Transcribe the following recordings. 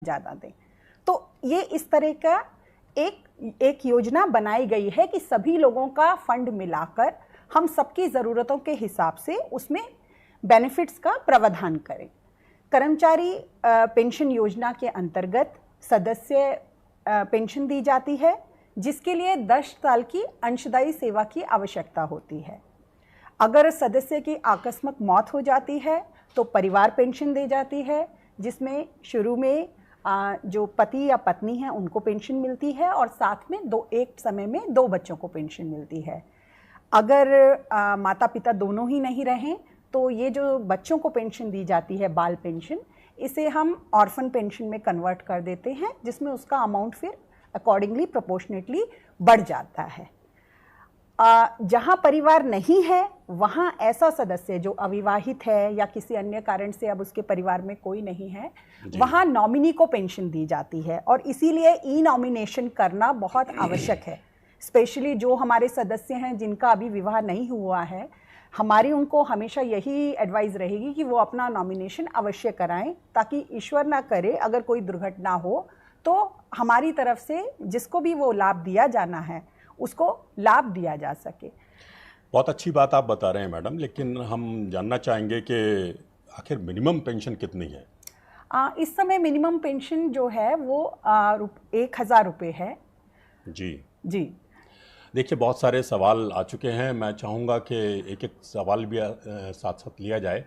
ज़्यादा दें। तो ये इस तरह का एक योजना बनाई गई है कि सभी लोगों का फंड मिलाकर हम सबकी ज़रूरतों के हिसाब से उसमें बेनिफिट्स का प्रावधान करें। कर्मचारी पेंशन योजना के अंतर्गत सदस्य पेंशन दी जाती है, जिसके लिए 10 साल की अंशदायी सेवा की आवश्यकता होती है। अगर सदस्य की आकस्मिक मौत हो जाती है तो परिवार पेंशन दी जाती है, जिसमें शुरू में जो पति या पत्नी है उनको पेंशन मिलती है और साथ में एक समय में 2 बच्चों को पेंशन मिलती है। अगर माता पिता दोनों ही नहीं रहें तो ये जो बच्चों को पेंशन दी जाती है, बाल पेंशन, इसे हम ऑर्फन पेंशन में कन्वर्ट कर देते हैं, जिसमें उसका अमाउंट फिर अकॉर्डिंगली प्रोपोर्शनेटली बढ़ जाता है। जहाँ परिवार नहीं है वहाँ ऐसा सदस्य जो अविवाहित है या किसी अन्य कारण से अब उसके परिवार में कोई नहीं है, वहाँ नॉमिनी को पेंशन दी जाती है और इसीलिए ई नॉमिनेशन करना बहुत आवश्यक है। स्पेशली जो हमारे सदस्य हैं जिनका अभी विवाह नहीं हुआ है, हमारी उनको हमेशा यही एडवाइस रहेगी कि वो अपना नॉमिनेशन अवश्य कराएं, ताकि ईश्वर ना करे अगर कोई दुर्घटना हो तो हमारी तरफ से जिसको भी वो लाभ दिया जाना है उसको लाभ दिया जा सके। बहुत अच्छी बात आप बता रहे हैं मैडम, लेकिन हम जानना चाहेंगे कि आखिर मिनिमम पेंशन कितनी है? इस समय मिनिमम पेंशन जो है वो 1000 रुपये है। जी देखिए, बहुत सारे सवाल आ चुके हैं। मैं चाहूँगा कि एक एक सवाल भी साथ साथ लिया जाए।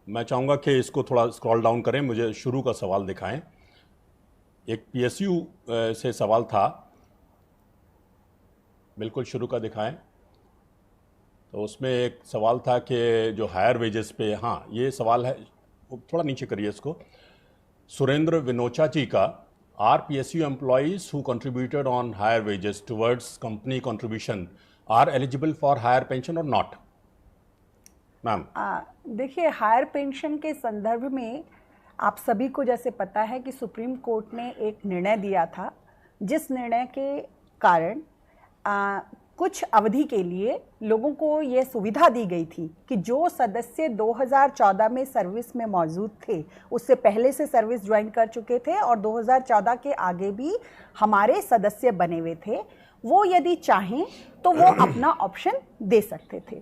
मैं चाहूँगा कि इसको थोड़ा स्क्रॉल डाउन करें, मुझे शुरू का सवाल दिखाएं। एक PSU से सवाल था, बिल्कुल शुरू का दिखाएं। तो उसमें एक सवाल था कि जो हायर वेजेस पे, हाँ ये सवाल है, थोड़ा नीचे करिए इसको। सुरेंद्र विनोचा जी का, are PSU employees who contributed on higher wages towards company contribution are eligible for higher pension और नॉट? मैम देखिए, हायर पेंशन के संदर्भ में आप सभी को जैसे पता है कि सुप्रीम कोर्ट ने एक निर्णय दिया था, जिस निर्णय के कारण कुछ अवधि के लिए लोगों को ये सुविधा दी गई थी कि जो सदस्य 2014 में सर्विस में मौजूद थे, उससे पहले से सर्विस ज्वाइन कर चुके थे और 2014 के आगे भी हमारे सदस्य बने हुए थे, वो यदि चाहें तो वो अपना ऑप्शन दे सकते थे।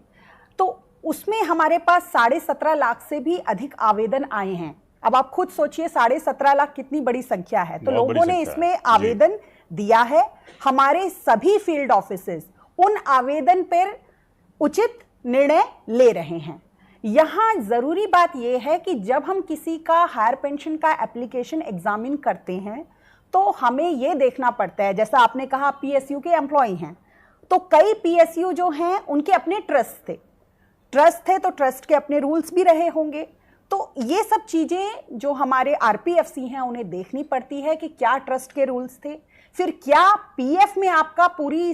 तो उसमें हमारे पास 17.5 लाख से भी अधिक आवेदन आए हैं। अब आप खुद सोचिए 17.5 लाख कितनी बड़ी संख्या है। तो लोगों ने इसमें आवेदन दिया है। हमारे सभी फील्ड ऑफिसेस उन आवेदन पर उचित निर्णय ले रहे हैं। यहाँ जरूरी बात यह है कि जब हम किसी का हायर पेंशन का एप्लीकेशन एग्जामिन करते हैं तो हमें यह देखना पड़ता है, जैसा आपने कहा PSU के एम्प्लॉय हैं, तो कई PSU जो हैं उनके अपने ट्रस्ट थे तो ट्रस्ट के अपने रूल्स भी रहे होंगे। तो ये सब चीजें जो हमारे RPFC हैं उन्हें देखनी पड़ती है कि क्या ट्रस्ट के रूल्स थे, फिर क्या PF में आपका पूरी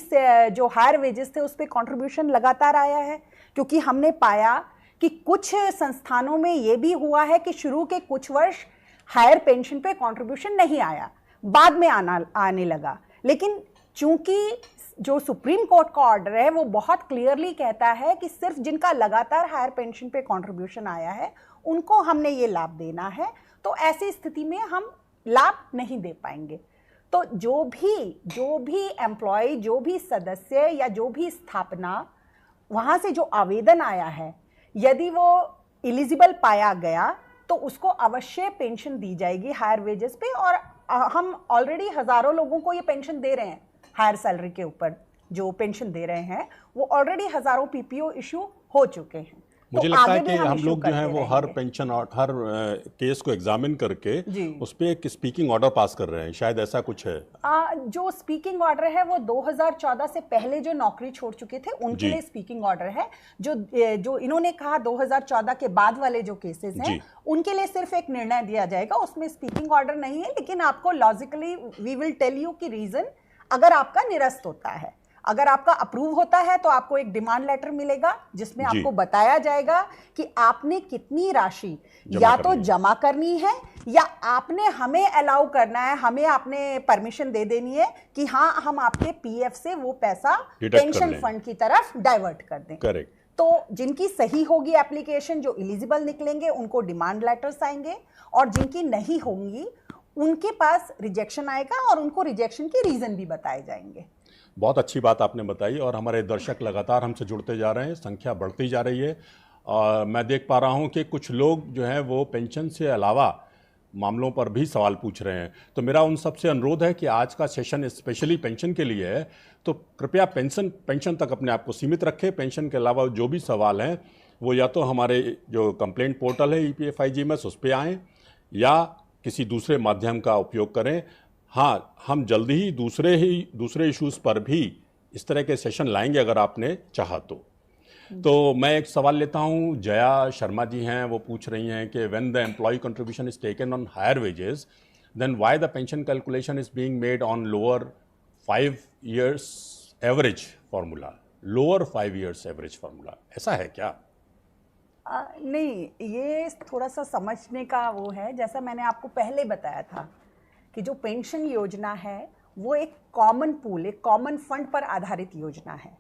जो हायर वेजेस थे उस पर कॉन्ट्रीब्यूशन लगातार आया है। क्योंकि हमने पाया कि कुछ संस्थानों में ये भी हुआ है कि शुरू के कुछ वर्ष हायर पेंशन पे कॉन्ट्रीब्यूशन नहीं आया, बाद में आने लगा। लेकिन चूंकि जो सुप्रीम कोर्ट का ऑर्डर है वो बहुत क्लियरली कहता है कि सिर्फ जिनका लगातार हायर पेंशन पे कॉन्ट्रीब्यूशन आया है उनको हमने ये लाभ देना है, तो ऐसी स्थिति में हम लाभ नहीं दे पाएंगे। तो जो भी एम्प्लॉय, जो भी सदस्य या जो भी स्थापना, वहाँ से जो आवेदन आया है, यदि वो एलिजिबल पाया गया तो उसको अवश्य पेंशन दी जाएगी हायर वेजेस पे। और हम ऑलरेडी हजारों लोगों को ये पेंशन दे रहे हैं, हायर सैलरी के ऊपर जो पेंशन दे रहे हैं वो ऑलरेडी हजारों PPO इशू हो चुके हैं। मुझे लगता है कि हम लोग जो है वो हर पेंशन और हर केस को एग्जामिन करके उस पर एक स्पीकिंग ऑर्डर पास कर रहे हैं, शायद ऐसा कुछ है। जो स्पीकिंग ऑर्डर है वो 2014 से पहले जो नौकरी छोड़ चुके थे उनके लिए स्पीकिंग ऑर्डर है। जो इन्होंने कहा 2014 के बाद वाले जो केसेस हैं उनके लिए सिर्फ एक निर्णय दिया जाएगा, उसमें स्पीकिंग ऑर्डर नहीं है। लेकिन आपको logically we will tell you कि रीजन अगर आपका निरस्त होता है, अगर आपका अप्रूव होता है तो आपको एक डिमांड लेटर मिलेगा जिसमें आपको बताया जाएगा कि आपने कितनी राशि या तो जमा करनी है या आपने हमें अलाउ करना है, हमें आपने परमिशन दे देनी है कि हाँ हम आपके PF से वो पैसा पेंशन फंड की तरफ डाइवर्ट कर दें। करेक्ट। तो जिनकी सही होगी एप्लीकेशन, जो एलिजिबल निकलेंगे उनको डिमांड लेटर्स आएंगे और जिनकी नहीं होंगी उनके पास रिजेक्शन आएगा और उनको रिजेक्शन के रीजन भी बताए जाएंगे। बहुत अच्छी बात आपने बताई और हमारे दर्शक लगातार हमसे जुड़ते जा रहे हैं, संख्या बढ़ती जा रही है। मैं देख पा रहा हूं कि कुछ लोग जो हैं वो पेंशन से अलावा मामलों पर भी सवाल पूछ रहे हैं। तो मेरा उन सबसे अनुरोध है कि आज का सेशन स्पेशली पेंशन के लिए है, तो कृपया पेंशन तक अपने आप को सीमित रखें। पेंशन के अलावा जो भी सवाल हैं वो या तो हमारे जो कंप्लेंट पोर्टल है EPFIGMS उस पर आएँ या किसी दूसरे माध्यम का उपयोग करें। हाँ, हम जल्दी ही दूसरे इश्यूज़ पर भी इस तरह के सेशन लाएंगे अगर आपने चाहा तो मैं एक सवाल लेता हूं। जया शर्मा जी हैं, वो पूछ रही हैं कि when the employ contribution is taken on higher wages then why the pension calculation is being made on lower 5 years average formula, lower 5 years average formula, ऐसा है क्या? नहीं, ये थोड़ा सा समझने का वो है। जैसा मैंने आपको पहले बताया था कि जो पेंशन योजना है वो एक कॉमन पूल, एक कॉमन फंड पर आधारित योजना है।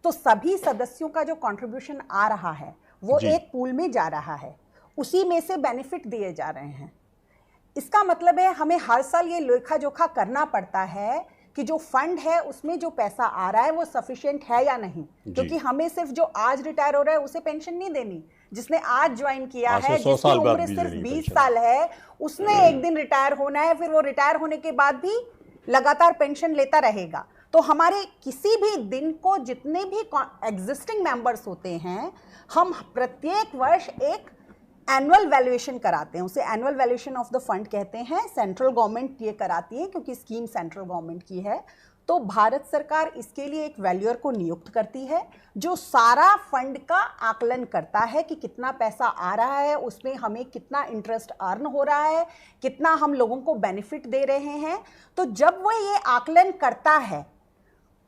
तो सभी सदस्यों का जो कंट्रीब्यूशन आ रहा है वो एक पूल में जा रहा है, उसी में से बेनिफिट दिए जा रहे हैं। इसका मतलब है हमें हर साल ये लेखा जोखा करना पड़ता है कि जो फंड है उसमें जो पैसा आ रहा है वो सफिशिएंट है या नहीं, क्योंकि हमें सिर्फ जो आज रिटायर हो रहा है उसे पेंशन नहीं देनी। जिसने आज ज्वाइन किया है, जिसकी उम्र सिर्फ 20 साल है, उसने एक दिन रिटायर होना है, फिर वो रिटायर होने के बाद भी लगातार पेंशन लेता रहेगा। तो हमारे किसी भी दिन को जितने भी एग्जिस्टिंग मेंबर्स होते हैं, हम प्रत्येक वर्ष एक एनुअल वैल्यूएशन कराते हैं, उसे annual valuation of the fund कहते हैं। सेंट्रल गवर्नमेंट ये कराती है क्योंकि स्कीम सेंट्रल गवर्नमेंट की है। तो भारत सरकार इसके लिए एक वैल्यूअर को नियुक्त करती है जो सारा फंड का आकलन करता है कि कितना पैसा आ रहा है, उसमें हमें कितना इंटरेस्ट अर्न हो रहा है, कितना हम लोगों को बेनिफिट दे रहे हैं। तो जब वो ये आकलन करता है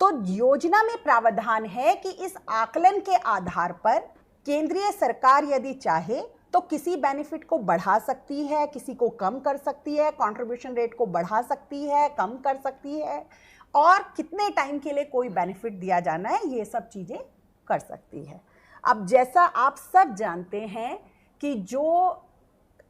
तो योजना में प्रावधान है कि इस आकलन के आधार पर केंद्रीय सरकार यदि चाहे तो किसी बेनिफिट को बढ़ा सकती है, किसी को कम कर सकती है, कंट्रीब्यूशन रेट को बढ़ा सकती है, कम कर सकती है, और कितने टाइम के लिए कोई बेनिफिट दिया जाना है, ये सब चीज़ें कर सकती है। अब जैसा आप सब जानते हैं कि जो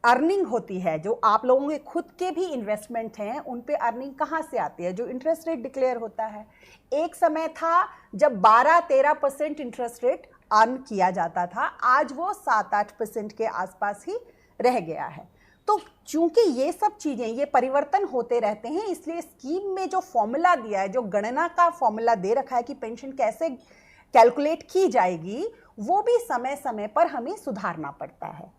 अर्निंग होती है, जो आप लोगों के खुद के भी इन्वेस्टमेंट हैं, उन पे अर्निंग कहाँ से आती है? जो इंटरेस्ट रेट डिक्लेयर होता है। एक समय था जब 12-13% इंटरेस्ट रेट अर्न किया जाता था, आज वो 7-8% के आसपास ही रह गया है। तो चूंकि ये सब चीज़ें, ये परिवर्तन होते रहते हैं, इसलिए स्कीम में जो फॉर्मूला दिया है, जो गणना का फॉर्मूला दे रखा है कि पेंशन कैसे कैलकुलेट की जाएगी, वो भी समय समय पर हमें सुधारना पड़ता है।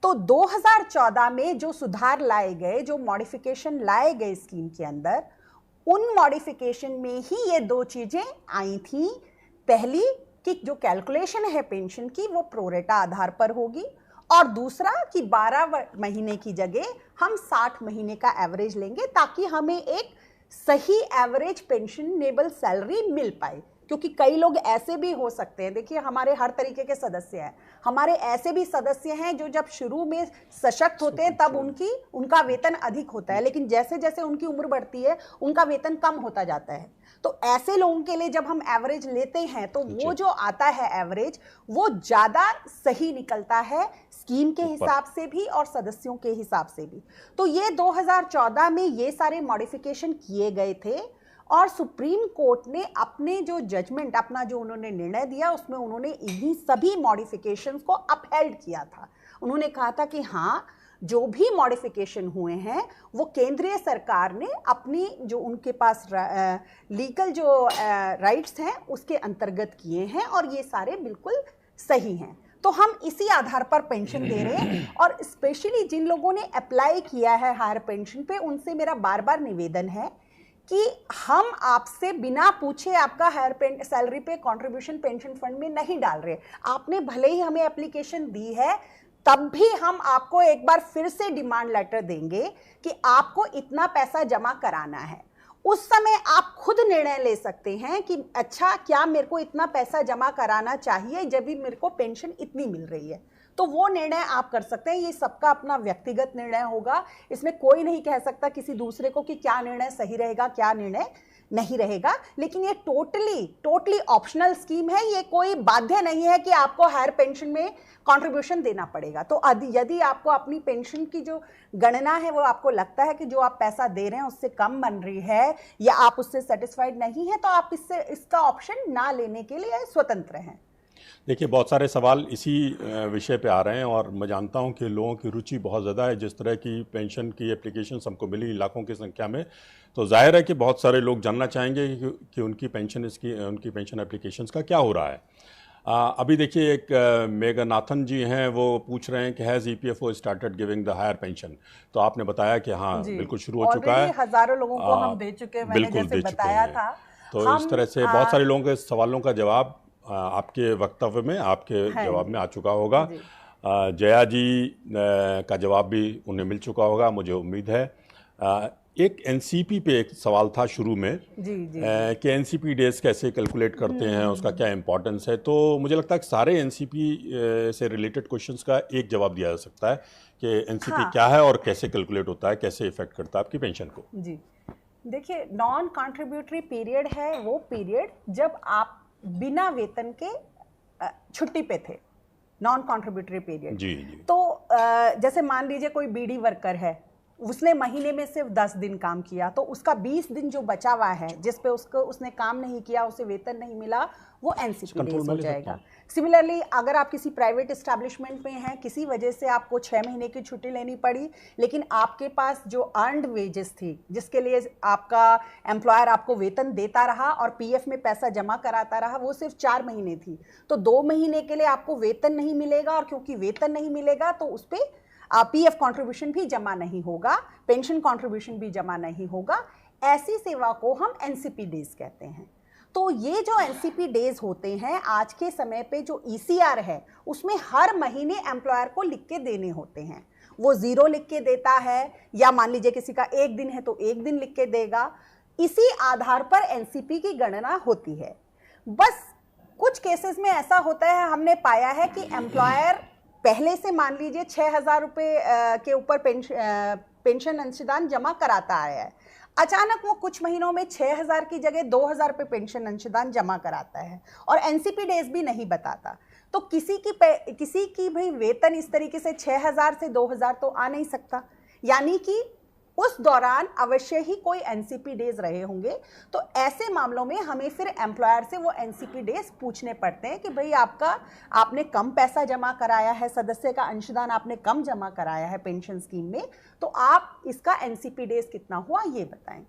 तो 2014 में जो सुधार लाए गए, जो मॉडिफिकेशन लाए गए स्कीम के अंदर, उन मॉडिफिकेशन में ही ये दो चीज़ें आई थी। पहली कि जो कैलकुलेशन है पेंशन की वो प्रोरेटा आधार पर होगी, और दूसरा कि 12 महीने की जगह हम 60 महीने का एवरेज लेंगे ताकि हमें एक सही एवरेज पेंशनेबल सैलरी मिल पाए। क्योंकि कई लोग ऐसे भी हो सकते हैं, देखिए हमारे हर तरीके के सदस्य हैं, हमारे ऐसे भी सदस्य हैं जो जब शुरू में सशक्त होते हैं तब उनका वेतन अधिक होता है, लेकिन जैसे जैसे उनकी उम्र बढ़ती है उनका वेतन कम होता जाता है। तो ऐसे लोगों के लिए जब हम एवरेज लेते हैं तो वो जो आता है एवरेज, वो ज़्यादा सही निकलता है स्कीम के हिसाब से भी और सदस्यों के हिसाब से भी। तो ये 2014 में ये सारे मॉडिफिकेशन किए गए थे, और सुप्रीम कोर्ट ने अपने जो जजमेंट, अपना जो उन्होंने निर्णय दिया, उसमें उन्होंने इन्हीं सभी मॉडिफिकेशंस को अपहेल्ड किया था। उन्होंने कहा था कि हाँ, जो भी मॉडिफिकेशन हुए हैं वो केंद्रीय सरकार ने अपनी जो उनके पास लीगल जो राइट्स हैं उसके अंतर्गत किए हैं, और ये सारे बिल्कुल सही हैं। तो हम इसी आधार पर पेंशन दे रहे हैं। और स्पेशली जिन लोगों ने अप्लाई किया है हायर पेंशन पे, उनसे मेरा बार बार निवेदन है कि हम आपसे बिना पूछे आपका हायर सैलरी पे कंट्रीब्यूशन पेंशन फंड में नहीं डाल रहे। आपने भले ही हमें एप्लीकेशन दी है, तब भी हम आपको एक बार फिर से डिमांड लेटर देंगे कि आपको इतना पैसा जमा कराना है। उस समय आप खुद निर्णय ले सकते हैं कि अच्छा, क्या मेरे को इतना पैसा जमा कराना चाहिए जब भी मेरे को पेंशन इतनी मिल रही है। तो वो निर्णय आप कर सकते हैं। ये सबका अपना व्यक्तिगत निर्णय होगा, इसमें कोई नहीं कह सकता किसी दूसरे को कि क्या निर्णय सही रहेगा क्या निर्णय नहीं रहेगा। लेकिन ये टोटली ऑप्शनल स्कीम है, ये कोई बाध्य नहीं है कि आपको हायर पेंशन में कंट्रीब्यूशन देना पड़ेगा। तो यदि आपको अपनी पेंशन की जो गणना है वो आपको लगता है कि जो आप पैसा दे रहे हैं उससे कम बन रही है या आप उससे सेटिस्फाइड नहीं है, तो आप इसका ऑप्शन ना लेने के लिए स्वतंत्र हैं। देखिए, बहुत सारे सवाल इसी विषय पे आ रहे हैं और मैं जानता हूं कि लोगों की रुचि बहुत ज़्यादा है। जिस तरह की पेंशन की एप्लीकेशन हमको मिली लाखों की संख्या में, तो जाहिर है कि बहुत सारे लोग जानना चाहेंगे कि उनकी पेंशन एप्लीकेशंस का क्या हो रहा है। अभी देखिए, एक मेघनाथन जी हैं, वो पूछ रहे हैं कि has EPFO started giving the higher pension. तो आपने बताया कि हाँ, बिल्कुल शुरू हो चुका है, हज़ारों लोगों को हम दे चुके हैं, मैंने जैसे बताया था। तो इस तरह से बहुत सारे लोगों के सवालों का जवाब आपके वक्तव्य में, आपके जवाब में आ चुका होगा। जया जी का जवाब भी उन्हें मिल चुका होगा, मुझे उम्मीद है। एक NCP पे एक सवाल था शुरू में कि NCP डेज कैसे कैलकुलेट करते हैं, उसका क्या इंपॉर्टेंस है। तो मुझे लगता है कि सारे NCP से रिलेटेड क्वेश्चंस का एक जवाब दिया जा सकता है कि NCP क्या है और कैसे कैलकुलेट होता है, कैसे इफेक्ट करता है आपकी पेंशन को। जी देखिए, नॉन कॉन्ट्रीब्यूटरी पीरियड है वो पीरियड जब आप बिना वेतन के छुट्टी पे थे, नॉन कॉन्ट्रीब्यूटरी पीरियड। जी। तो जैसे मान लीजिए कोई बीडी वर्कर है, उसने महीने में सिर्फ 10 दिन काम किया, तो उसका 20 दिन जो बचा हुआ है जिस पे उसने काम नहीं किया, उसे वेतन नहीं मिला, वो NCP डेज हो जाएगा। सिमिलरली अगर आप किसी प्राइवेट एस्टैब्लिशमेंट में हैं, किसी वजह से आपको 6 महीने की छुट्टी लेनी पड़ी, लेकिन आपके पास जो अर्नड वेजेस थी जिसके लिए आपका एम्प्लॉयर आपको वेतन देता रहा और PF में पैसा जमा कराता रहा, वो सिर्फ 4 महीने थी, तो 2 महीने के लिए आपको वेतन नहीं मिलेगा, और क्योंकि वेतन नहीं मिलेगा तो उस पर PF कंट्रीब्यूशन भी जमा नहीं होगा, पेंशन कंट्रीब्यूशन भी जमा नहीं होगा। ऐसी सेवा को हम NCP डेज कहते हैं। तो ये जो NCP डेज होते हैं, आज के समय पे जो ECR है उसमें हर महीने एम्प्लॉयर को लिख के देने होते हैं। वो 0 लिख के देता है, या मान लीजिए किसी का 1 दिन है तो 1 दिन लिख के देगा। इसी आधार पर NCP की गणना होती है। बस कुछ केसेस में ऐसा होता है, हमने पाया है कि एम्प्लॉयर पहले से मान लीजिए 6,000 रुपये के ऊपर पेंशन अंशदान जमा कराता आया है, अचानक वो कुछ महीनों में 6,000 की जगह 2,000 रुपये पेंशन अंशदान जमा कराता है और NCP डेज भी नहीं बताता। तो किसी की भाई वेतन इस तरीके से 6,000 से 2,000 तो आ नहीं सकता, यानी कि उस दौरान अवश्य ही कोई NCP डेज रहे होंगे। तो ऐसे मामलों में हमें फिर एम्प्लॉयर से वो NCP डेज पूछने पड़ते हैं कि भाई आपने कम पैसा जमा कराया है, सदस्य का अंशदान आपने कम जमा कराया है पेंशन स्कीम में, तो आप इसका NCP डेज कितना हुआ ये बताएं।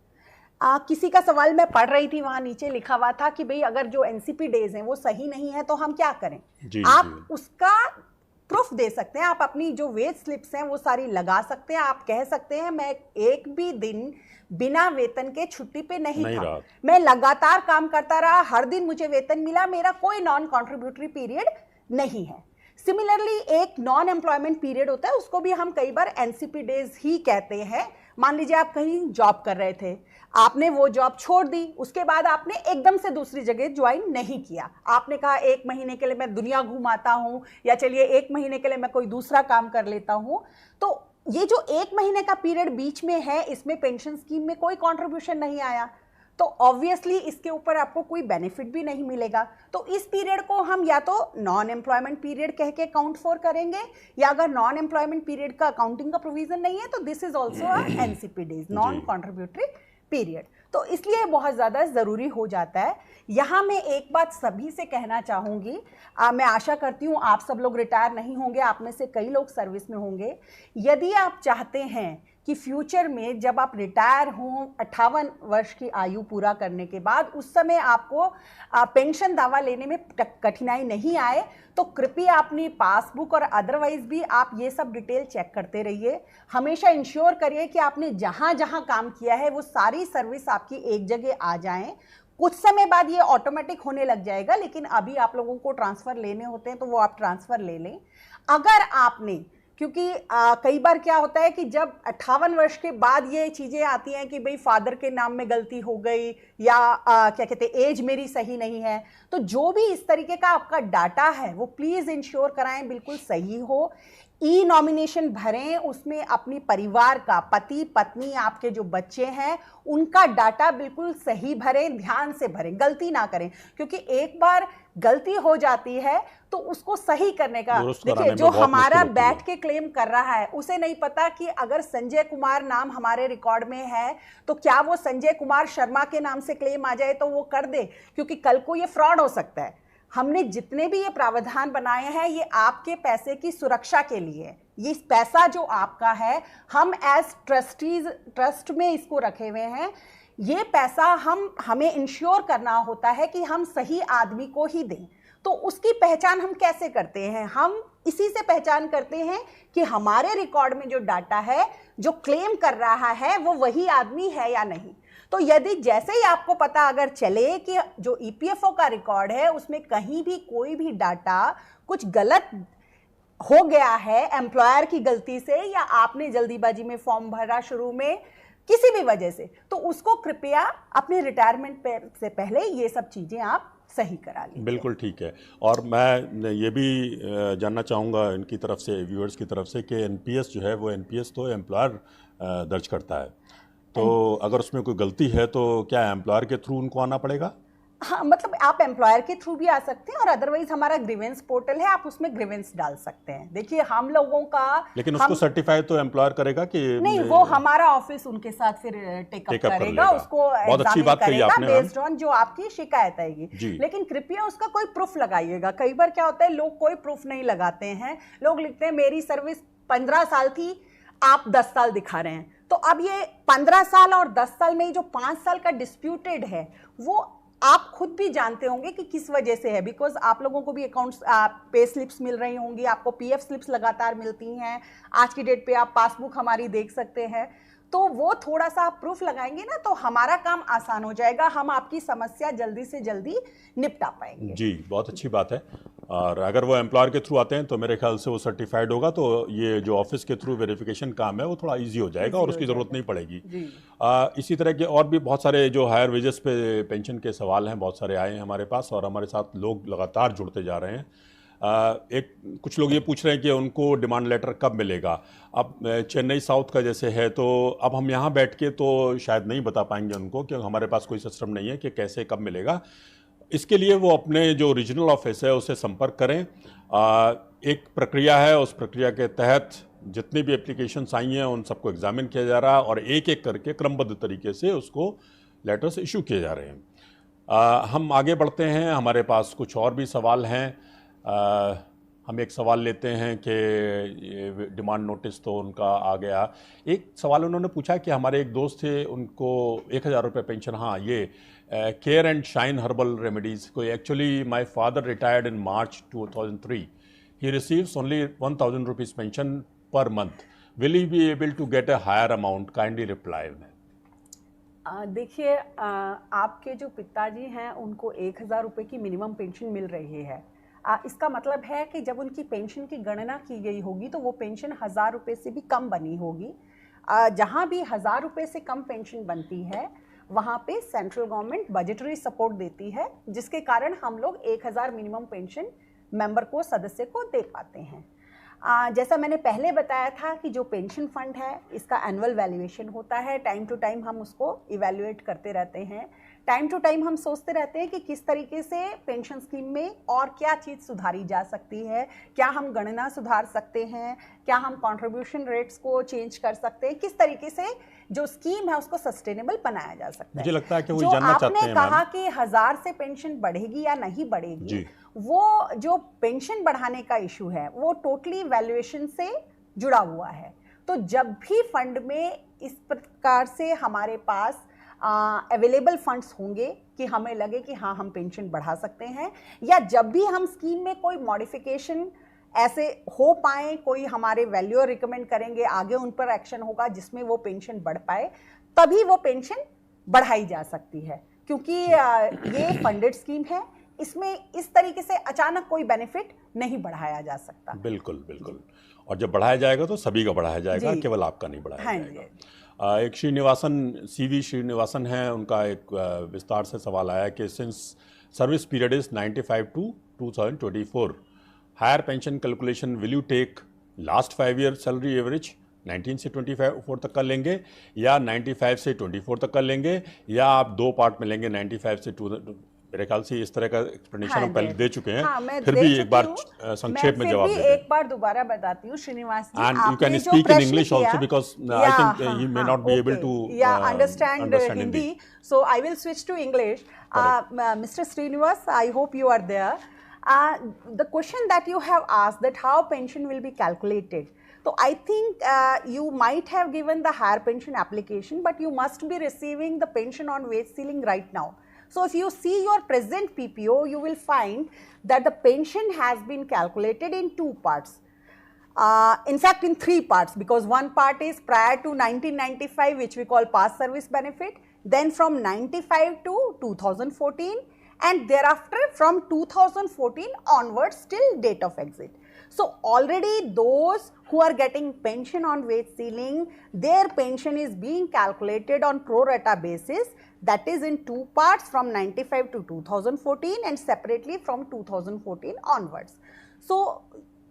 किसी का सवाल मैं पढ़ रही थी, वहां नीचे लिखा हुआ था कि भाई अगर जो NCP डेज हैं वो सही नहीं है तो हम क्या करें। आप उसका प्रूफ दे सकते हैं, आप अपनी जो वेज स्लिप्स हैं वो सारी लगा सकते हैं। आप कह सकते हैं मैं एक भी दिन बिना वेतन के छुट्टी पे नहीं था, मैं लगातार काम करता रहा, हर दिन मुझे वेतन मिला, मेरा कोई नॉन कॉन्ट्रीब्यूटरी पीरियड नहीं है। सिमिलरली एक नॉन एम्प्लॉयमेंट पीरियड होता है, उसको भी हम कई बार NCP डेज ही कहते हैं। मान लीजिए आप कहीं जॉब कर रहे थे, आपने वो जॉब छोड़ दी, उसके बाद आपने एकदम से दूसरी जगह ज्वाइन नहीं किया, आपने कहा 1 महीने के लिए मैं दुनिया घुमाता हूं, या चलिए 1 महीने के लिए मैं कोई दूसरा काम कर लेता हूं। तो ये जो 1 महीने का पीरियड बीच में है, इसमें पेंशन स्कीम में कोई कॉन्ट्रीब्यूशन नहीं आया, तो ऑब्वियसली इसके ऊपर आपको कोई बेनिफिट भी नहीं मिलेगा। तो इस पीरियड को हम या तो नॉन एम्प्लॉयमेंट पीरियड कह के काउंट फॉर करेंगे, या अगर नॉन एम्प्लॉयमेंट पीरियड का अकाउंटिंग का प्रोविजन नहीं है तो this is also a NCP days, non contributory period. तो इसलिए बहुत ज़्यादा ज़रूरी हो जाता है। यहाँ मैं एक बात सभी से कहना चाहूँगी, मैं आशा करती हूँ आप सब लोग रिटायर नहीं होंगे, आप में से कई लोग सर्विस में होंगे। यदि आप चाहते हैं कि फ्यूचर में जब आप रिटायर हों 58 वर्ष की आयु पूरा करने के बाद, उस समय आपको पेंशन दावा लेने में कठिनाई नहीं आए, तो कृपया अपनी पासबुक और अदरवाइज भी आप ये सब डिटेल चेक करते रहिए। हमेशा इंश्योर करिए कि आपने जहाँ जहाँ काम किया है वो सारी सर्विस आपकी एक जगह आ जाएं। कुछ समय बाद ये ऑटोमेटिक होने लग जाएगा, लेकिन अभी आप लोगों को ट्रांसफ़र लेने होते हैं तो वो आप ट्रांसफ़र ले लें। अगर आपने क्योंकि कई बार क्या होता है कि जब 58 वर्ष के बाद ये चीज़ें आती हैं कि भाई फादर के नाम में गलती हो गई या क्या कहते हैं एज मेरी सही नहीं है, तो जो भी इस तरीके का आपका डाटा है वो प्लीज़ इंश्योर कराएं बिल्कुल सही हो। ई नॉमिनेशन भरें, उसमें अपनी परिवार का, पति पत्नी, आपके जो बच्चे हैं उनका डाटा बिल्कुल सही भरें, ध्यान से भरें, गलती ना करें, क्योंकि एक बार गलती हो जाती है तो उसको सही करने का, देखिए जो हमारा बैठ के क्लेम कर रहा है उसे नहीं पता कि अगर संजय कुमार नाम हमारे रिकॉर्ड में है तो क्या वो संजय कुमार शर्मा के नाम से क्लेम आ जाए तो वो कर दे, क्योंकि कल को ये फ्रॉड हो सकता है। हमने जितने भी ये प्रावधान बनाए हैं ये आपके पैसे की सुरक्षा के लिए, ये पैसा जो आपका है हम एज ट्रस्टीज ट्रस्ट में इसको रखे हुए हैं, ये पैसा हमें इंश्योर करना होता है कि हम सही आदमी को ही दें। तो उसकी पहचान हम कैसे करते हैं? हम इसी से पहचान करते हैं कि हमारे रिकॉर्ड में जो डाटा है, जो क्लेम कर रहा है वो वही आदमी है या नहीं। तो यदि जैसे ही आपको पता अगर चले कि जो ईपीएफओ का रिकॉर्ड है उसमें कहीं भी कोई भी डाटा कुछ गलत हो गया है एम्प्लॉयर की गलती से, या आपने जल्दीबाजी में फॉर्म भरा शुरू में किसी भी वजह से, तो उसको कृपया अपने रिटायरमेंट से पहले ये सब चीजें आप सही करा लीजिए। बिल्कुल ठीक है। और मैं ये भी जानना चाहूँगा इनकी तरफ से, व्यूअर्स की तरफ से, कि एनपीएस जो है वो एनपीएस तो एम्प्लॉयर दर्ज करता है, तो अगर उसमें कोई गलती है तो क्या एम्प्लॉयर के थ्रू उनको आना पड़ेगा? हाँ, मतलब आप एम्प्लॉयर के थ्रू भी आ सकते हैं और अदरवाइज हमारा ग्रीवेंस पोर्टल है, आप उसमें ग्रीवेंस डाल सकते हैं। देखिए हम लोगों का, लेकिन उसको सर्टिफाई तो एम्प्लॉयर करेगा कि नहीं? वो हमारा ऑफिस उनके साथ फिर टेकअप करेगा, उसको बहुत अच्छी बात कही आपने, बेस्ड ऑन जो आपकी शिकायत आएगी। लेकिन कृपया उसका कोई प्रूफ लगाइएगा। कई बार क्या होता है लोग कोई प्रूफ नहीं लगाते हैं, लोग लिखते हैं मेरी सर्विस 15 साल थी, आप 10 साल दिखा रहे हैं। तो अब ये 15 साल और 10 साल में जो 5 साल का डिस्प्यूटेड है वो आप खुद भी जानते होंगे कि किस वजह से है, बिकॉज आप लोगों को भी अकाउंट्स, पे स्लिप्स मिल रही होंगी, आपको पीएफ स्लिप्स लगातार मिलती हैं, आज की डेट पे आप पासबुक हमारी देख सकते हैं। तो वो थोड़ा सा आप प्रूफ लगाएंगे ना तो हमारा काम आसान हो जाएगा, हम आपकी समस्या जल्दी से जल्दी निपटा पाएंगे। जी, बहुत अच्छी बात है। और अगर वो एम्प्लॉयर के थ्रू आते हैं तो मेरे ख्याल से वो सर्टिफाइड होगा, तो ये जो ऑफिस के थ्रू वेरिफिकेशन काम है वो थोड़ा इजी हो जाएगा और उसकी ज़रूरत नहीं पड़ेगी। इसी तरह के और भी बहुत सारे जो हायर वेजेस पे पेंशन के सवाल हैं, बहुत सारे आए हैं हमारे पास और हमारे साथ लोग लगातार जुड़ते जा रहे हैं। कुछ लोग ये पूछ रहे हैं कि उनको डिमांड लेटर कब मिलेगा। अब चेन्नई साउथ का जैसे है तो अब हम यहाँ बैठ के तो शायद नहीं बता पाएंगे उनको, क्योंकि हमारे पास कोई सिस्टम नहीं है कि कैसे कब मिलेगा। इसके लिए वो अपने जो रीजनल ऑफिस है उससे संपर्क करें। एक प्रक्रिया है, उस प्रक्रिया के तहत जितनी भी एप्लीकेशंस आई हैं उन सबको एग्जामिन किया जा रहा है और एक एक करके क्रमबद्ध तरीके से उसको लेटर्स इशू किए जा रहे हैं। हम आगे बढ़ते हैं, हमारे पास कुछ और भी सवाल हैं। हम एक सवाल लेते हैं कि डिमांड नोटिस तो उनका आ गया। एक सवाल उन्होंने पूछा कि हमारे एक दोस्त थे, उनको 1000 रुपये पेंशन, हाँ ये care and shine herbal remedies को, actually my father retired in March 2003, he receives only 1000 rupees pension per month, will he be able to get a higher amount, kindly reply. देखिए आपके जो पिताजी हैं उनको 1000 रुपये की मिनिमम पेंशन मिल रही है। इसका मतलब है कि जब उनकी पेंशन की गणना की गई होगी तो वो पेंशन 1000 रुपये से भी कम बनी होगी। जहाँ भी 1000 रुपये से कम पेंशन बनती है वहाँ पे सेंट्रल गवर्नमेंट बजटरी सपोर्ट देती है, जिसके कारण हम लोग 1000 मिनिमम पेंशन मेंबर को, सदस्य को दे पाते हैं। जैसा मैंने पहले बताया था कि जो पेंशन फंड है इसका एनुअल वैल्यूएशन होता है, टाइम टू टाइम हम उसको इवैल्यूएट करते रहते हैं, टाइम टू टाइम हम सोचते रहते हैं कि किस तरीके से पेंशन स्कीम में और क्या चीज़ सुधारी जा सकती है, क्या हम गणना सुधार सकते हैं, क्या हम कंट्रीब्यूशन रेट्स को चेंज कर सकते हैं, किस तरीके से जो स्कीम है उसको सस्टेनेबल बनाया जा सकता है। मुझे लगता है कि वो जानना चाहते हैं, आपने कहा कि 1000 से पेंशन बढ़ेगी या नहीं बढ़ेगी, वो जो पेंशन बढ़ाने का इशू है वो टोटली वैल्यूएशन से जुड़ा हुआ है। तो जब भी फंड में इस प्रकार से हमारे पास अवेलेबल फंड्स होंगे कि हमें लगे कि हाँ हम पेंशन बढ़ा सकते हैं, या जब भी हम स्कीम में कोई मॉडिफिकेशन ऐसे हो पाए, कोई हमारे वैल्यू रिकमेंड करेंगे, आगे उन पर एक्शन होगा जिसमें वो पेंशन बढ़ पाए, तभी वो पेंशन बढ़ाई जा सकती है। क्योंकि ये फंडेड स्कीम है, इसमें इस तरीके से अचानक कोई बेनिफिट नहीं बढ़ाया जा सकता। बिल्कुल बिल्कुल। और जब बढ़ाया जाएगा तो सभी का बढ़ाया जाएगा, केवल आपका नहीं बढ़ाया जाएगा। एक श्रीनिवासन, सीवी श्रीनिवासन है, उनका एक विस्तार से सवाल आया कि since service period is 95 to 2024, higher pension calculation will you take last 5 year salary average 19 से 24 तक का लेंगे, या 95 से 24 तक का लेंगे, या आप दो पार्ट में लेंगे 95 से 2? मेरे ख्याल से इस तरह का एक्सप्लेनेशन हम पहले दे चुके हैं, फिर भी एक बार संक्षेप में जवाब दें। एक बार दोबारा बताती हूँ Srinivas ji, and you can speak in English also because I think he may not be able to understand Hindi, so I will switch to English. Mister Srinivas, I hope you are there. The question that you have asked, that how pension will be calculated. So I think you might have given the higher pension application, but you must be receiving the pension on wage ceiling right now. So if you see your present PPO, you will find that the pension has been calculated in two parts. In fact, in three parts, because one part is prior to 1995, which we call past service benefit, then from 95 to 2014, and thereafter from 2014 onwards till date of exit. So already those who are getting pension on wage ceiling, their pension is being calculated on pro rata basis, that is in two parts, from 95 to 2014 and separately from 2014 onwards. So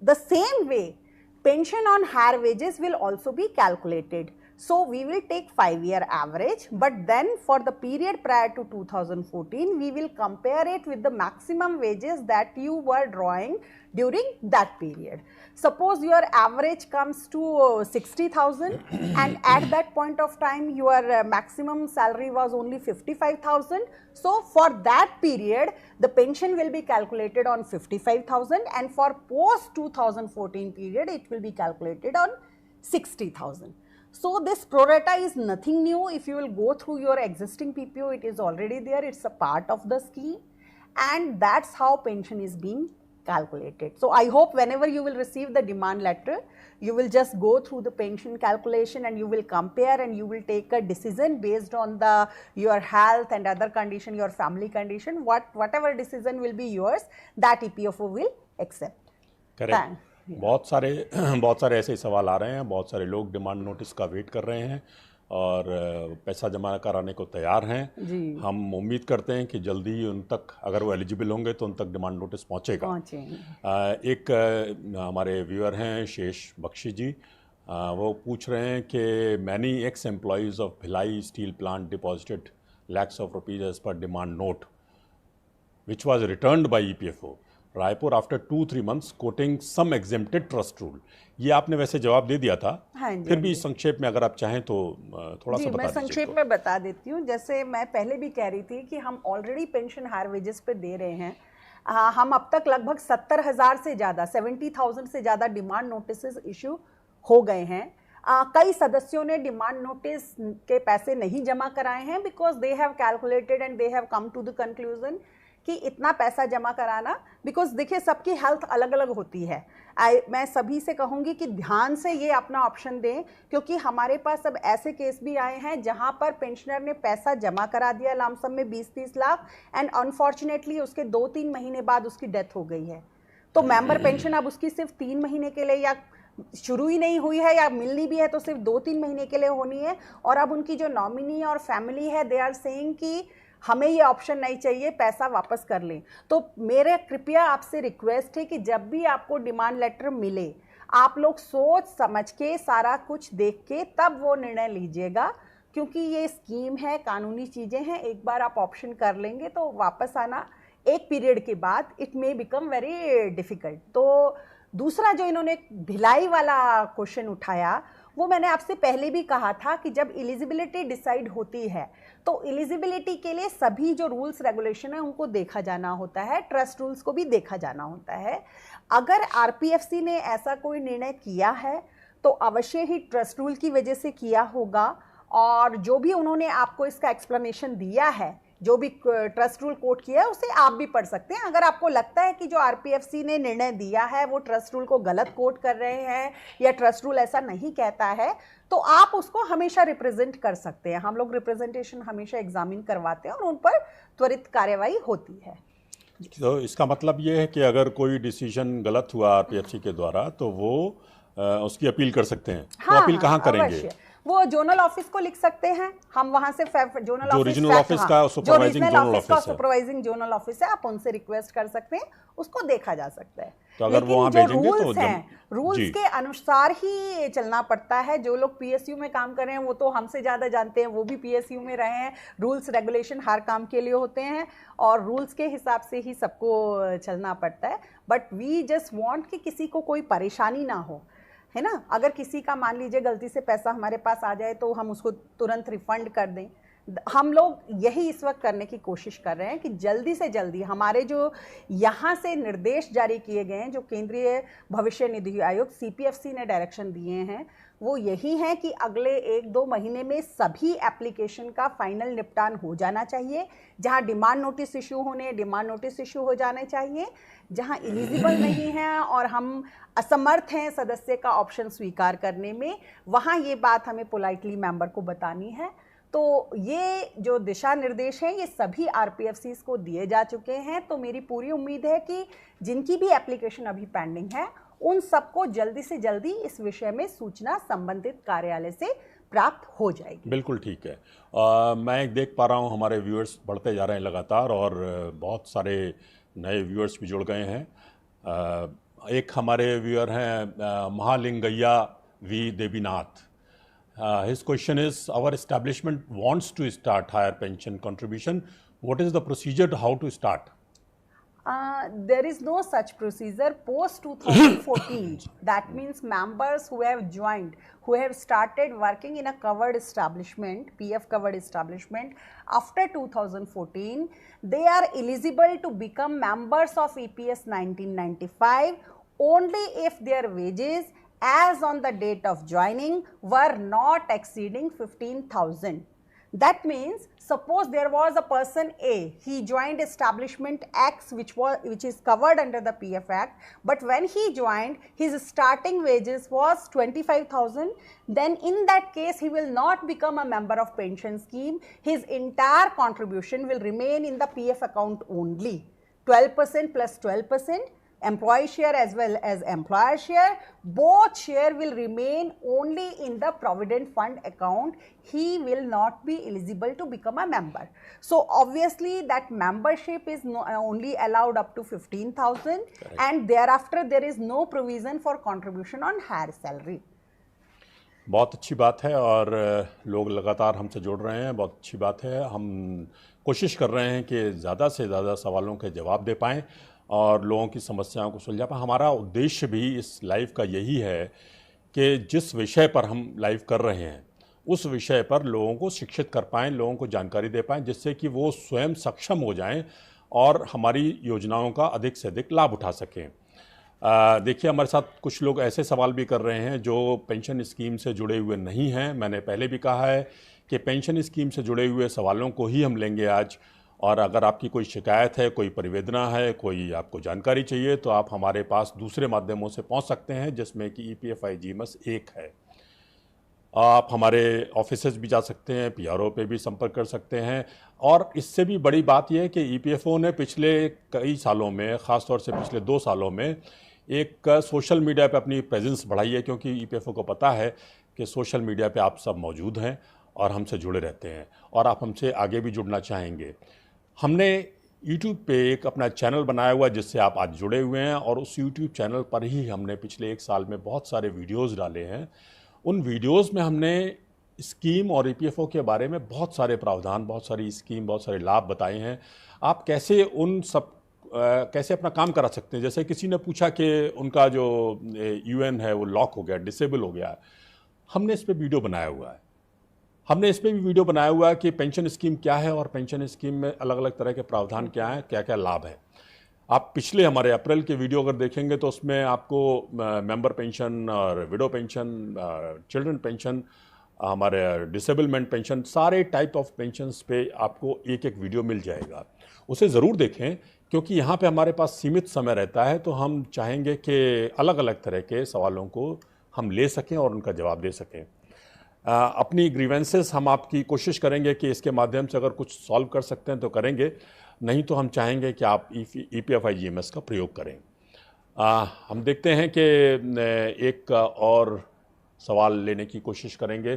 the same way pension on higher wages will also be calculated. So we will take 5-year average, but then for the period prior to 2014, we will compare it with the maximum wages that you were drawing during that period. Suppose your average comes to 60,000 and at that point of time your maximum salary was only 55,000. So for that period, the pension will be calculated on 55,000, and for post 2014 period, it will be calculated on 60,000. So this pro rata is nothing new. If you will go through your existing PPO, it is already there. It's a part of the scheme, and that's how pension is being calculated. So I hope whenever you will receive the demand letter, you will just go through the pension calculation and you will compare, and you will take a decision based on your health and other condition, your family condition, whatever decision will be yours, that EPFO will accept. Correct. बहुत सारे ऐसे सवाल आ रहे हैं, बहुत सारे लोग demand notice का वेट कर रहे हैं और पैसा जमा कराने को तैयार हैं। हम उम्मीद करते हैं कि जल्दी ही उन तक, अगर वो एलिजिबल होंगे तो उन तक डिमांड नोटिस पहुंचेगा। एक हमारे व्यूअर हैं शेष बख्शी जी, वो पूछ रहे हैं कि many x employees of Bhilai steel plant deposited lakhs of rupees as per demand note which was returned by EPFO Raipur after 2-3 months quoting some exempted trust rule. ये आपने वैसे जवाब दे दिया था, फिर भी संक्षेप में अगर आप चाहें तो थोड़ा सा बता दीजिए। मैं संक्षेप में बता देती हूँ। जैसे मैं पहले भी कह रही थी कि हम ऑलरेडी पेंशन हायर वेजेस पे दे रहे हैं। हम अब तक लगभग 70,000 से ज़्यादा 70,000 से ज़्यादा डिमांड नोटिस इशू हो गए हैं। कई सदस्यों ने डिमांड नोटिस के पैसे नहीं जमा कराए हैं because they have calculated and they have come to the conclusion कि इतना पैसा जमा कराना, बिकॉज देखिए सबकी हेल्थ अलग अलग होती है। मैं सभी से कहूँगी कि ध्यान से ये अपना ऑप्शन दें, क्योंकि हमारे पास अब ऐसे केस भी आए हैं जहाँ पर पेंशनर ने पैसा जमा करा दिया लमसम में 20-30 लाख, एंड अनफॉर्चुनेटली उसके 2-3 महीने बाद उसकी डेथ हो गई है। तो मेंबर पेंशन अब उसकी सिर्फ 3 महीने के लिए या शुरू ही नहीं हुई है, या मिलनी भी है तो सिर्फ 2-3 महीने के लिए होनी है। और अब उनकी जो नॉमिनी और फैमिली है, दे आर सेइंग कि हमें ये ऑप्शन नहीं चाहिए, पैसा वापस कर लें। तो मेरे कृपया आपसे रिक्वेस्ट है कि जब भी आपको डिमांड लेटर मिले, आप लोग सोच समझ के सारा कुछ देख के तब वो निर्णय लीजिएगा, क्योंकि ये स्कीम है, कानूनी चीज़ें हैं। एक बार आप ऑप्शन कर लेंगे तो वापस आना एक पीरियड के बाद it may become very difficult. तो दूसरा जो इन्होंने भिलाई वाला क्वेश्चन उठाया, वो मैंने आपसे पहले भी कहा था कि जब एलिजिबिलिटी डिसाइड होती है तो एलिजिबिलिटी के लिए सभी जो रूल्स रेगुलेशन है उनको देखा जाना होता है, ट्रस्ट रूल्स को भी देखा जाना होता है। अगर आरपीएफसी ने ऐसा कोई निर्णय किया है तो अवश्य ही ट्रस्ट रूल की वजह से किया होगा, और जो भी उन्होंने आपको इसका एक्सप्लेनेशन दिया है, जो भी ट्रस्ट रूल कोट किया है, उसे आप भी पढ़ सकते हैं। अगर आपको लगता है कि जो आरपीएफसी ने निर्णय दिया है वो ट्रस्ट रूल को गलत कोट कर रहे हैं या ट्रस्ट रूल ऐसा नहीं कहता है, तो आप उसको हमेशा रिप्रेजेंट कर सकते हैं। हम लोग रिप्रेजेंटेशन हमेशा एग्जामिन करवाते हैं और उन पर त्वरित कार्यवाही होती है। तो इसका मतलब ये है कि अगर कोई डिसीजन गलत हुआ आरपीएफसी के द्वारा तो वो उसकी अपील कर सकते हैं। तो हाँ अपील कहाँ हाँ करेंगे? अवश्य, वो जोनल ऑफिस को लिख सकते हैं, हम वहां से जोनल जो ऑफिस रीजनल ऑफिस का जो सुपरवाइजिंग रीजनल जोनल ऑफिस का ऑफिस है, सुपरवाइजिंग जोनल ऑफिस है, आप उनसे रिक्वेस्ट कर सकते हैं, उसको देखा जा सकता है। तो अगर वो लेकिन वहाँ जो भेजेंगे तो रूल्स हैं, रूल्स जी के अनुसार ही चलना पड़ता है। जो लोग पीएसयू में काम कर रहे हैं वो तो हमसे ज़्यादा जानते हैं, वो भी पीएसयू में रहे हैं। रूल्स रेगुलेशन हर काम के लिए होते हैं और रूल्स के हिसाब से ही सबको चलना पड़ता है। बट वी जस्ट वांट कि किसी को कोई परेशानी ना हो, है ना। अगर किसी का मान लीजिए गलती से पैसा हमारे पास आ जाए तो हम उसको तुरंत रिफंड कर दें। हम लोग यही इस वक्त करने की कोशिश कर रहे हैं कि जल्दी से जल्दी हमारे जो यहाँ से निर्देश जारी किए गए हैं, जो केंद्रीय भविष्य निधि आयोग सीपीएफसी ने डायरेक्शन दिए हैं, वो यही है कि अगले 1-2 महीने में सभी एप्लीकेशन का फाइनल निपटान हो जाना चाहिए। जहां डिमांड नोटिस इशू होने, डिमांड नोटिस इशू हो जाने चाहिए। जहां एलिजिबल नहीं है और हम असमर्थ हैं सदस्य का ऑप्शन स्वीकार करने में, वहां ये बात हमें पोलाइटली मेंबर को बतानी है। तो ये जो दिशा निर्देश हैं ये सभी आरपीएफसीज को दिए जा चुके हैं। तो मेरी पूरी उम्मीद है कि जिनकी भी एप्लीकेशन अभी पेंडिंग है उन सबको जल्दी से जल्दी इस विषय में सूचना संबंधित कार्यालय से प्राप्त हो जाएगी। बिल्कुल ठीक है। मैं देख पा रहा हूँ हमारे व्यूअर्स बढ़ते जा रहे हैं लगातार और बहुत सारे नए व्यूअर्स भी जुड़ गए हैं। एक हमारे व्यूअर हैं Mahalingaiah V Devinath. His question is, our establishment wants to start higher pension contribution. What is the procedure to how to start? There is no such procedure post 2014. That means members who have joined, who have started working in a covered establishment, PF covered establishment after 2014, they are eligible to become members of EPS 1995 only if their wages as on the date of joining were not exceeding 15,000. That means suppose there was a person A, he joined establishment X which is covered under the PF Act, but when he joined his starting wages was 25,000, then in that case he will not become a member of pension scheme. His entire contribution will remain in the PF account only. 12% plus 12%, employee share as well as employer share, both share will remain only in the provident fund account. He will not be eligible to become a member. So obviously that membership is only allowed up to 15,000 and thereafter there is no provision for contribution on higher salary. बहुत अच्छी बात है और लोग लगातार हमसे जुड़ रहे हैं, बहुत अच्छी बात है। हम कोशिश कर रहे हैं कि ज़्यादा से ज़्यादा सवालों के जवाब दे पाएँ और लोगों की समस्याओं को सुलझा पाएँ। हमारा उद्देश्य भी इस लाइव का यही है कि जिस विषय पर हम लाइव कर रहे हैं उस विषय पर लोगों को शिक्षित कर पाएँ, लोगों को जानकारी दे पाएँ, जिससे कि वो स्वयं सक्षम हो जाएं और हमारी योजनाओं का अधिक से अधिक लाभ उठा सकें। देखिए, हमारे साथ कुछ लोग ऐसे सवाल भी कर रहे हैं जो पेंशन स्कीम से जुड़े हुए नहीं हैं। मैंने पहले भी कहा है कि पेंशन स्कीम से जुड़े हुए सवालों को ही हम लेंगे आज, और अगर आपकी कोई शिकायत है, कोई परिवेदना है, कोई आपको जानकारी चाहिए तो आप हमारे पास दूसरे माध्यमों से पहुंच सकते हैं, जिसमें कि EPFIGMS 1 है। आप हमारे ऑफिसेज भी जा सकते हैं, PRO पे भी संपर्क कर सकते हैं। और इससे भी बड़ी बात यह है कि EPFO ने पिछले कई सालों में, ख़ासतौर से पिछले 2 सालों में, एक सोशल मीडिया पे अपनी प्रेजेंस बढ़ाई है, क्योंकि EPFO को पता है कि सोशल मीडिया पे आप सब मौजूद हैं और हमसे जुड़े रहते हैं और आप हमसे आगे भी जुड़ना चाहेंगे। हमने YouTube पे एक अपना चैनल बनाया हुआ है जिससे आप आज जुड़े हुए हैं, और उस YouTube चैनल पर ही हमने पिछले 1 साल में बहुत सारे वीडियोज़ डाले हैं। उन वीडियोज़ में हमने स्कीम और EPFO के बारे में बहुत सारे प्रावधान, बहुत सारी स्कीम, बहुत सारे लाभ बताए हैं। आप कैसे उन सब कैसे अपना काम करा सकते हैं। जैसे किसी ने पूछा कि उनका जो UN है वो लॉक हो गया, डिसेबल हो गया है। हमने इस पर वीडियो बनाया हुआ है। हमने इस पर भी वीडियो बनाया हुआ है कि पेंशन स्कीम क्या है और पेंशन स्कीम में अलग अलग तरह के प्रावधान क्या हैं, क्या क्या लाभ है। आप पिछले हमारे अप्रैल के वीडियो अगर देखेंगे तो उसमें आपको मेंबर पेंशन और विडो पेंशन, चिल्ड्रन पेंशन, हमारे डिसेबलमेंट पेंशन, सारे टाइप ऑफ पेंशन्स पे आपको एक एक वीडियो मिल जाएगा। उसे ज़रूर देखें, क्योंकि यहाँ पे हमारे पास सीमित समय रहता है, तो हम चाहेंगे कि अलग अलग तरह के सवालों को हम ले सकें और उनका जवाब दे सकें। अपनी ग्रीवेंसेस हम आपकी कोशिश करेंगे कि इसके माध्यम से अगर कुछ सॉल्व कर सकते हैं तो करेंगे, नहीं तो हम चाहेंगे कि आप EPFI-GMS का प्रयोग करें। हम देखते हैं कि एक और सवाल लेने की कोशिश करेंगे।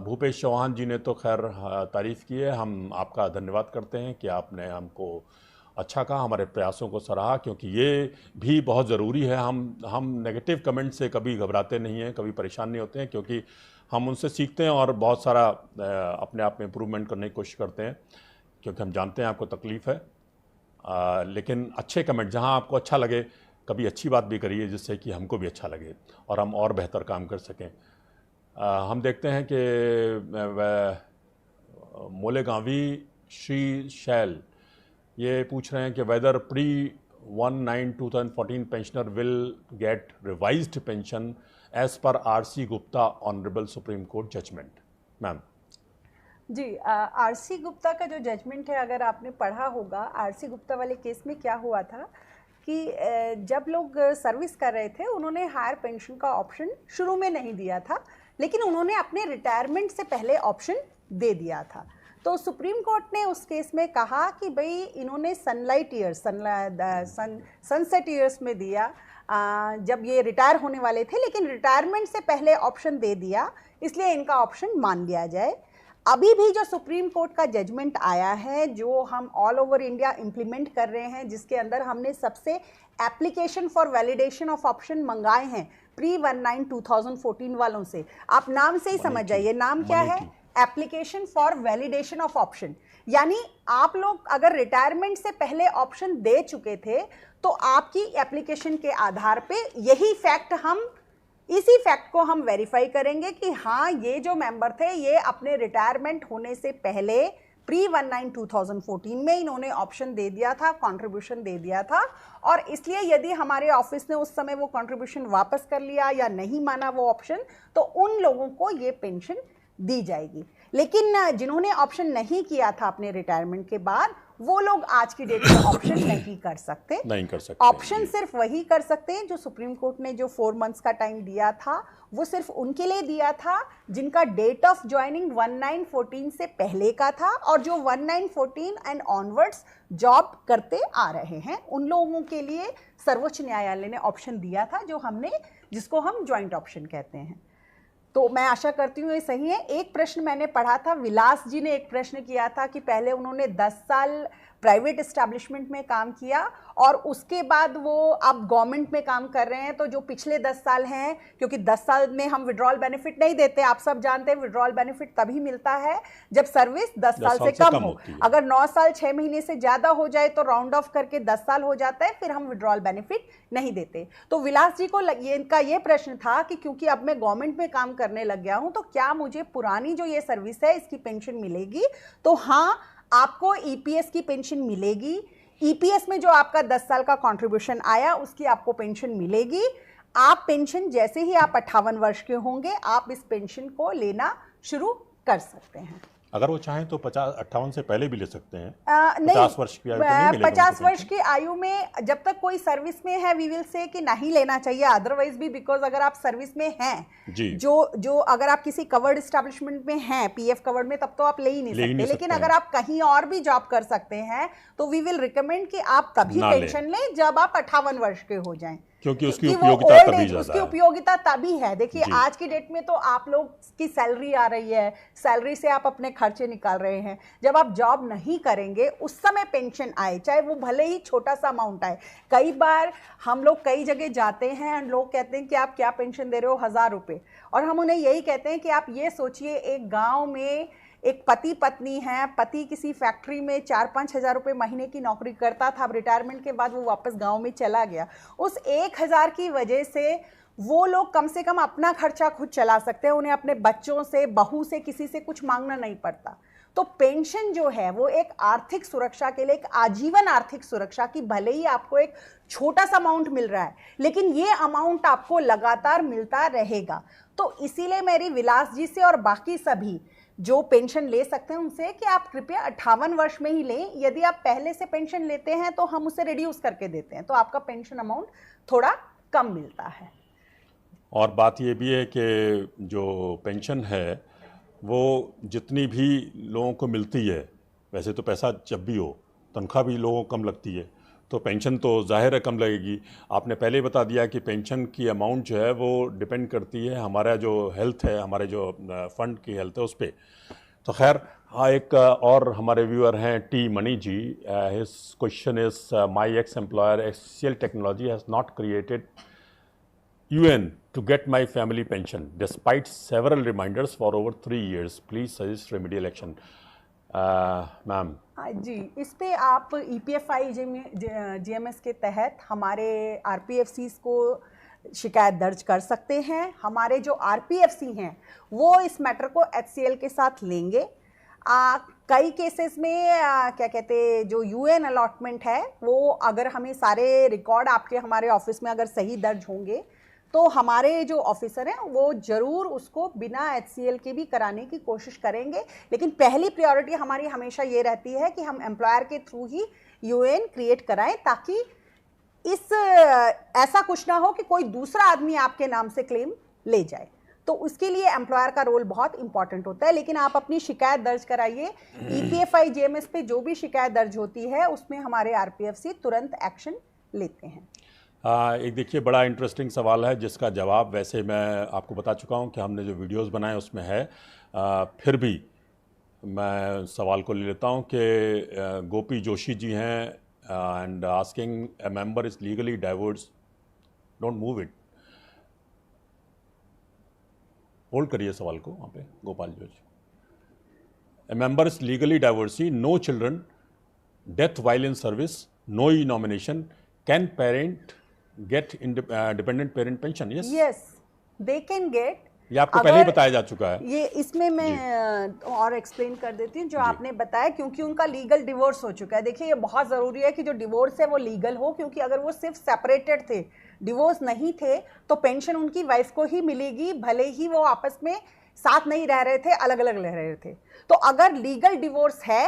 भूपेश चौहान जी ने तो खैर तारीफ़ की है, हम आपका धन्यवाद करते हैं कि आपने हमको अच्छा कहा, हमारे प्रयासों को सराहा, क्योंकि ये भी बहुत ज़रूरी है। हम नेगेटिव कमेंट से कभी घबराते नहीं हैं, कभी परेशान नहीं होते हैं, क्योंकि हम उनसे सीखते हैं और बहुत सारा अपने आप में इम्प्रूवमेंट करने की कोशिश करते हैं, क्योंकि हम जानते हैं आपको तकलीफ़ है। लेकिन अच्छे कमेंट, जहाँ आपको अच्छा लगे, कभी अच्छी बात भी करिए जिससे कि हमको भी अच्छा लगे और हम और बेहतर काम कर सकें। हम देखते हैं कि मोलेगांवी श्री शैल ये पूछ रहे हैं कि whether pre 1/9/2014 pensioner will get revised pension as per RC Gupta honourable Supreme Court judgement. Ma'am ji, RC Gupta का जो जजमेंट है, अगर आपने पढ़ा होगा, RC गुप्ता वाले केस में क्या हुआ था कि जब लोग सर्विस कर रहे थे उन्होंने हायर पेंशन का ऑप्शन शुरू में नहीं दिया था, लेकिन उन्होंने अपने रिटायरमेंट से पहले ऑप्शन दे दिया था। तो सुप्रीम कोर्ट ने उस केस में कहा कि भाई इन्होंने सनलाइट ईयर्स, सनसेट ईयर्स में दिया जब ये रिटायर होने वाले थे, लेकिन रिटायरमेंट से पहले ऑप्शन दे दिया, इसलिए इनका ऑप्शन मान लिया जाए। अभी भी जो सुप्रीम कोर्ट का जजमेंट आया है, जो हम ऑल ओवर इंडिया इम्प्लीमेंट कर रहे हैं, जिसके अंदर हमने सबसे application for validation of option मंगाए हैं प्री 1/9/2014 वालों से। आप नाम से ही समझ जाइए, नाम क्या है, application for validation of option. यानी आप लोग अगर रिटायरमेंट से पहले ऑप्शन दे चुके थे तो आपकी एप्लीकेशन के आधार पे इसी फैक्ट को हम वेरीफाई करेंगे कि हाँ, ये जो मेंबर थे ये अपने रिटायरमेंट होने से पहले प्री 1/9/2014 में इन्होंने ऑप्शन दे दिया था, कंट्रीब्यूशन दे दिया था, और इसलिए यदि हमारे ऑफिस ने उस समय वो कंट्रीब्यूशन वापस कर लिया या नहीं माना वो ऑप्शन, तो उन लोगों को ये पेंशन दी जाएगी। लेकिन जिन्होंने ऑप्शन नहीं किया था अपने रिटायरमेंट के बाद, वो लोग आज की डेट में ऑप्शन नहीं कर सकते। ऑप्शन सिर्फ वही कर सकते हैं जो सुप्रीम कोर्ट ने जो 4 मंथ्स का टाइम दिया था, वो सिर्फ उनके लिए दिया था जिनका डेट ऑफ ज्वाइनिंग 1/9/14 से पहले का था, और जो 1/9/14 एंड ऑनवर्ड्स जॉब करते आ रहे हैं, उन लोगों के लिए सर्वोच्च न्यायालय ने ऑप्शन दिया था, जिसको हम ज्वाइंट ऑप्शन कहते हैं। तो मैं आशा करती हूँ ये सही है। एक प्रश्न मैंने पढ़ा था, विलास जी ने एक प्रश्न किया था कि पहले उन्होंने 10 साल प्राइवेट एस्टैब्लिशमेंट में काम किया और उसके बाद वो अब गवर्नमेंट में काम कर रहे हैं, तो जो पिछले 10 साल हैं, क्योंकि 10 साल में हम विड्रॉल बेनिफिट नहीं देते, आप सब जानते हैं विड्रॉल बेनिफिट तभी मिलता है जब सर्विस 10 साल से कम हो। अगर 9 साल 6 महीने से ज़्यादा हो जाए तो राउंड ऑफ करके 10 साल हो जाता है, फिर हम विड्रॉल बेनिफिट नहीं देते। तो विलास जी को इनका ये प्रश्न था कि क्योंकि अब मैं गवर्नमेंट में काम करने लग गया हूँ, तो क्या मुझे पुरानी जो ये सर्विस है इसकी पेंशन मिलेगी? तो हाँ, आपको ईपीएस की पेंशन मिलेगी। ईपीएस में जो आपका 10 साल का कंट्रीब्यूशन आया उसकी आपको पेंशन मिलेगी। आप पेंशन जैसे ही आप 58 वर्ष के होंगे, आप इस पेंशन को लेना शुरू कर सकते हैं। अगर वो चाहें तो 58 से पहले भी ले सकते हैं। 50 वर्ष की आयु में नहीं मिलेगा। 50 वर्ष की आयु में जब तक कोई सर्विस में है, वी विल से कि नहीं लेना चाहिए, अदरवाइज भी, बिकॉज अगर आप सर्विस में हैं, जो अगर आप किसी कवर्ड एस्टैब्लिशमेंट में हैं, पीएफ कवर्ड में, तब तो आप ले ही नहीं सकते। लेकिन अगर आप कहीं और भी जॉब कर सकते हैं तो वी विल रिकमेंड कि आप तभी पेंशन लें जब आप 58 वर्ष के हो जाएं, क्योंकि उसकी उपयोगिता तभी ज्यादा है। उसकी उपयोगिता तभी है। देखिए, आज की डेट में तो आप लोग की सैलरी आ रही है, सैलरी से आप अपने खर्चे निकाल रहे हैं। जब आप जॉब नहीं करेंगे उस समय पेंशन आए, चाहे वो भले ही छोटा सा अमाउंट आए। कई बार हम लोग कई जगह जाते हैं और लोग कहते हैं कि आप क्या पेंशन दे रहे हो, 1000 रुपये, और हम उन्हें यही कहते हैं कि आप ये सोचिए, एक गाँव में एक पति पत्नी है, पति किसी फैक्ट्री में 4-5 हज़ार रुपये महीने की नौकरी करता था, अब रिटायरमेंट के बाद वो वापस गांव में चला गया। उस 1000 की वजह से वो लोग कम से कम अपना खर्चा खुद चला सकते हैं, उन्हें अपने बच्चों से, बहू से, किसी से कुछ मांगना नहीं पड़ता। तो पेंशन जो है वो एक आर्थिक सुरक्षा के लिए, एक आजीवन आर्थिक सुरक्षा की, भले ही आपको एक छोटा सा अमाउंट मिल रहा है लेकिन ये अमाउंट आपको लगातार मिलता रहेगा। तो इसीलिए मेरी विलास जी से और बाकी सभी जो पेंशन ले सकते हैं उनसे कि आप कृपया 58 वर्ष में ही लें। यदि आप पहले से पेंशन लेते हैं तो हम उसे रिड्यूस करके देते हैं, तो आपका पेंशन अमाउंट थोड़ा कम मिलता है। और बात ये भी है कि जो पेंशन है वो जितनी भी लोगों को मिलती है, वैसे तो पैसा जब भी हो तनख्वाह भी लोगों को कम लगती है, तो पेंशन तो जाहिर है कम लगेगी। आपने पहले ही बता दिया कि पेंशन की अमाउंट जो है वो डिपेंड करती है हमारा जो हेल्थ है, हमारे जो फंड की हेल्थ है उस पर। तो खैर, हाँ, एक और हमारे व्यूअर हैं T Mani ji. His question is, my ex employer HCL technology has not created UN to get my family pension despite several reminders for over 3 years. Please suggest remedial action. Ma'am ji, इस पे आप EPFI GMS के तहत हमारे RPFCs को शिकायत दर्ज कर सकते हैं। हमारे जो RPFC हैं वो इस मैटर को HCL के साथ लेंगे। कई केसेस में क्या कहते हैं, जो UN अलॉटमेंट है वो अगर हमें सारे रिकॉर्ड आपके हमारे ऑफिस में अगर सही दर्ज होंगे तो हमारे जो ऑफिसर हैं वो ज़रूर उसको बिना HCL के भी कराने की कोशिश करेंगे। लेकिन पहली प्रायोरिटी हमारी हमेशा ये रहती है कि हम एम्प्लॉयर के थ्रू ही UN क्रिएट कराएं, ताकि ऐसा कुछ ना हो कि कोई दूसरा आदमी आपके नाम से क्लेम ले जाए। तो उसके लिए एम्प्लॉयर का रोल बहुत इंपॉर्टेंट होता है। लेकिन आप अपनी शिकायत दर्ज कराइए। EPFI GMS पे जो भी शिकायत दर्ज होती है उसमें हमारे RPFC तुरंत एक्शन लेते हैं। एक देखिए, बड़ा इंटरेस्टिंग सवाल है जिसका जवाब वैसे मैं आपको बता चुका हूं कि हमने जो वीडियोस बनाए उसमें है। फिर भी मैं सवाल को ले लेता हूं कि गोपी जोशी जी हैं and asking, a member is legally divorce, don't move it. Hold करिए सवाल को वहाँ पे, Gopal Joshi. A member is legally divorcee, no children, death while in service, no e nomination, can parent get dependent parent pension? Yes, they can get। ये आपको पहले ही बताया जा चुका है। ये इसमें मैं और एक्सप्लेन कर देती हूँ जो आपने बताया, क्योंकि उनका लीगल डिवोर्स हो चुका है। देखिए, ये बहुत ज़रूरी है कि जो डिवोर्स है वो लीगल हो, क्योंकि अगर वो सिर्फ सेपरेटेड थे, डिवोर्स नहीं थे, तो पेंशन उनकी वाइफ को ही मिलेगी, भले ही वो आपस में साथ नहीं रह रहे थे, अलग अलग रह रहे थे। तो अगर लीगल डिवोर्स है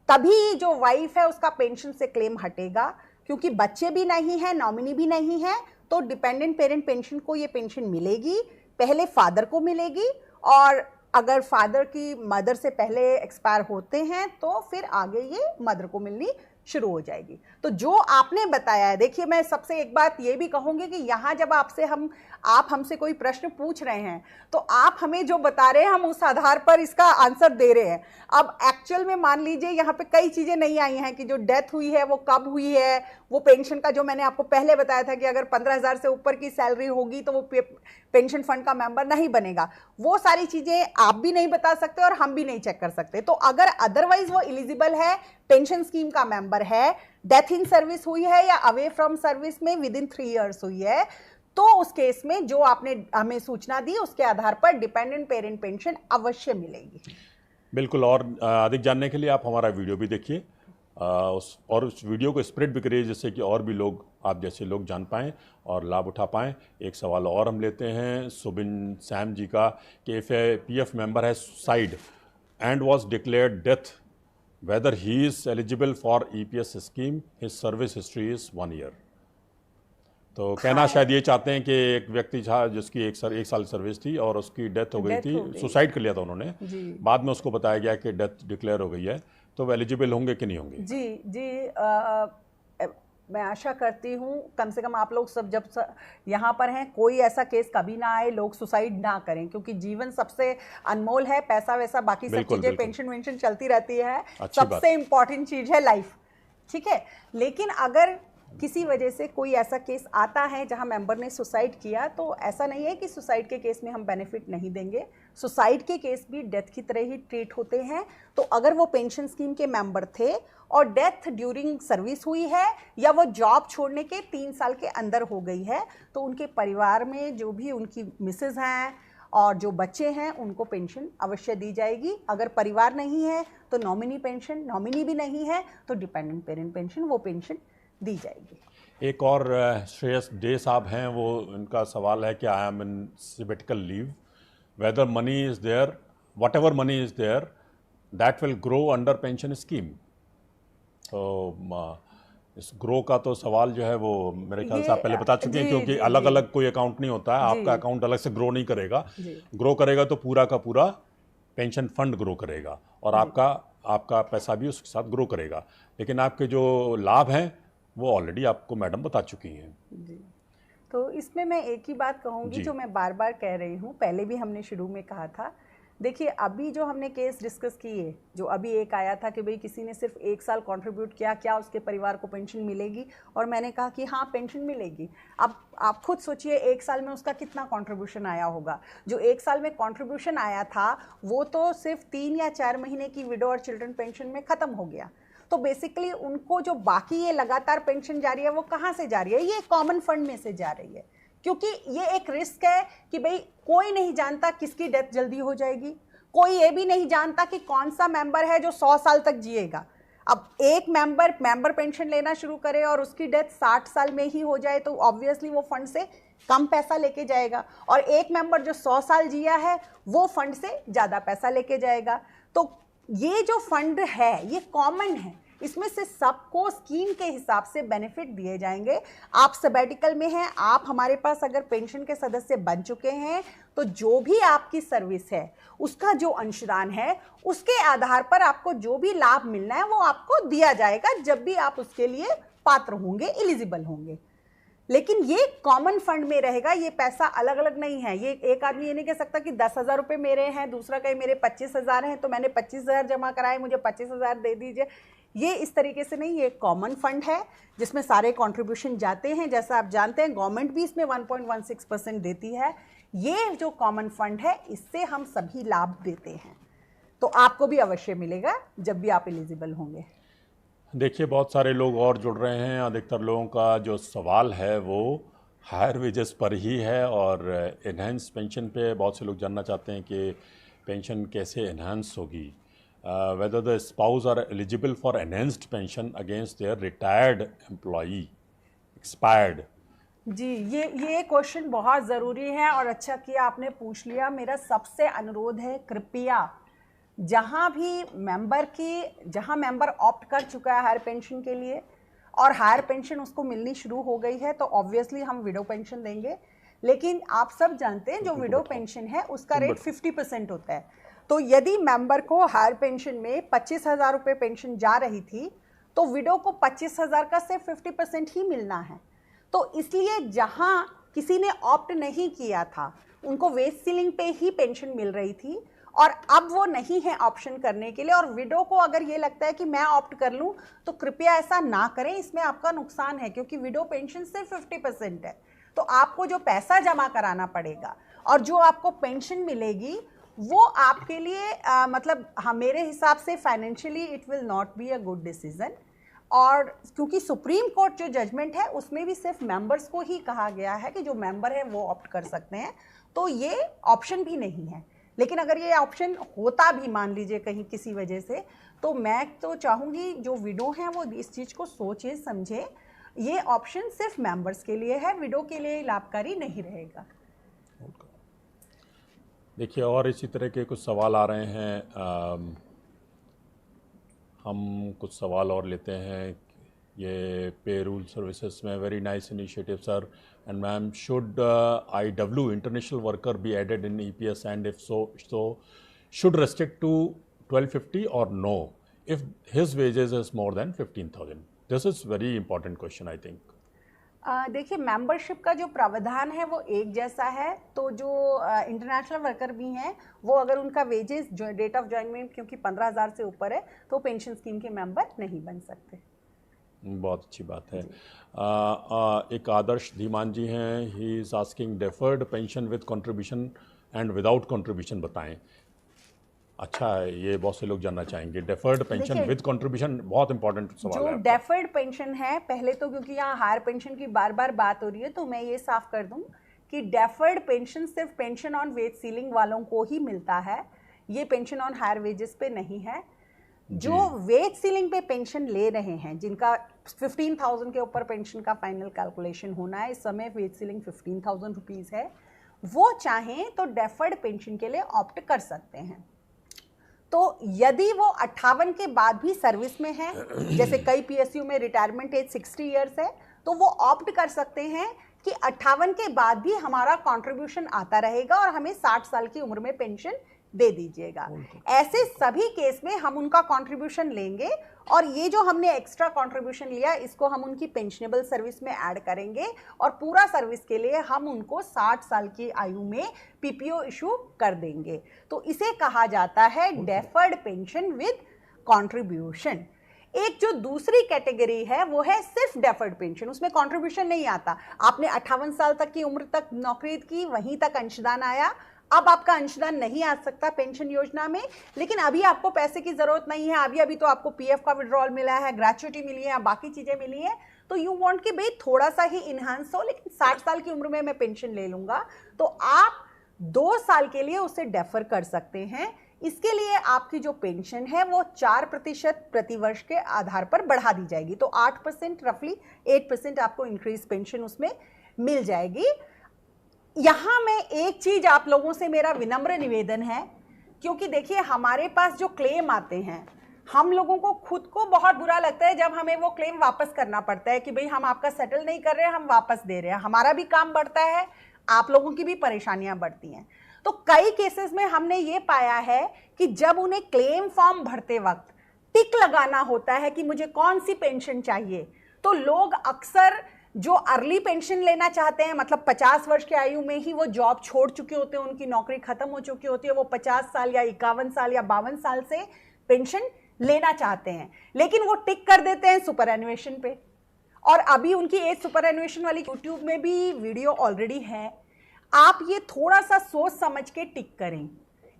तभी जो वाइफ है उसका पेंशन से क्लेम हटेगा, क्योंकि बच्चे भी नहीं है, नॉमिनी भी नहीं है, तो डिपेंडेंट पेरेंट पेंशन को ये पेंशन मिलेगी। पहले फादर को मिलेगी, और अगर फादर की मदर से पहले एक्सपायर होते हैं तो फिर आगे ये मदर को मिलनी शुरू हो जाएगी। तो जो आपने बताया है, देखिए मैं सबसे एक बात ये भी कहूँगी कि यहाँ जब आप हमसे कोई प्रश्न पूछ रहे हैं तो आप हमें जो बता रहे हैं हम उस आधार पर इसका आंसर दे रहे हैं। अब एक्चुअल में मान लीजिए यहाँ पे कई चीज़ें नहीं आई हैं कि जो डेथ हुई है वो कब हुई है, वो पेंशन का जो मैंने आपको पहले बताया था कि अगर 15,000 से ऊपर की सैलरी होगी तो वो पेंशन फंड का मेंबर नहीं बनेगा। वो सारी चीज़ें आप भी नहीं बता सकते और हम भी नहीं चेक कर सकते। तो अगर अदरवाइज वो एलिजिबल है, पेंशन स्कीम का मेंबर है, डेथ इन सर्विस हुई है या अवे फ्रॉम सर्विस में विद इन 3 इयर्स हुई है, तो उस केस में जो आपने हमें सूचना दी उसके आधार पर डिपेंडेंट पेरेंट पेंशन अवश्य मिलेगी। बिल्कुल। और अधिक जानने के लिए आप हमारा वीडियो भी देखिए और उस वीडियो को स्प्रेड भी करिए, जिससे कि और भी लोग, आप जैसे लोग जान पाएँ और लाभ उठा पाएँ। एक सवाल और हम लेते हैं सुबिन सैम जी का कि इफ ए PF मेंबर है suicide and was declared death, whether he is eligible for EPS scheme, his service history is 1 year। तो कहना शायद ये चाहते हैं कि एक व्यक्ति था जिसकी एक साल सर्विस थी और उसकी डेथ हो गई थी, सुसाइड कर लिया था उन्होंने, बाद में उसको बताया गया कि डेथ डिक्लेयर हो गई है, तो वो एलिजिबल होंगे कि नहीं होंगे? जी, मैं आशा करती हूँ कम से कम आप लोग सब जब यहाँ पर हैं कोई ऐसा केस कभी ना आए, लोग सुसाइड ना करें, क्योंकि जीवन सबसे अनमोल है। पैसा वैसा बाकी सब चीज़ें, पेंशन वेंशन चलती रहती है, सबसे इम्पॉर्टेंट चीज़ है लाइफ, ठीक है। लेकिन अगर किसी वजह से कोई ऐसा केस आता है जहां मेंबर ने सुसाइड किया, तो ऐसा नहीं है कि सुसाइड के केस में हम बेनिफिट नहीं देंगे। सुसाइड के केस भी डेथ की तरह ही ट्रीट होते हैं। तो अगर वो पेंशन स्कीम के मेंबर थे और डेथ ड्यूरिंग सर्विस हुई है या वो जॉब छोड़ने के 3 साल के अंदर हो गई है, तो उनके परिवार में जो भी उनकी मिसेज हैं और जो बच्चे हैं उनको पेंशन अवश्य दी जाएगी। अगर परिवार नहीं है तो नॉमिनी पेंशन, नॉमिनी भी नहीं है तो डिपेंडेंट पेरेंट पेंशन, वो पेंशन दी जाएगी। एक और श्रेयस डे साहब हैं, वो उनका सवाल है कि I am in sabbatical leave, whether money is there, whatever money is there that will grow under pension scheme. तो इस ग्रो का तो सवाल जो है वो मेरे ख्याल से आप पहले बता चुके हैं, जी, क्योंकि जी, अलग जी। अलग कोई अकाउंट नहीं होता है। आपका अकाउंट अलग से ग्रो नहीं करेगा। ग्रो करेगा तो पूरा का पूरा पेंशन फंड ग्रो करेगा और आपका आपका पैसा भी उसके साथ ग्रो करेगा। लेकिन आपके जो लाभ हैं वो ऑलरेडी आपको मैडम बता चुकी हैं। जी। तो इसमें मैं एक ही बात कहूँगी जी जो मैं बार बार कह रही हूँ, पहले भी हमने शुरू में कहा था। देखिए, अभी जो हमने केस डिस्कस किए, जो अभी एक आया था कि भाई किसी ने सिर्फ 1 साल कंट्रीब्यूट किया, क्या उसके परिवार को पेंशन मिलेगी? और मैंने कहा कि हाँ, पेंशन मिलेगी। अब आप खुद सोचिए 1 साल में उसका कितना कंट्रीब्यूशन आया होगा। जो 1 साल में कंट्रीब्यूशन आया था वो तो सिर्फ 3 या 4 महीने की विडो और चिल्ड्रन पेंशन में ख़त्म हो गया। तो बेसिकली उनको जो बाकी ये लगातार पेंशन जा रही है वो कहाँ से जा रही है? ये कॉमन फंड में से जा रही है, क्योंकि ये एक रिस्क है कि भाई कोई नहीं जानता किसकी डेथ जल्दी हो जाएगी, कोई ये भी नहीं जानता कि कौन सा मेंबर है जो 100 साल तक जिएगा। अब एक मेंबर पेंशन लेना शुरू करे और उसकी डेथ 60 साल में ही हो जाए तो ऑब्वियसली वो फंड से कम पैसा लेके जाएगा, और एक मेंबर जो 100 साल जिया है वो फंड से ज़्यादा पैसा लेके जाएगा। तो ये जो फंड है ये कॉमन है, इसमें से सबको स्कीम के हिसाब से बेनिफिट दिए जाएंगे। आप सबैटिकल में हैं, आप हमारे पास अगर पेंशन के सदस्य बन चुके हैं तो जो भी आपकी सर्विस है उसका जो अंशदान है उसके आधार पर आपको जो भी लाभ मिलना है वो आपको दिया जाएगा जब भी आप उसके लिए पात्र होंगे, एलिजिबल होंगे। लेकिन ये कॉमन फंड में रहेगा, ये पैसा अलग अलग नहीं है। ये एक आदमी ये नहीं कह सकता कि 10,000 रुपये मेरे हैं, दूसरा कहे मेरे 25,000 हैं तो मैंने 25,000 जमा कराए, मुझे 25,000 दे दीजिए। ये इस तरीके से नहीं, ये कॉमन फंड है जिसमें सारे कंट्रीब्यूशन जाते हैं। जैसा आप जानते हैं गवर्नमेंट भी इसमें 1.16% देती है। ये जो कॉमन फंड है इससे हम सभी लाभ देते हैं, तो आपको भी अवश्य मिलेगा जब भी आप एलिजिबल होंगे। देखिए, बहुत सारे लोग और जुड़ रहे हैं। अधिकतर लोगों का जो सवाल है वो हायर वेजेस पर ही है और एनहेंस पेंशन पे बहुत से लोग जानना चाहते हैं कि पेंशन कैसे एनहांस होगी। Whether the spouse are eligible for enhanced pension against their retired employee expired. जी, ये क्वेश्चन बहुत ज़रूरी है और अच्छा किया आपने पूछ लिया। मेरा सबसे अनुरोध है, कृपया जहाँ मेंबर ऑप्ट कर चुका है हायर पेंशन के लिए और हायर पेंशन उसको मिलनी शुरू हो गई है तो ऑब्वियसली हम विडो पेंशन देंगे। लेकिन आप सब जानते हैं जो विडो पेंशन है उसका रेट 50% होता है। तो यदि मेंबर को हायर पेंशन में 25,000 रुपये पेंशन जा रही थी तो विडो को 25,000 का सिर्फ 50% ही मिलना है। तो इसलिए जहाँ किसी ने ऑप्ट नहीं किया था उनको वेज सीलिंग पे ही पेंशन मिल रही थी और अब वो नहीं है ऑप्शन करने के लिए, और विडो को अगर ये लगता है कि मैं ऑप्ट कर लूँ तो कृपया ऐसा ना करें, इसमें आपका नुकसान है क्योंकि विडो पेंशन सिर्फ 50% है। तो आपको जो पैसा जमा कराना पड़ेगा और जो आपको पेंशन मिलेगी वो आपके लिए मतलब मेरे हिसाब से financially it will not be a good decision. और क्योंकि सुप्रीम कोर्ट जो जजमेंट है उसमें भी सिर्फ मेंबर्स को ही कहा गया है कि जो मेंबर है वो ऑप्ट कर सकते हैं, तो ये ऑप्शन भी नहीं है। लेकिन अगर ये ऑप्शन होता भी मान लीजिए कहीं किसी वजह से, तो मैं तो चाहूँगी जो विडो हैं वो इस चीज़ को सोचे समझे। ये ऑप्शन सिर्फ मेंबर्स के लिए है, विडो के लिए लाभकारी नहीं रहेगा। देखिए, और इसी तरह के कुछ सवाल आ रहे हैं। हम कुछ सवाल और लेते हैं। ये पे रूल सर्विसेज में very nice initiative sir, and ma'am should IW international worker be added in EPS and if so should restrict to 1250 और no if his wages is more than 15,000? This is very important question I think. देखिए, membership का जो प्रावधान है वो एक जैसा है, तो जो इंटरनेशनल वर्कर भी हैं वो अगर उनका वेजेस जो डेट ऑफ जॉइनमेंट क्योंकि 15,000 से ऊपर है तो पेंशन स्कीम के मेंबर नहीं बन सकते। बहुत अच्छी बात है। एक आदर्श धीमान जी हैं, he is asking deferred pension with contribution and without contribution बताएं। अच्छा, ये बहुत से लोग जानना चाहेंगे डेफर्ड पेंशन विद कंट्रीब्यूशन, बहुत इंपॉर्टेंट सवाल है। जो डेफर्ड पेंशन है, पहले तो क्योंकि यहाँ हायर पेंशन की बार बार बात हो रही है तो मैं ये साफ कर दूं कि डेफर्ड पेंशन सिर्फ पेंशन ऑन वेज सीलिंग वालों को ही मिलता है, ये पेंशन ऑन हायर वेजेस पे नहीं है। जो वेज सीलिंग पे पेंशन ले रहे हैं, जिनका 15,000 के ऊपर पेंशन का फाइनल कैलकुलेशन होना है, इस समय वेज सीलिंग 15,000 रुपीज़ है, वो चाहें तो डेफर्ड पेंशन के लिए ऑप्ट कर सकते हैं। तो यदि वो 58 के बाद भी सर्विस में है, जैसे कई पीएसयू में रिटायरमेंट एज 60 इयर्स है, तो वो ऑप्ट कर सकते हैं कि 58 के बाद भी हमारा कंट्रीब्यूशन आता रहेगा और हमें 60 साल की उम्र में पेंशन दे दीजिएगा। ऐसे सभी केस में हम उनका कंट्रीब्यूशन लेंगे और ये जो हमने एक्स्ट्रा कंट्रीब्यूशन लिया इसको हम उनकी पेंशनेबल सर्विस में ऐड करेंगे और पूरा सर्विस के लिए हम उनको 60 साल की आयु में पीपीओ इशू कर देंगे। तो इसे कहा जाता है डेफर्ड पेंशन विद कंट्रीब्यूशन। एक जो दूसरी कैटेगरी है वो है सिर्फ डेफर्ड पेंशन, उसमें कंट्रीब्यूशन नहीं आता। आपने 58 साल तक की उम्र तक नौकरी की, वहीं तक अंशदान आया, अब आपका अंशदान नहीं आ सकता पेंशन योजना में, लेकिन अभी आपको पैसे की जरूरत नहीं है, अभी तो आपको पीएफ का विड्रॉल मिला है, ग्रेच्युटी मिली है, बाकी चीजें मिली है, तो यू वांट कि भाई थोड़ा सा ही इनहांस हो, लेकिन 60 साल की उम्र में मैं पेंशन ले लूंगा, तो आप 2 साल के लिए उसे डेफर कर सकते हैं। इसके लिए आपकी जो पेंशन है वो 4% प्रतिवर्ष के आधार पर बढ़ा दी जाएगी, तो 8% रफली 8% आपको इंक्रीज पेंशन उसमें मिल जाएगी। यहां में एक चीज आप लोगों से मेरा विनम्र निवेदन है, क्योंकि देखिए हमारे पास जो क्लेम आते हैं, हम लोगों को खुद को बहुत बुरा लगता है जब हमें वो क्लेम वापस करना पड़ता है कि भाई हम आपका सेटल नहीं कर रहे हैं, हम वापस दे रहे हैं। हमारा भी काम बढ़ता है, आप लोगों की भी परेशानियां बढ़ती हैं। तो कई केसेस में हमने ये पाया है कि जब उन्हें क्लेम फॉर्म भरते वक्त टिक लगाना होता है कि मुझे कौन सी पेंशन चाहिए, तो लोग अक्सर जो अर्ली पेंशन लेना चाहते हैं, मतलब 50 वर्ष की आयु में ही वो जॉब छोड़ चुके होते हैं, उनकी नौकरी खत्म हो चुकी होती है, वो 50 साल या 51 साल या 52 साल से पेंशन लेना चाहते हैं, लेकिन वो टिक कर देते हैं सुपर एनुएशन पे। और अभी उनकी एज सुपर एनुएशन वाली यूट्यूब में भी वीडियो ऑलरेडी है। आप ये थोड़ा सा सोच समझ के टिक करें।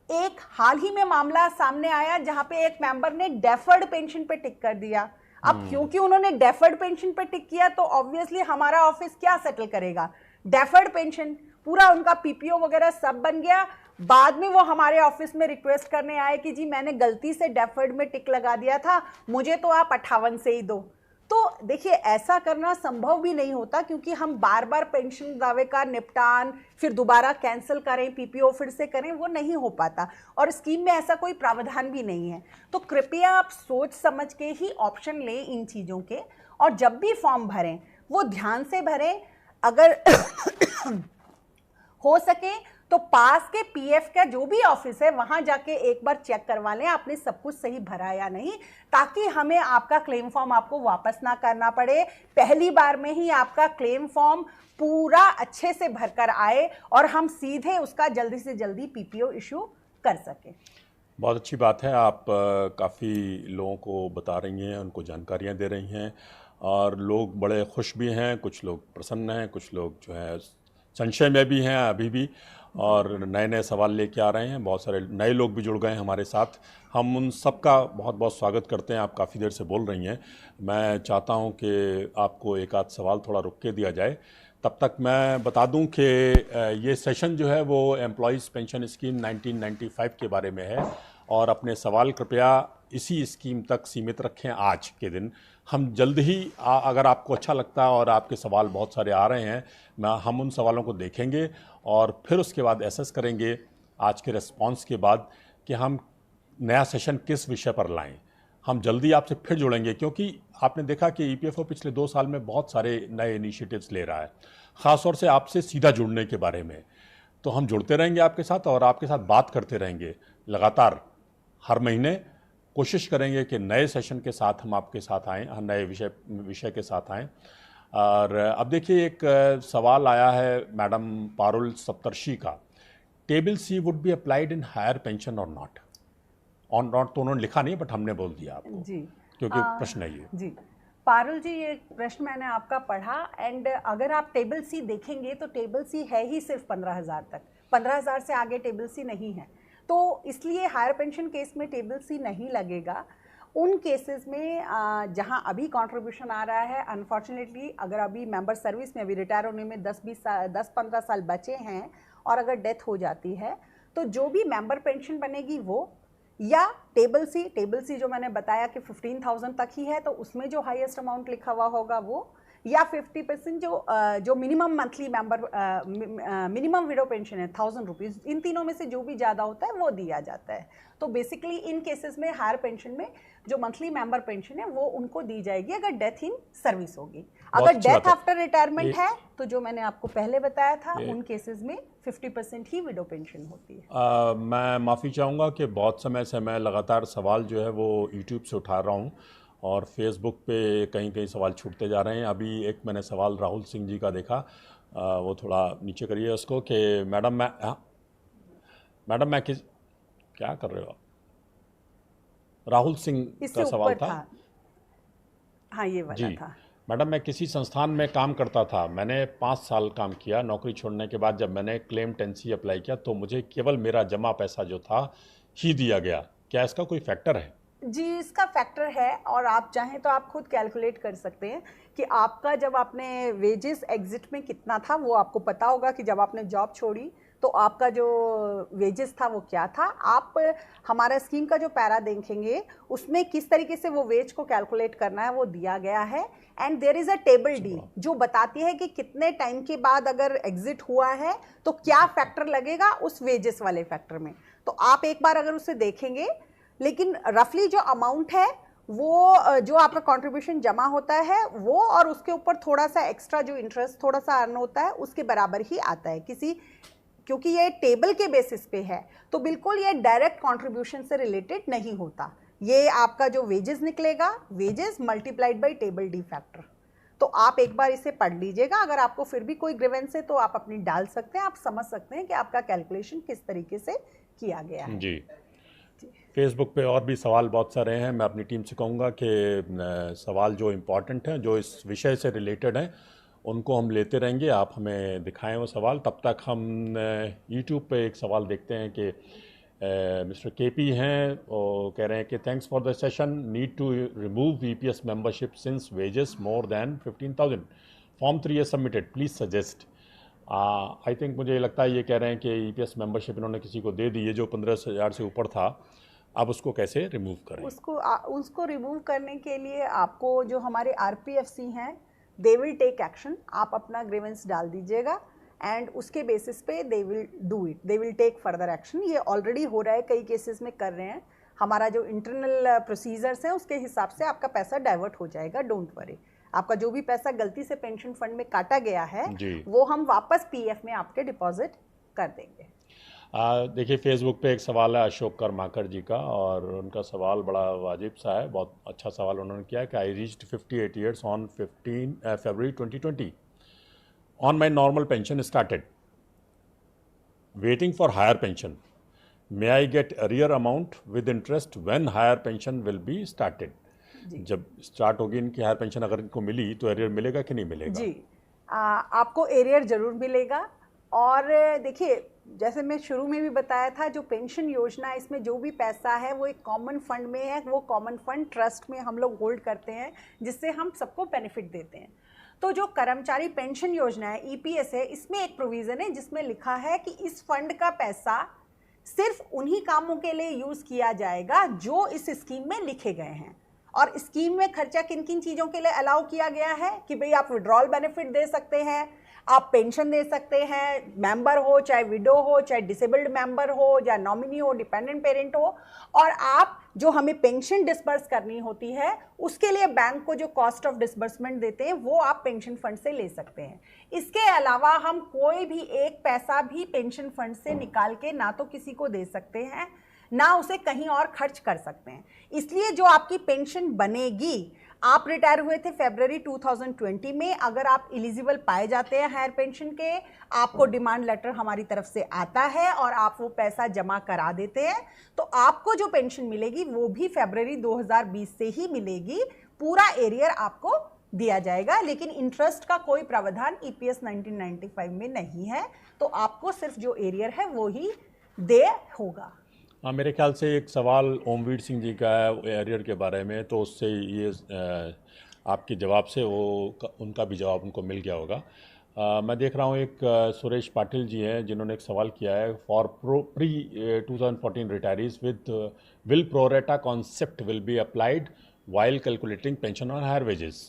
एक हाल ही में मामला सामने आया जहां पे एक मेंबर ने डेफर्ड पेंशन पे टिक कर दिया। अब क्योंकि उन्होंने डेफर्ड पेंशन पे टिक किया, तो ऑब्वियसली हमारा ऑफिस क्या सेटल करेगा, डेफर्ड पेंशन, पूरा उनका पीपीओ वगैरह सब बन गया। बाद में वो हमारे ऑफिस में रिक्वेस्ट करने आए कि जी मैंने गलती से डेफर्ड में टिक लगा दिया था, मुझे तो आप 58 से ही दो। तो देखिए ऐसा करना संभव भी नहीं होता, क्योंकि हम बार बार पेंशन दावे का निपटान फिर दोबारा कैंसिल करें, पीपीओ फिर से करें, वो नहीं हो पाता, और स्कीम में ऐसा कोई प्रावधान भी नहीं है। तो कृपया आप सोच समझ के ही ऑप्शन लें इन चीज़ों के, और जब भी फॉर्म भरें वो ध्यान से भरें। अगर हो सके तो पास के पीएफ का जो भी ऑफिस है वहां जाके एक बार चेक करवा लें आपने सब कुछ सही भरा या नहीं, ताकि हमें आपका क्लेम फॉर्म आपको वापस ना करना पड़े, पहली बार में ही आपका क्लेम फॉर्म पूरा अच्छे से भरकर आए और हम सीधे उसका जल्दी से जल्दी पीपीओ इशू कर सकें। बहुत अच्छी बात है, आप काफ़ी लोगों को बता रही हैं, उनको जानकारियां दे रही हैं, और लोग बड़े खुश भी हैं, कुछ लोग प्रसन्न हैं, कुछ लोग जो है संशय में भी हैं अभी भी, और नए नए सवाल लेके आ रहे हैं। बहुत सारे नए लोग भी जुड़ गए हैं हमारे साथ, हम उन सब का बहुत बहुत स्वागत करते हैं। आप काफ़ी देर से बोल रही हैं, मैं चाहता हूं कि आपको एक आध सवाल थोड़ा रुक के दिया जाए। तब तक मैं बता दूं कि ये सेशन जो है वो एम्प्लॉयज़ पेंशन स्कीम 1995 के बारे में है, और अपने सवाल कृपया इसी स्कीम तक सीमित रखें आज के दिन। हम जल्द ही अगर आपको अच्छा लगता है और आपके सवाल बहुत सारे आ रहे हैं, हम उन सवालों को देखेंगे और फिर उसके बाद एसेस करेंगे आज के रिस्पांस के बाद कि हम नया सेशन किस विषय पर लाएं। हम जल्दी आपसे फिर जुड़ेंगे, क्योंकि आपने देखा कि ईपीएफओ पिछले 2 साल में बहुत सारे नए इनिशिएटिव्स ले रहा है, ख़ासतौर से आपसे सीधा जुड़ने के बारे में। तो हम जुड़ते रहेंगे आपके साथ और आपके साथ बात करते रहेंगे लगातार। हर महीने कोशिश करेंगे कि नए सेशन के साथ हम आपके साथ आएँ, नए विषय के साथ आएँ। और अब देखिए एक सवाल आया है मैडम पारुल सप्तर्षि का, table C would be applied in higher pension और नॉट? ऑन नॉट तो उन्होंने लिखा नहीं, बट हमने बोल दिया आपको जी, क्योंकि प्रश्न है ये। जी पारुल जी, ये प्रश्न मैंने आपका पढ़ा, एंड अगर आप टेबल सी देखेंगे तो टेबल सी है ही सिर्फ 15,000 तक, 15,000 से आगे टेबल सी नहीं है, तो इसलिए हायर पेंशन केस में टेबल सी नहीं लगेगा। उन केसेस में जहां अभी कंट्रीब्यूशन आ रहा है, अनफॉर्चुनेटली अगर अभी मेंबर सर्विस में अभी रिटायर होने में 10-15 साल बचे हैं और अगर डेथ हो जाती है, तो जो भी मेंबर पेंशन बनेगी वो, या टेबल सी जो मैंने बताया कि 15,000 तक ही है, तो उसमें जो हाईएस्ट अमाउंट लिखा हुआ होगा वो, या 50% जो minimum monthly minimum window pension है 1000 रुपीज़, इन तीनों में से जो भी ज़्यादा होता है वो दिया जाता है। तो बेसिकली इन केसेस में हायर पेंशन में जो मंथली मेंबर पेंशन है वो उनको दी जाएगी अगर डेथ इन सर्विस होगी। अगर डेथ आफ्टर रिटायरमेंट है तो जो मैंने आपको पहले बताया था उन केसेस में 50% ही विडो पेंशन होती है। मैं माफ़ी चाहूँगा कि बहुत समय से मैं लगातार सवाल जो है वो यूट्यूब से उठा रहा हूँ और फेसबुक पे कहीं कहीं सवाल छूटते जा रहे हैं। अभी एक मैंने सवाल राहुल सिंह जी का देखा, वो थोड़ा नीचे करिए उसको कि मैडम मैं किस क्या कर रहे हो आप? राहुल सिंह का सवाल था। हाँ, ये वाला जी था। मैडम, मैं किसी संस्थान में काम करता था। मैंने 5 साल काम किया। नौकरी छोड़ने के बाद जब मैंने क्लेम टेंसी अप्लाई किया तो मुझे केवल मेरा जमा पैसा जो था ही दिया गया। क्या इसका कोई फैक्टर है? जी, इसका फैक्टर है और आप चाहें तो आप खुद कैलकुलेट कर सकते हैं कि आपका जब आपने वेजेस एग्जिट में कितना था, वो आपको पता होगा कि जब आपने जॉब छोड़ी तो आपका जो वेजेस था वो क्या था। आप हमारा स्कीम का जो पैरा देखेंगे उसमें किस तरीके से वो वेज को कैलकुलेट करना है वो दिया गया है। And there is a table D जो बताती है कि कितने टाइम के बाद अगर एग्जिट हुआ है तो क्या फैक्टर लगेगा उस वेजेस वाले फैक्टर में। तो आप एक बार अगर उसे देखेंगे, लेकिन रफली जो अमाउंट है वो जो आपका कंट्रीब्यूशन जमा होता है वो और उसके ऊपर थोड़ा सा एक्स्ट्रा जो इंटरेस्ट थोड़ा सा अर्न होता है उसके बराबर ही आता है। क्योंकि ये टेबल के बेसिस पे है तो बिल्कुल ये डायरेक्ट कंट्रीब्यूशन से रिलेटेड नहीं होता। ये आपका जो वेजेस निकलेगा, wages multiplied by table D factor. तो आप एक बार इसे पढ़ लीजिएगा। अगर आपको फिर भी कोई ग्रीवेंस है तो आप अपनी डाल सकते हैं, आप समझ सकते हैं कि आपका कैलकुलेशन किस तरीके से किया गया है। जी, फेसबुक पे और भी सवाल बहुत सारे हैं। मैं अपनी टीम से कहूँगा कि सवाल जो इम्पोर्टेंट हैं, जो इस विषय से रिलेटेड हैं, उनको हम लेते रहेंगे। आप हमें दिखाएं वो सवाल। तब तक हम यूट्यूब पे एक सवाल देखते हैं कि मिस्टर केपी हैं, वो कह रहे हैं कि thanks for the session, need to remove EPS membership since wages more than 15,000, form 3 is submitted, please suggest. I think मुझे लगता है ये कह रहे हैं कि ईपीएस मेंबरशिप इन्होंने किसी को दे दी है जो 15,000 से ऊपर था। अब उसको कैसे रिमूव करें? उसको रिमूव करने के लिए आपको जो हमारे आरपीएफसी हैं दे विल टेक एक्शन। आप अपना ग्रीवेंस डाल दीजिएगा एंड उसके बेसिस पे they will do it, they will take further action. ये ऑलरेडी हो रहा है, कई केसेस में कर रहे हैं। हमारा जो इंटरनल प्रोसीजर्स हैं उसके हिसाब से आपका पैसा डाइवर्ट हो जाएगा, डोंट वरी। आपका जो भी पैसा गलती से पेंशन फंड में काटा गया है वो हम वापस पीएफ में आपके डिपॉजिट कर देंगे। देखिए, फेसबुक पे एक सवाल है अशोक कर्माकर जी का और उनका सवाल बड़ा वाजिब सा है, बहुत अच्छा सवाल उन्होंने किया है कि I reached 58 years on 15 February 2020 on my normal pension started waiting for higher pension, may I get arrear amount with interest when higher pension will be started. जब स्टार्ट होगी इनकी हायर पेंशन, अगर इनको मिली तो एरियर मिलेगा कि नहीं मिलेगा? जी, आपको एरियर जरूर मिलेगा। और देखिए, जैसे मैं शुरू में भी बताया था, जो पेंशन योजना है इसमें जो भी पैसा है वो एक कॉमन फंड में है। वो कॉमन फंड ट्रस्ट में हम लोग होल्ड करते हैं जिससे हम सबको बेनिफिट देते हैं। तो जो कर्मचारी पेंशन योजना है ईपीएस है, इसमें एक प्रोविज़न है जिसमें लिखा है कि इस फंड का पैसा सिर्फ उन्हीं कामों के लिए यूज़ किया जाएगा जो इस स्कीम में लिखे गए हैं। और स्कीम में खर्चा किन किन चीज़ों के लिए अलाउ किया गया है कि भाई आप विड्रॉल बेनिफिट दे सकते हैं, आप पेंशन दे सकते हैं, मेंबर हो चाहे विडो हो चाहे डिसेबल्ड मेंबर हो या नॉमिनी हो, डिपेंडेंट पेरेंट हो। और आप जो हमें पेंशन डिस्बर्स करनी होती है उसके लिए बैंक को जो कॉस्ट ऑफ डिस्बर्समेंट देते हैं वो आप पेंशन फंड से ले सकते हैं। इसके अलावा हम कोई भी एक पैसा भी पेंशन फंड से निकाल के ना तो किसी को दे सकते हैं ना उसे कहीं और खर्च कर सकते हैं। इसलिए जो आपकी पेंशन बनेगी, आप रिटायर हुए थे फरवरी 2020 में, अगर आप एलिजिबल पाए जाते हैं हायर पेंशन के, आपको डिमांड लेटर हमारी तरफ से आता है और आप वो पैसा जमा करा देते हैं, तो आपको जो पेंशन मिलेगी वो भी फरवरी 2020 से ही मिलेगी। पूरा एरियर आपको दिया जाएगा, लेकिन इंटरेस्ट का कोई प्रावधान ईपीएस 1995 में नहीं है। तो आपको सिर्फ जो एरियर है वो ही दे होगा। हाँ, मेरे ख्याल से एक सवाल ओमवीर सिंह जी का है एरियर के बारे में, तो उससे ये आपके जवाब से वो उनका भी जवाब उनको मिल गया होगा। मैं देख रहा हूँ एक सुरेश पाटिल जी हैं जिन्होंने एक सवाल किया है, for pre 2014 retirees with will pro rata concept will be applied while calculating pension on higher wages.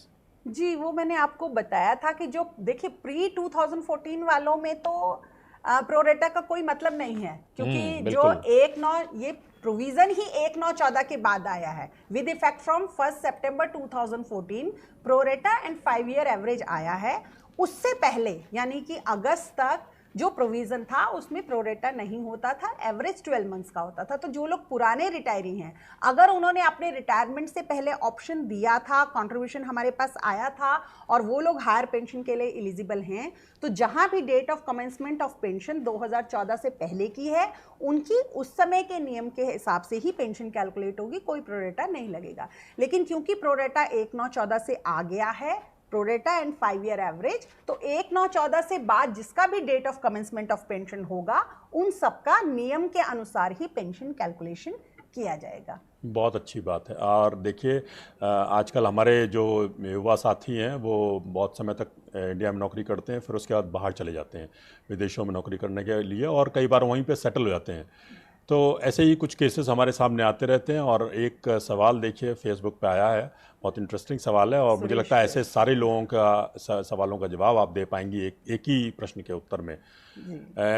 जी, वो मैंने आपको बताया था कि जो देखिए प्री 2014 वालों में तो प्रोरेटा का कोई मतलब नहीं है, क्योंकि जो बिल्कुल। 1/9 ये प्रोविजन ही 1/9/14 के बाद आया है with effect from 1 September 2014। Pro rata and 5 year average आया है। उससे पहले यानी कि अगस्त तक जो प्रोविजन था उसमें प्रोरेटा नहीं होता था, एवरेज 12 मंथ्स का होता था। तो जो लोग पुराने रिटायरी हैं, अगर उन्होंने अपने रिटायरमेंट से पहले ऑप्शन दिया था, कंट्रीब्यूशन हमारे पास आया था और वो लोग हायर पेंशन के लिए एलिजिबल हैं, तो जहां भी date of commencement of pension 2014 से पहले की है, उनकी उस समय के नियम के हिसाब से ही पेंशन कैलकुलेट होगी, कोई प्रोरेटा नहीं लगेगा। लेकिन क्योंकि प्रोरेटा 1/9/14 से आ गया है, प्रोरेटा एंड 5 ईयर एवरेज, तो 1/9/14 से बाद जिसका भी date of commencement of pension होगा, उन सबका नियम के अनुसार ही पेंशन कैलकुलेशन किया जाएगा। बहुत अच्छी बात है। और देखिए आजकल हमारे जो युवा साथी हैं वो बहुत समय तक इंडिया में नौकरी करते हैं, फिर उसके बाद बाहर चले जाते हैं विदेशों में नौकरी करने के लिए, और कई बार वहीं पे सेटल हो जाते हैं। तो ऐसे ही कुछ केसेस हमारे सामने आते रहते हैं। और एक सवाल देखिए फेसबुक पे आया है, बहुत इंटरेस्टिंग सवाल है, और मुझे लगता है ऐसे सारे लोगों का सवालों का जवाब आप दे पाएंगी एक ही प्रश्न के उत्तर में।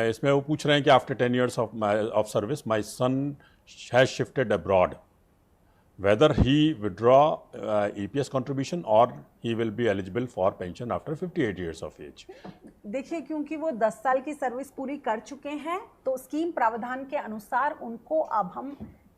इसमें वो पूछ रहे हैं कि after 10 years of service my son has shifted abroad, whether he withdraw EPS contribution or he will be eligible for pension after 58 years of age। देखिए, क्योंकि वो 10 साल की सर्विस पूरी कर चुके हैं, तो स्कीम प्रावधान के अनुसार उनको अब हम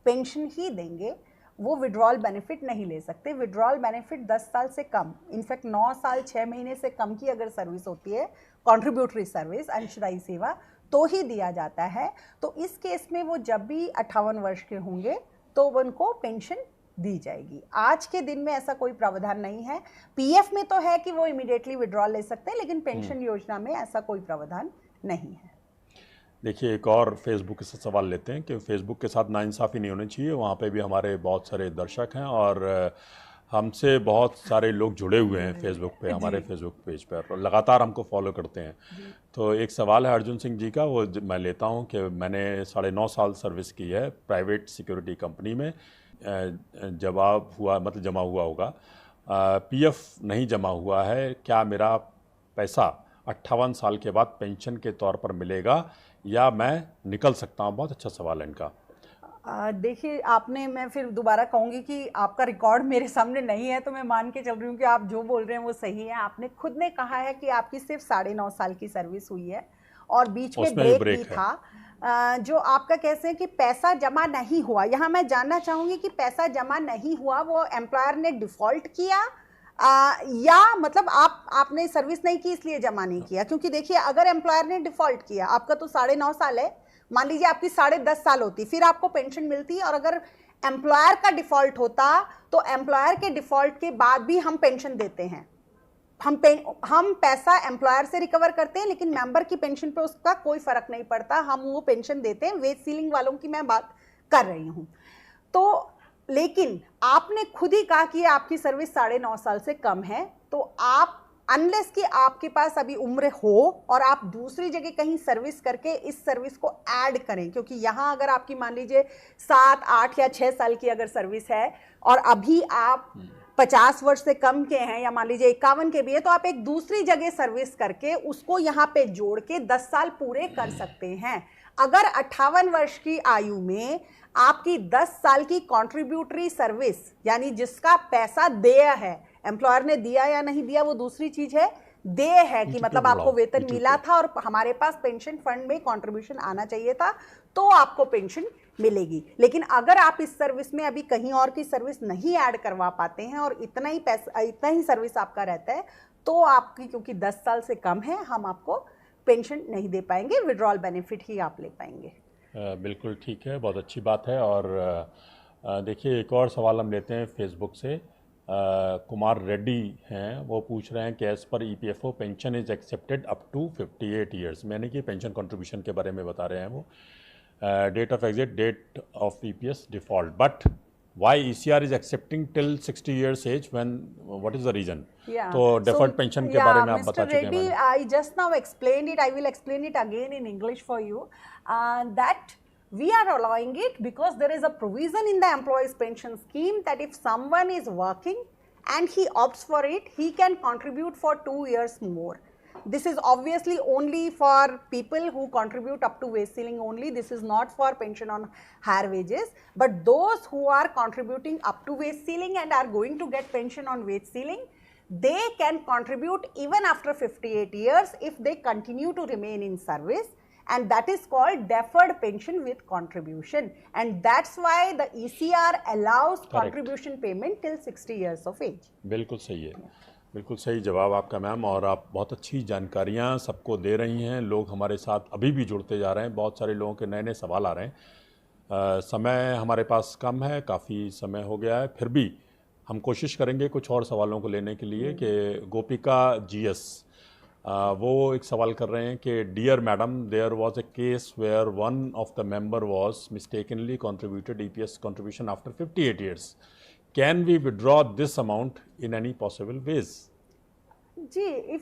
पेंशन ही देंगे। वो विड्रॉल बेनिफिट नहीं ले सकते। विड्रॉल बेनिफिट 10 साल से कम, इनफैक्ट 9 साल 6 महीने से कम की अगर सर्विस होती है, कॉन्ट्रीब्यूटरी सर्विस, अंशदायी सेवा, तो ही दिया जाता है। तो इस केस में वो जब भी 58 वर्ष के होंगे तो उनको पेंशन दी जाएगी। आज के दिन में ऐसा कोई प्रावधान नहीं है। पीएफ में तो है कि वो इमीडिएटली विड्रॉल ले सकते हैं, लेकिन पेंशन योजना में ऐसा कोई प्रावधान नहीं है। देखिए एक और फेसबुक से सवाल लेते हैं कि फेसबुक के साथ नाइंसाफ़ी नहीं होनी चाहिए। वहाँ पे भी हमारे बहुत सारे दर्शक हैं और हमसे बहुत सारे लोग जुड़े हुए हैं फेसबुक पे, हमारे फेसबुक पेज पर लगातार हमको फॉलो करते हैं। तो एक सवाल है अर्जुन सिंह जी का, वो मैं लेता हूँ कि मैंने 9.5 साल सर्विस की है प्राइवेट सिक्योरिटी कंपनी में। जवाब हुआ मतलब जमा हुआ होगा, पीएफ नहीं जमा हुआ है, क्या मेरा पैसा 58 साल के बाद पेंशन के तौर पर मिलेगा या मैं निकल सकता हूँ? बहुत अच्छा सवाल है इनका। देखिए, आपने, मैं फिर दोबारा कहूँगी कि आपका रिकॉर्ड मेरे सामने नहीं है, तो मैं मान के चल रही हूँ कि आप जो बोल रहे हैं वो सही है। आपने खुद ने कहा है कि आपकी सिर्फ 9.5 साल की सर्विस हुई है और बीच में ब्रेक भी था। जो आपका कहते हैं कि पैसा जमा नहीं हुआ, यहाँ मैं जानना चाहूँगी कि पैसा जमा नहीं हुआ वो एम्प्लॉयर ने डिफ़ॉल्ट किया या मतलब आपने सर्विस नहीं की इसलिए जमा नहीं किया? क्योंकि देखिए, अगर एम्प्लॉयर ने डिफ़ॉल्ट किया, आपका तो 9.5 साल है, मान लीजिए आपकी 10.5 साल होती, फिर आपको पेंशन मिलती। और अगर एम्प्लॉयर का डिफ़ॉल्ट होता तो एम्प्लॉयर के डिफ़ॉल्ट के बाद भी हम पेंशन देते हैं। हम पैसा एम्प्लॉयर से रिकवर करते हैं, लेकिन मेंबर की पेंशन पे उसका कोई फर्क नहीं पड़ता, हम वो पेंशन देते हैं। वेज सीलिंग वालों की मैं बात कर रही हूँ। तो लेकिन आपने खुद ही कहा कि आपकी सर्विस 9.5 साल से कम है, तो आप अनलेस कि आपके पास अभी उम्र हो और आप दूसरी जगह कहीं सर्विस करके इस सर्विस को ऐड करें, क्योंकि यहाँ अगर आपकी मान लीजिए 7, 8 या 6 साल की अगर सर्विस है और अभी आप 50 वर्ष से कम के हैं या मान लीजिए 51 के भी है, तो आप एक दूसरी जगह सर्विस करके उसको यहाँ पे जोड़ के 10 साल पूरे कर सकते हैं। अगर 58 वर्ष की आयु में आपकी 10 साल की कॉन्ट्रीब्यूटरी सर्विस, यानी जिसका पैसा देय है, एम्प्लॉयर ने दिया या नहीं दिया वो दूसरी चीज है, देय है कि मतलब आपको वेतन मिला था और हमारे पास पेंशन फंड में कंट्रीब्यूशन आना चाहिए था, तो आपको पेंशन मिलेगी। लेकिन अगर आप इस सर्विस में अभी कहीं और की सर्विस नहीं ऐड करवा पाते हैं और इतना ही पैसा, इतना ही सर्विस आपका रहता है, तो आपकी क्योंकि 10 साल से कम है, हम आपको पेंशन नहीं दे पाएंगे, विड्रॉल बेनिफिट ही आप ले पाएंगे। बिल्कुल ठीक है, बहुत अच्छी बात है। और देखिए एक और सवाल हम लेते हैं फेसबुक से। कुमार रेड्डी हैं, वो पूछ रहे हैं कि as per EPFO pension is accepted up to 58 years, यानी कि पेंशन कंट्रीब्यूशन के बारे में बता रहे हैं वो। Date of exit, date of EPS default, but why ECR is accepting till 60 years age, when what is the reason? तो डेफर्ड पेंशन के बारे में आप बता चुके हैं। Reddy, I just now explained it. I will explain it again in English for you. That we are allowing it because there is a provision in the employees pension scheme that if someone is working and he opts for it, he can contribute for 2 years more. This is obviously only for people who contribute up to wage ceiling only. This is not for pension on higher wages. But those who are contributing up to wage ceiling and are going to get pension on wage ceiling, they can contribute even after 58 years if they continue to remain in service. And that is called deferred pension with contribution. And that's why the ECR allows contribution payment till 60 years of age. बिल्कुल सही है, बिल्कुल सही जवाब आपका ma'am, और आप बहुत अच्छी जानकारियाँ सबको दे रही हैं। लोग हमारे साथ अभी भी जुड़ते जा रहे हैं, बहुत सारे लोगों के नए नए सवाल आ रहे हैं। समय हमारे पास कम है, काफ़ी समय हो गया है, फिर भी हम कोशिश करेंगे कुछ और सवालों को लेने के लिए। कि गोपिका GS वो एक सवाल कर रहे हैं कि dear madam, there was a case where one of the member was mistakenly contributed EPS contribution after 58 years. Can we withdraw this amount in any possible ways? Gee,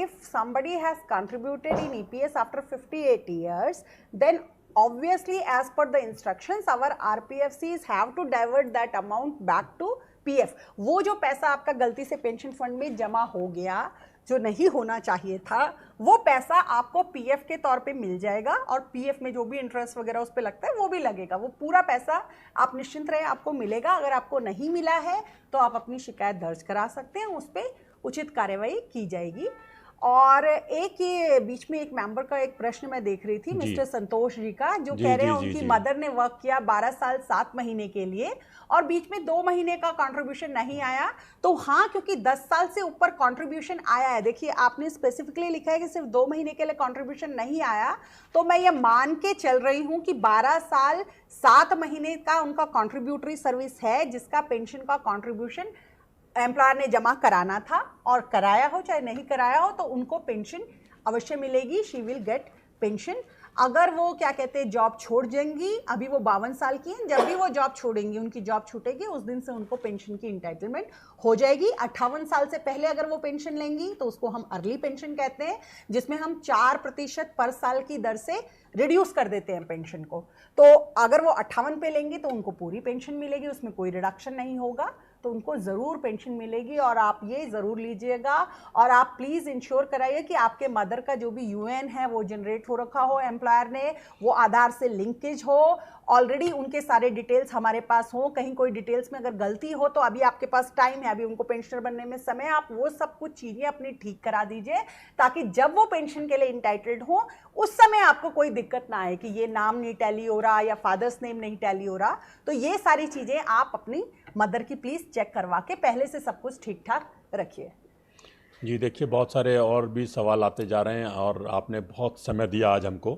if somebody has contributed in EPS after 58 years, then obviously as per the instructions, our RPFCs have to divert that amount back to PF. वो जो पैसा आपका गलती से pension fund में जमा हो गया, जो नहीं होना चाहिए था, वो पैसा आपको पीएफ के तौर पे मिल जाएगा, और पीएफ में जो भी इंटरेस्ट वगैरह उस पे लगता है वो भी लगेगा। वो पूरा पैसा आप निश्चिंत रहे आपको मिलेगा। अगर आपको नहीं मिला है तो आप अपनी शिकायत दर्ज करा सकते हैं, उस पर उचित कार्रवाई की जाएगी। और एक ये बीच में एक मेंबर का एक प्रश्न मैं देख रही थी, मिस्टर संतोष जी का, जो कह रहे हैं उनकी मदर ने वर्क किया 12 साल 7 महीने के लिए और बीच में 2 महीने का कंट्रीब्यूशन नहीं आया। तो हाँ, क्योंकि 10 साल से ऊपर कंट्रीब्यूशन आया है, देखिए आपने स्पेसिफिकली लिखा है कि सिर्फ 2 महीने के लिए कंट्रीब्यूशन नहीं आया, तो मैं ये मान के चल रही हूँ कि 12 साल 7 महीने का उनका कंट्रीब्यूटरी सर्विस है, जिसका पेंशन का कंट्रीब्यूशन एम्प्लॉयर ने जमा कराना था, और कराया हो चाहे नहीं कराया हो तो उनको पेंशन अवश्य मिलेगी। She will get pension. अगर वो क्या कहते हैं जॉब छोड़ जाएंगी, अभी वो 52 साल की हैं, जब भी वो जॉब छोड़ेंगी, उनकी जॉब छूटेगी, उस दिन से उनको पेंशन की इंटाइटलमेंट हो जाएगी। 58 साल से पहले अगर वो पेंशन लेंगी तो उसको हम अर्ली पेंशन कहते हैं, जिसमें हम 4% पर साल की दर से रिड्यूस कर देते हैं पेंशन को। तो अगर वो 58 पे लेंगी तो उनको पूरी पेंशन मिलेगी, उसमें कोई रिडक्शन नहीं होगा, तो उनको ज़रूर पेंशन मिलेगी। और आप ये ज़रूर लीजिएगा, और आप प्लीज़ इंश्योर कराइए कि आपके मदर का जो भी यूएन है वो जनरेट हो रखा हो एम्प्लॉयर ने, वो आधार से लिंकेज हो, ऑलरेडी उनके सारे डिटेल्स हमारे पास हो। कहीं कोई डिटेल्स में अगर गलती हो तो अभी आपके पास टाइम है, अभी उनको पेंशनर बनने में समय, आप वो सब कुछ चीज़ें अपनी ठीक करा दीजिए, ताकि जब वो पेंशन के लिए इंटाइटल्ड हो उस समय आपको कोई दिक्कत ना आए कि ये नाम नहीं टैली हो रहा या फादर्स नेम नहीं टैली हो रहा। तो ये सारी चीज़ें आप अपनी मदर की प्लीज़ चेक करवा के पहले से सब कुछ ठीक ठाक रखिए। जी देखिए, बहुत सारे और भी सवाल आते जा रहे हैं, और आपने बहुत समय दिया आज हमको।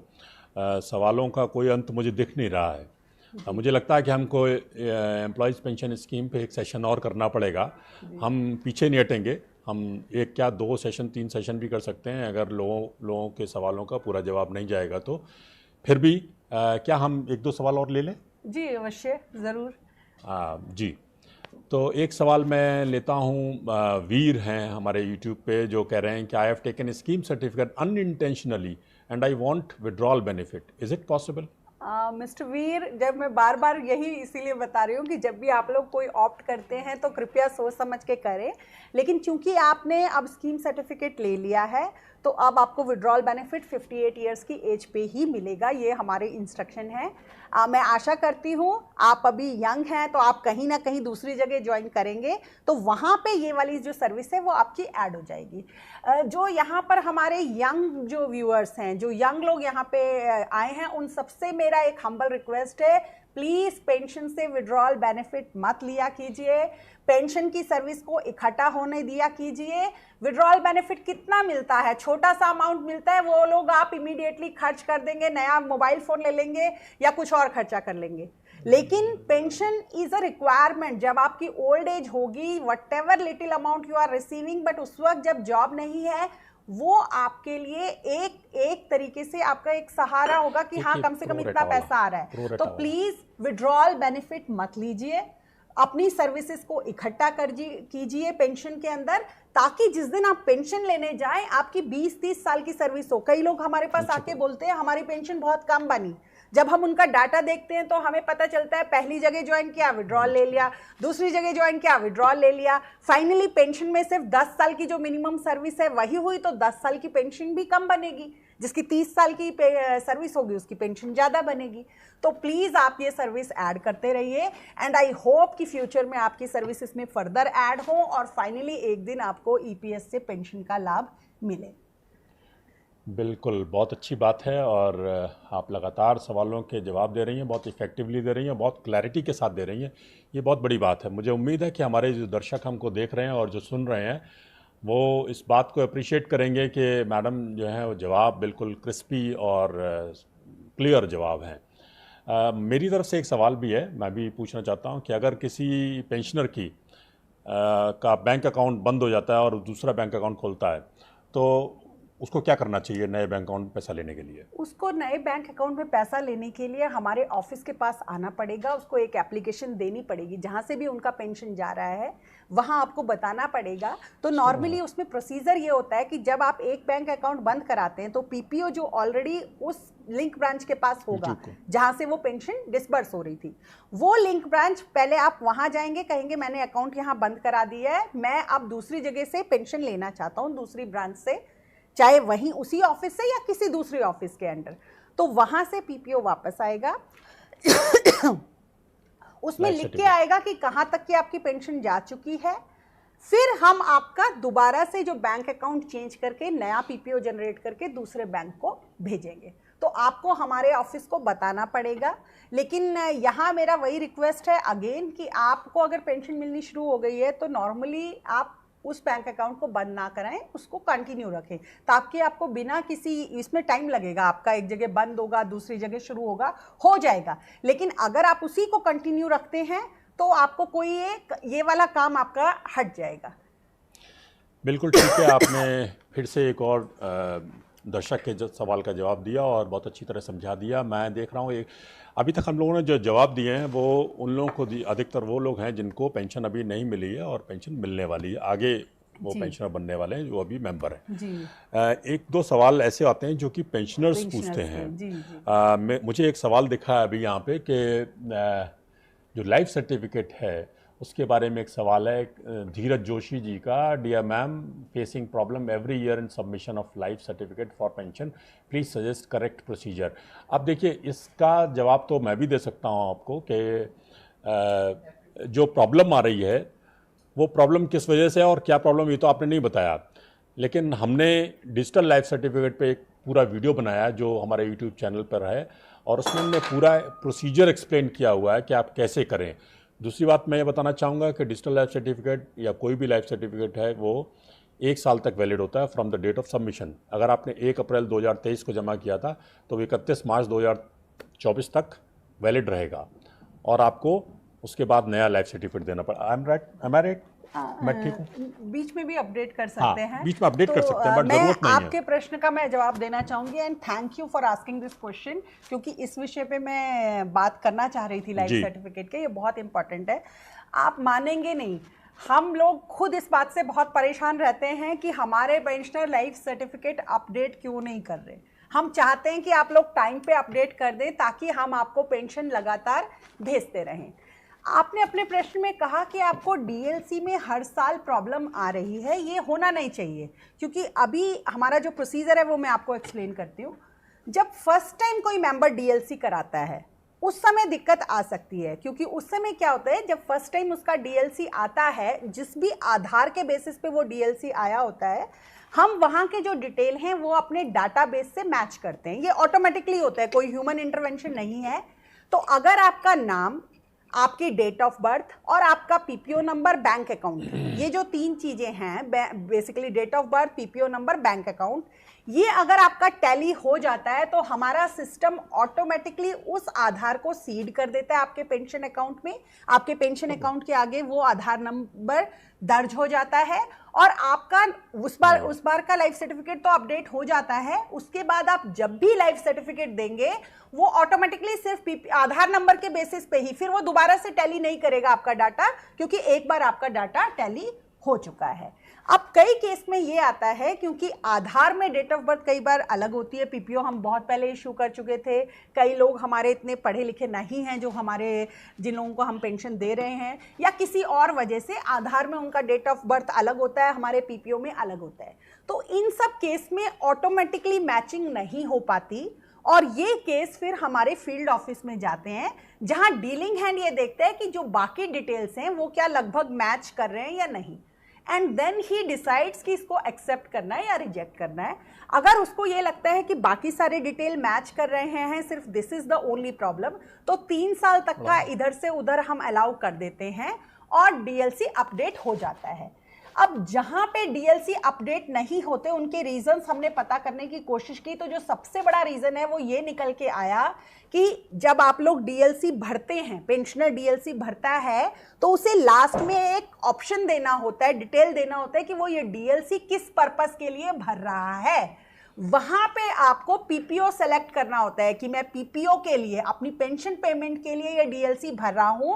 सवालों का कोई अंत मुझे दिख नहीं रहा है। मुझे लगता है कि हमको एम्प्लॉयज़ पेंशन स्कीम पे एक सेशन और करना पड़ेगा। हम पीछे नहीं हटेंगे, हम एक क्या 2 सेशन 3 सेशन भी कर सकते हैं, अगर लोगों के सवालों का पूरा जवाब नहीं जाएगा तो। फिर भी क्या हम 1-2 सवाल और ले लें? जी अवश्य, ज़रूर। जी, तो एक सवाल मैं लेता हूँ। वीर हैं हमारे यूट्यूब पे, जो कह रहे हैं कि I have taken scheme certificate unintentionally and I want withdrawal benefit, is it possible? Mister Veer, जब मैं बार बार यही इसीलिए बता रही हूँ कि जब भी आप लोग कोई ऑप्ट करते हैं तो कृपया सोच समझ के करें। लेकिन चूंकि आपने अब स्कीम सर्टिफिकेट ले लिया है तो अब आपको विड्रॉल बेनिफिट 58 इयर्स की एज पे ही मिलेगा, ये हमारे इंस्ट्रक्शन है। मैं आशा करती हूँ आप अभी यंग हैं तो आप कहीं ना कहीं दूसरी जगह ज्वाइन करेंगे तो वहाँ पे ये वाली जो सर्विस है वो आपकी ऐड हो जाएगी। जो यहाँ पर हमारे यंग जो व्यूअर्स हैं, जो यंग लोग यहाँ पे आए हैं, उन सबसे मेरा एक हम्बल रिक्वेस्ट है, प्लीज़ पेंशन से विड्रॉल बेनिफिट मत लिया कीजिए, पेंशन की सर्विस को इकट्ठा होने दिया कीजिए। विड्रॉल बेनिफिट कितना मिलता है, छोटा सा अमाउंट मिलता है, वो लोग आप इमीडिएटली खर्च कर देंगे, नया मोबाइल फ़ोन ले लेंगे या कुछ और खर्चा कर लेंगे। लेकिन पेंशन इज़ अ रिक्वायरमेंट, जब आपकी ओल्ड एज होगी, whatever little amount you are receiving, but उस वक्त जब जॉब नहीं है, वो आपके लिए एक तरीके से आपका एक सहारा होगा कि हाँ कम से कम इतना पैसा आ रहा है। तो प्लीज़ विड्रॉल बेनिफिट मत लीजिए, अपनी सर्विसेज को इकट्ठा कीजिए पेंशन के अंदर, ताकि जिस दिन आप पेंशन लेने जाएं आपकी 20-30 साल की सर्विस हो। कई लोग हमारे पास आके बोलते हैं हमारी पेंशन बहुत कम बनी, जब हम उनका डाटा देखते हैं तो हमें पता चलता है पहली जगह ज्वाइन किया विड्रॉल ले लिया, दूसरी जगह ज्वाइन किया विड्रॉल ले लिया, फाइनली पेंशन में सिर्फ 10 साल की जो मिनिमम सर्विस है वही हुई तो 10 साल की पेंशन भी कम बनेगी, जिसकी 30 साल की सर्विस होगी उसकी पेंशन ज़्यादा बनेगी। तो प्लीज़ आप ये सर्विस ऐड करते रहिए एंड आई होप कि फ्यूचर में आपकी सर्विस इसमें फर्दर ऐड हो और फाइनली एक दिन आपको ईपीएस से पेंशन का लाभ मिले। बिल्कुल, बहुत अच्छी बात है और आप लगातार सवालों के जवाब दे रही हैं, बहुत इफ़ेक्टिवली दे रही हैं, बहुत क्लैरिटी के साथ दे रही हैं, ये बहुत बड़ी बात है। मुझे उम्मीद है कि हमारे जो दर्शक हमको देख रहे हैं और जो सुन रहे हैं वो इस बात को अप्रिशिएट करेंगे कि मैडम जो है वो जवाब बिल्कुल क्रिस्पी और क्लियर जवाब हैं। मेरी तरफ से एक सवाल भी है, मैं भी पूछना चाहता हूं कि अगर किसी पेंशनर की का बैंक अकाउंट बंद हो जाता है और दूसरा बैंक अकाउंट खोलता है तो उसको क्या करना चाहिए नए बैंक अकाउंट में पैसा लेने के लिए? उसको नए बैंक अकाउंट में पैसा लेने के लिए हमारे ऑफिस के पास आना पड़ेगा, उसको एक एप्लीकेशन देनी पड़ेगी, जहाँ से भी उनका पेंशन जा रहा है वहाँ आपको बताना पड़ेगा। तो नॉर्मली उसमें प्रोसीजर ये होता है कि जब आप एक बैंक अकाउंट बंद कराते हैं तो पीपीओ जो ऑलरेडी उस लिंक ब्रांच के पास होगा जहाँ से वो पेंशन डिसबर्स हो रही थी, वो लिंक ब्रांच पहले आप वहाँ जाएंगे, कहेंगे मैंने अकाउंट यहाँ बंद करा दिया है, मैं अब दूसरी जगह से पेंशन लेना चाहता हूँ, दूसरी ब्रांच से, चाहे वहीं उसी ऑफिस से या किसी दूसरी ऑफिस के अंडर। तो वहां से पीपीओ वापस आएगा उसमें लिख के आएगा कि कहां तक की आपकी पेंशन जा चुकी है, फिर हम आपका दोबारा से जो बैंक अकाउंट चेंज करके नया पीपीओ जनरेट करके दूसरे बैंक को भेजेंगे। तो आपको हमारे ऑफिस को बताना पड़ेगा। लेकिन यहाँ मेरा वही रिक्वेस्ट है अगेन कि आपको अगर पेंशन मिलनी शुरू हो गई है तो नॉर्मली आप उस बैंक अकाउंट को बंद ना कराएं, उसको कंटिन्यू रखें, ताकि आपको बिना किसी, इसमें टाइम लगेगा, आपका एक जगह बंद होगा दूसरी जगह शुरू होगा, हो जाएगा, लेकिन अगर आप उसी को कंटिन्यू रखते हैं तो आपको कोई एक ये वाला काम आपका हट जाएगा। बिल्कुल ठीक है, आपने फिर से एक और दर्शक के सवाल का जवाब दिया और बहुत अच्छी तरह समझा दिया। मैं देख रहा हूँ अभी तक हम लोगों ने जो जवाब दिए हैं वो उन लोगों को अधिकतर वो लोग हैं जिनको पेंशन अभी नहीं मिली है और पेंशन मिलने वाली है, आगे वो पेंशनर बनने वाले हैं जो अभी मेंबर हैं। एक दो सवाल ऐसे आते हैं जो कि पेंशनर्स पूछते हैं। मुझे एक सवाल दिखा है अभी यहाँ पे कि जो लाइफ सर्टिफिकेट है उसके बारे में एक सवाल है धीरज जोशी जी का। Dear ma'am, facing problem every year in submission of life certificate for pension, please suggest correct procedure. अब देखिए, इसका जवाब तो मैं भी दे सकता हूँ आपको कि जो प्रॉब्लम आ रही है वो प्रॉब्लम किस वजह से है और क्या प्रॉब्लम ये तो आपने नहीं बताया, लेकिन हमने डिजिटल लाइफ सर्टिफिकेट पे एक पूरा वीडियो बनाया है जो हमारे यूट्यूब चैनल पर है और उसमें हमने पूरा प्रोसीजर एक्सप्लेन किया हुआ है कि आप कैसे करें। दूसरी बात मैं ये बताना चाहूँगा कि डिजिटल लाइफ सर्टिफिकेट या कोई भी लाइफ सर्टिफिकेट है वो 1 साल तक वैलिड होता है from the date of submission. अगर आपने 1 अप्रैल 2023 को जमा किया था तो 31 मार्च 2024 तक वैलिड रहेगा और आपको उसके बाद नया लाइफ सर्टिफिकेट देना पड़ा। I am right? मैं ठीक हूँ? बीच में भी अपडेट कर सकते हैं, बीच में अपडेट कर सकते हैं, बट जरूरत नहीं है। आपके प्रश्न का मैं जवाब देना चाहूंगी and thank you for asking this question, क्योंकि इस विषय पे मैं बात करना चाह रही थी लाइफ सर्टिफिकेट के, ये बहुत इंपॉर्टेंट है। आप मानेंगे नहीं, हम लोग खुद इस बात से बहुत परेशान रहते हैं कि हमारे पेंशनर लाइफ सर्टिफिकेट अपडेट क्यों नहीं कर रहे। हम चाहते हैं कि आप लोग टाइम पे अपडेट कर दें ताकि हम आपको पेंशन लगातार भेजते रहें। आपने अपने प्रश्न में कहा कि आपको डीएलसी में हर साल प्रॉब्लम आ रही है, ये होना नहीं चाहिए, क्योंकि अभी हमारा जो प्रोसीजर है वो मैं आपको एक्सप्लेन करती हूँ। जब फर्स्ट टाइम कोई मेंबर डीएलसी कराता है उस समय दिक्कत आ सकती है, क्योंकि उस समय क्या होता है, जब फर्स्ट टाइम उसका डीएलसी आता है, जिस भी आधार के बेसिस पे वो डीएलसी आया होता है, हम वहाँ के जो डिटेल हैं वो अपने डाटाबेस से मैच करते हैं। ये ऑटोमेटिकली होता है, कोई ह्यूमन इंटरवेंशन नहीं है। तो अगर आपका नाम, आपकी डेट ऑफ बर्थ और आपका पीपीओ नंबर, बैंक अकाउंट, ये जो 3 चीजें हैं, basically date of birth, PPO number, bank account, ये अगर आपका टैली हो जाता है तो हमारा सिस्टम ऑटोमेटिकली उस आधार को सीड कर देता है आपके पेंशन अकाउंट में। आपके पेंशन अकाउंट के आगे वो आधार नंबर दर्ज हो जाता है और आपका उस बार का लाइफ सर्टिफिकेट तो अपडेट हो जाता है। उसके बाद आप जब भी लाइफ सर्टिफिकेट देंगे वो ऑटोमेटिकली सिर्फ आधार नंबर के बेसिस पे ही, फिर वो दोबारा से टैली नहीं करेगा आपका डाटा, क्योंकि एक बार आपका डाटा टैली हो चुका है। अब कई केस में ये आता है क्योंकि आधार में डेट ऑफ बर्थ कई बार अलग होती है, पीपीओ हम बहुत पहले इशू कर चुके थे, कई लोग हमारे इतने पढ़े लिखे नहीं हैं जो हमारे जिन लोगों को हम पेंशन दे रहे हैं, या किसी और वजह से आधार में उनका डेट ऑफ बर्थ अलग होता है, हमारे पीपीओ में अलग होता है। तो इन सब केस में ऑटोमेटिकली मैचिंग नहीं हो पाती और ये केस फिर हमारे फील्ड ऑफिस में जाते हैं जहां डीलिंग हैंड ये देखते हैं कि जो बाकी डिटेल्स हैं वो क्या लगभग मैच कर रहे हैं या नहीं, एंड देन ही डिसाइड्स कि इसको एक्सेप्ट करना है या रिजेक्ट करना है। अगर उसको ये लगता है कि बाकी सारे डिटेल मैच कर रहे हैं, सिर्फ this is the only problem, तो 3 साल तक का इधर से उधर हम अलाउ कर देते हैं और डीएलसी अपडेट हो जाता है। अब जहां पे डीएलसी अपडेट नहीं होते उनके रीजंस हमने पता करने की कोशिश की, तो जो सबसे बड़ा रीजन है वो ये निकल के आया कि जब आप लोग डीएलसी भरते हैं, पेंशनर डीएलसी भरता है, तो उसे लास्ट में एक ऑप्शन देना होता है, डिटेल देना होता है कि वो ये डीएलसी किस पर्पस के लिए भर रहा है। वहां पे आपको पीपीओ सेलेक्ट करना होता है कि मैं पीपीओ के लिए, अपनी पेंशन पेमेंट के लिए ये डीएलसी भर रहा हूं।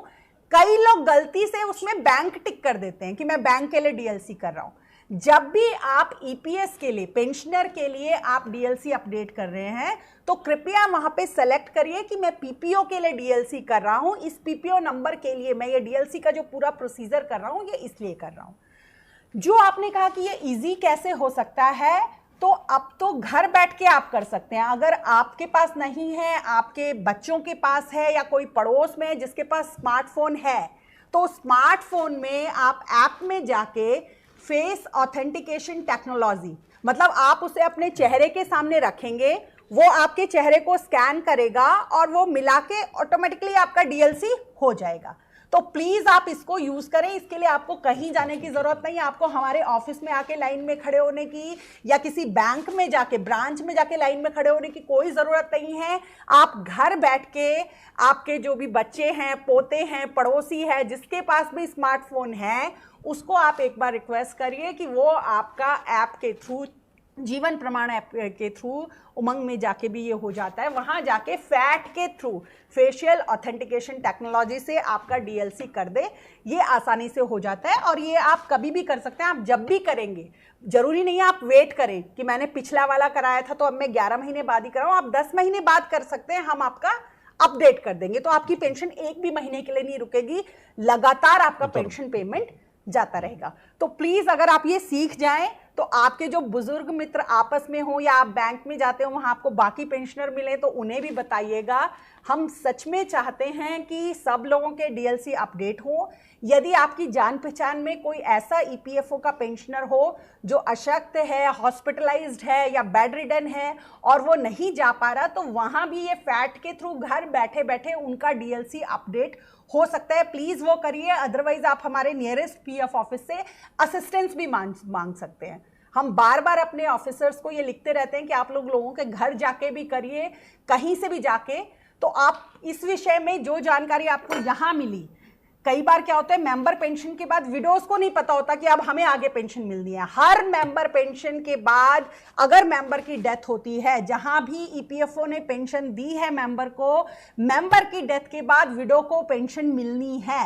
कई लोग गलती से उसमें बैंक टिक कर देते हैं कि मैं बैंक के लिए डीएलसी कर रहा हूं। जब भी आप ईपीएस के लिए, पेंशनर के लिए आप डीएलसी अपडेट कर रहे हैं, तो कृपया वहां पे सेलेक्ट करिए कि मैं पीपीओ के लिए डीएलसी कर रहा हूं, इस पीपीओ नंबर के लिए मैं ये डीएलसी का जो पूरा प्रोसीजर कर रहा हूं ये इसलिए कर रहा हूं। जो आपने कहा कि ये इजी कैसे हो सकता है, तो अब तो घर बैठ के आप कर सकते हैं। अगर आपके पास नहीं है, आपके बच्चों के पास है या कोई पड़ोस में जिसके पास स्मार्टफोन है, तो स्मार्टफोन में आप ऐप में जाके फेस ऑथेंटिकेशन टेक्नोलॉजी, मतलब आप उसे अपने चेहरे के सामने रखेंगे, वो आपके चेहरे को स्कैन करेगा और वो मिला के ऑटोमेटिकली आपका डीएलसी हो जाएगा। तो प्लीज आप इसको यूज करें। इसके लिए आपको कहीं जाने की जरूरत नहीं है, आपको हमारे ऑफिस में आके लाइन में खड़े होने की या किसी बैंक में जाके, ब्रांच में जाके लाइन में खड़े होने की कोई जरूरत नहीं है। आप घर बैठ के आपके जो भी बच्चे हैं, पोते हैं, पड़ोसी है, जिसके पास भी स्मार्टफोन है, उसको आप एक बार रिक्वेस्ट करिए कि वो आपका ऐप के थ्रू, जीवन प्रमाण ऐप के थ्रू, उमंग में जाके भी ये हो जाता है, वहां जाके फैट के थ्रू, फेशियल ऑथेंटिकेशन टेक्नोलॉजी से आपका डीएलसी कर दे। ये आसानी से हो जाता है और ये आप कभी भी कर सकते हैं। आप जब भी करेंगे, जरूरी नहीं है आप वेट करें कि मैंने पिछला वाला कराया था तो अब मैं 11 महीने बाद ही कराऊं। आप 10 महीने बाद कर सकते हैं, हम आपका अपडेट कर देंगे, तो आपकी पेंशन एक भी महीने के लिए नहीं रुकेगी, लगातार आपका पेंशन पेमेंट जाता रहेगा। तो प्लीज अगर आप ये सीख जाएं तो आपके जो बुजुर्ग मित्र आपस में हो या आप बैंक में जाते हो वहां आपको बाकी पेंशनर मिले तो उन्हें भी बताइएगा। हम सच में चाहते हैं कि सब लोगों के डीएलसी अपडेट हो। यदि आपकी जान पहचान में कोई ऐसा ईपीएफओ का पेंशनर हो जो अशक्त है, हॉस्पिटलाइज्ड है या बेड रिडन है और वो नहीं जा पा रहा, तो वहां भी ये फैट के थ्रू घर बैठे बैठे उनका डीएलसी अपडेट हो सकता है। प्लीज वो करिए, अदरवाइज आप हमारे नियरेस्ट पीएफ ऑफिस से असिस्टेंस भी मांग सकते हैं। हम बार बार अपने ऑफिसर्स को ये लिखते रहते हैं कि आप लोगों के घर जाके भी करिए, कहीं से भी जाके। तो आप इस विषय में जो जानकारी आपको यहाँ मिली, कई बार क्या होता है मेंबर पेंशन के बाद विडोज को नहीं पता होता कि अब हमें आगे पेंशन मिलनी है। हर मेंबर पेंशन के बाद अगर मेंबर की डेथ होती है, जहां भी ईपीएफओ ने पेंशन दी है मेंबर को, मेंबर की डेथ के बाद विडो को पेंशन मिलनी है।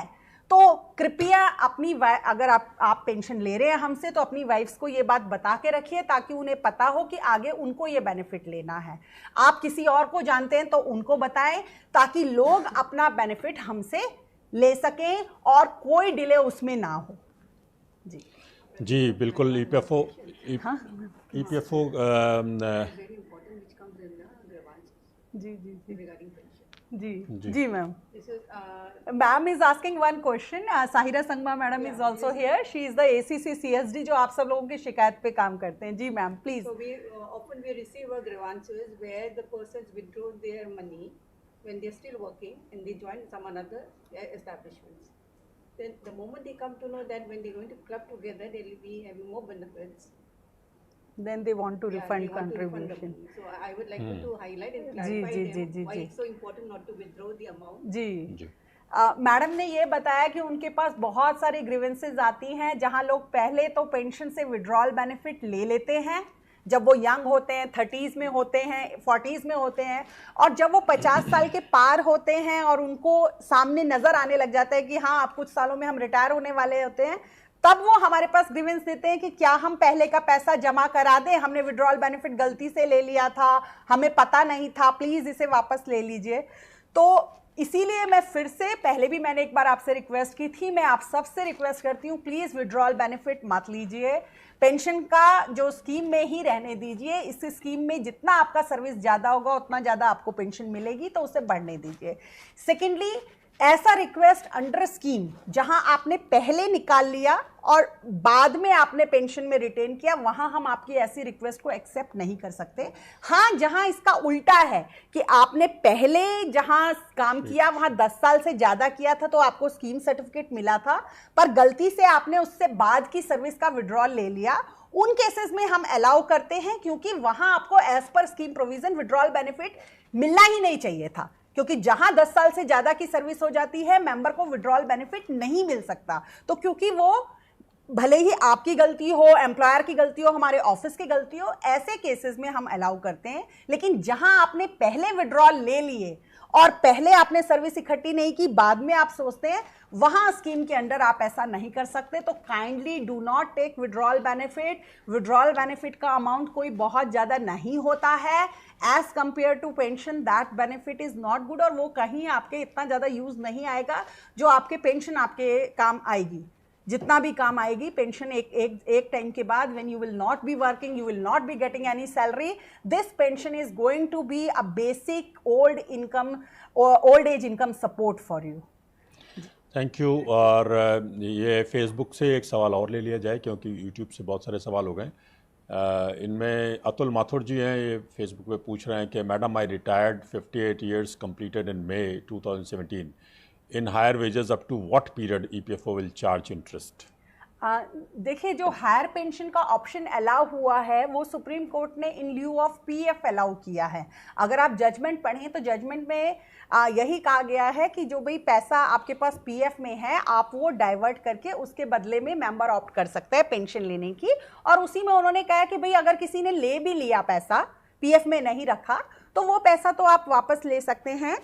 तो कृपया अपनी, अगर आप पेंशन ले रहे हैं हमसे, तो अपनी वाइफ्स को ये बात बता के रखिए ताकि उन्हें पता हो कि आगे उनको ये बेनिफिट लेना है। आप किसी और को जानते हैं तो उनको बताएं ताकि लोग अपना बेनिफिट हमसे ले सकें और कोई डिले उसमें ना हो। जी जी बिल्कुल। ईपीएफओ जी जी जी जी ma'am. Ma'am is asking one question. Sahira Sangma madam is also here, she is the ACC CSD जो आप सब लोगों की शिकायत पे काम करते हैं। जी ma'am please. So often we receive grievances where the persons withdraw their money when they're still working and they join some another establishments. Then the moment they come to know that when they're going to club together, they will be having more benefits. Then they want to refund they want to refund contribution. the money. So I would like you to highlight and clarify them why it's so important not to withdraw the amount. जी madam ने ये बताया कि उनके पास बहुत सारी grievances आती हैं जहां लोग पहले तो पेंशन से विड्रॉल बेनिफिट ले लेते हैं जब वो यंग होते हैं, 30s में होते हैं, 40s में होते हैं, और जब वो 50 साल के पार होते हैं और उनको सामने नजर आने लग जाता है कि हाँ अब कुछ सालों में हम रिटायर होने वाले होते हैं, तब वो हमारे पास ग्रीवेंस देते हैं कि क्या हम पहले का पैसा जमा करा दें, हमने विड्रॉल बेनिफिट गलती से ले लिया था, हमें पता नहीं था, प्लीज इसे वापस ले लीजिए। तो इसीलिए मैं फिर से, पहले भी मैंने एक बार आपसे रिक्वेस्ट की थी, मैं आप सबसे रिक्वेस्ट करती हूँ, प्लीज विड्रॉल बेनिफिट मत लीजिए, पेंशन का जो स्कीम में ही रहने दीजिए। इस स्कीम में जितना आपका सर्विस ज्यादा होगा उतना ज्यादा आपको पेंशन मिलेगी, तो उसे बढ़ने दीजिए। सेकेंडली, ऐसा रिक्वेस्ट अंडर स्कीम जहां आपने पहले निकाल लिया और बाद में आपने पेंशन में रिटेन किया, वहां हम आपकी ऐसी रिक्वेस्ट को एक्सेप्ट नहीं कर सकते। हां, जहां इसका उल्टा है कि आपने पहले जहां काम किया वहां 10 साल से ज्यादा किया था तो आपको स्कीम सर्टिफिकेट मिला था, पर गलती से आपने उससे बाद की सर्विस का विड्रॉल ले लिया, उन केसेस में हम अलाउ करते हैं, क्योंकि वहां आपको as per scheme provision withdrawal benefit मिलना ही नहीं चाहिए था। क्योंकि जहां 10 साल से ज्यादा की सर्विस हो जाती है, मेंबर को विड्रॉल बेनिफिट नहीं मिल सकता। तो क्योंकि वो भले ही आपकी गलती हो, एम्प्लॉयर की गलती हो, हमारे ऑफिस की गलती हो, ऐसे केसेस में हम अलाउ करते हैं। लेकिन जहां आपने पहले विड्रॉल ले लिए और पहले आपने सर्विस इकट्ठी नहीं की, बाद में आप सोचते हैं, वहां स्कीम के अंडर आप ऐसा नहीं कर सकते। तो kindly do not take withdrawal benefit. Withdrawal benefit का अमाउंट कोई बहुत ज्यादा नहीं होता है as compare to pension. That benefit is not good, और वो कहीं आपके इतना ज्यादा यूज नहीं आएगा जो आपके पेंशन आपके काम आएगी। जितना भी काम आएगी पेंशन एक टाइम के बाद, when you will not be working, you will not be getting any salary, this pension is going to be a basic old income or old age income support for you. Thank you. और ये Facebook से एक सवाल और ले लिया जाए, क्योंकि यूट्यूब से बहुत सारे सवाल हो गए। इनमें अतुल माथुर जी हैं, ये फेसबुक पे पूछ रहे हैं कि madam, I retired 58 years completed in May 2017. In higher wages, up to what period EPFO will charge interest? देखिए, जो हायर पेंशन का ऑप्शन अलाउ हुआ है वो सुप्रीम कोर्ट ने इन ल्यू ऑफ पीएफ अलाउ किया है। अगर आप जजमेंट पढ़ें तो जजमेंट में यही कहा गया है कि जो भाई पैसा आपके पास पीएफ में है, आप वो डाइवर्ट करके उसके बदले में मेंबर ऑप्ट कर सकता है पेंशन लेने की। और उसी में उन्होंने कहा कि भाई अगर किसी ने ले भी लिया पैसा, पीएफ में नहीं रखा, तो वो पैसा तो आप वापस ले सकते हैं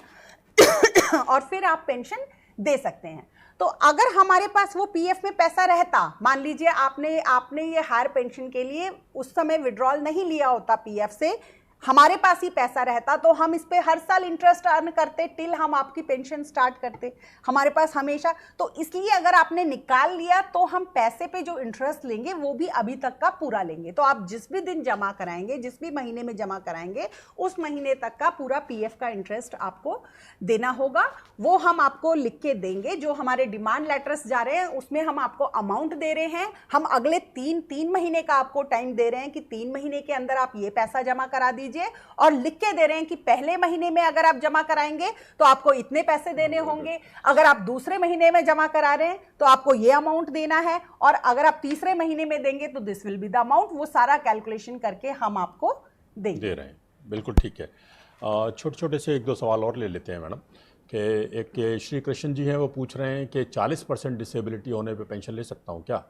और फिर आप पेंशन दे सकते हैं। तो अगर हमारे पास वो पीएफ में पैसा रहता, मान लीजिए आपने ये हायर पेंशन के लिए उस समय विड्रॉल नहीं लिया होता पीएफ से, हमारे पास ही पैसा रहता, तो हम इस पे हर साल इंटरेस्ट अर्न करते टिल हम आपकी पेंशन स्टार्ट करते, हमारे पास हमेशा। तो इसलिए अगर आपने निकाल लिया तो हम पैसे पे जो इंटरेस्ट लेंगे वो भी अभी तक का पूरा लेंगे। तो आप जिस भी दिन जमा कराएंगे, जिस भी महीने में जमा कराएंगे, उस महीने तक का पूरा पीएफ का इंटरेस्ट आपको देना होगा। वो हम आपको लिख के देंगे। जो हमारे डिमांड लेटर्स जा रहे हैं उसमें हम आपको अमाउंट दे रहे हैं। हम अगले तीन महीने का आपको टाइम दे रहे हैं कि 3 महीने के अंदर आप ये पैसा जमा करा दीजिए, और लिख के दे रहे हैं कि पहले महीने में अगर आप जमा कराएंगे तो आपको इतने पैसे देने होंगे, अगर आप दूसरे महीने में जमा करा रहे हैं तो आपको ये अमाउंट देना है, और अगर आप तीसरे महीने में देंगे तो this will be the amount. वो सारा कैलकुलेशन करके हम आपको देंगे। दे रहे हैं, बिल्कुल ठीक है। छोटे छोटे से 1-2 सवाल और ले लेते हैं मैडम। कि एक श्री कृष्ण जी हैं, वो पूछ रहे हैं कि 40% डिसेबिलिटी होने पे पेंशन ले सकता हूँ क्या?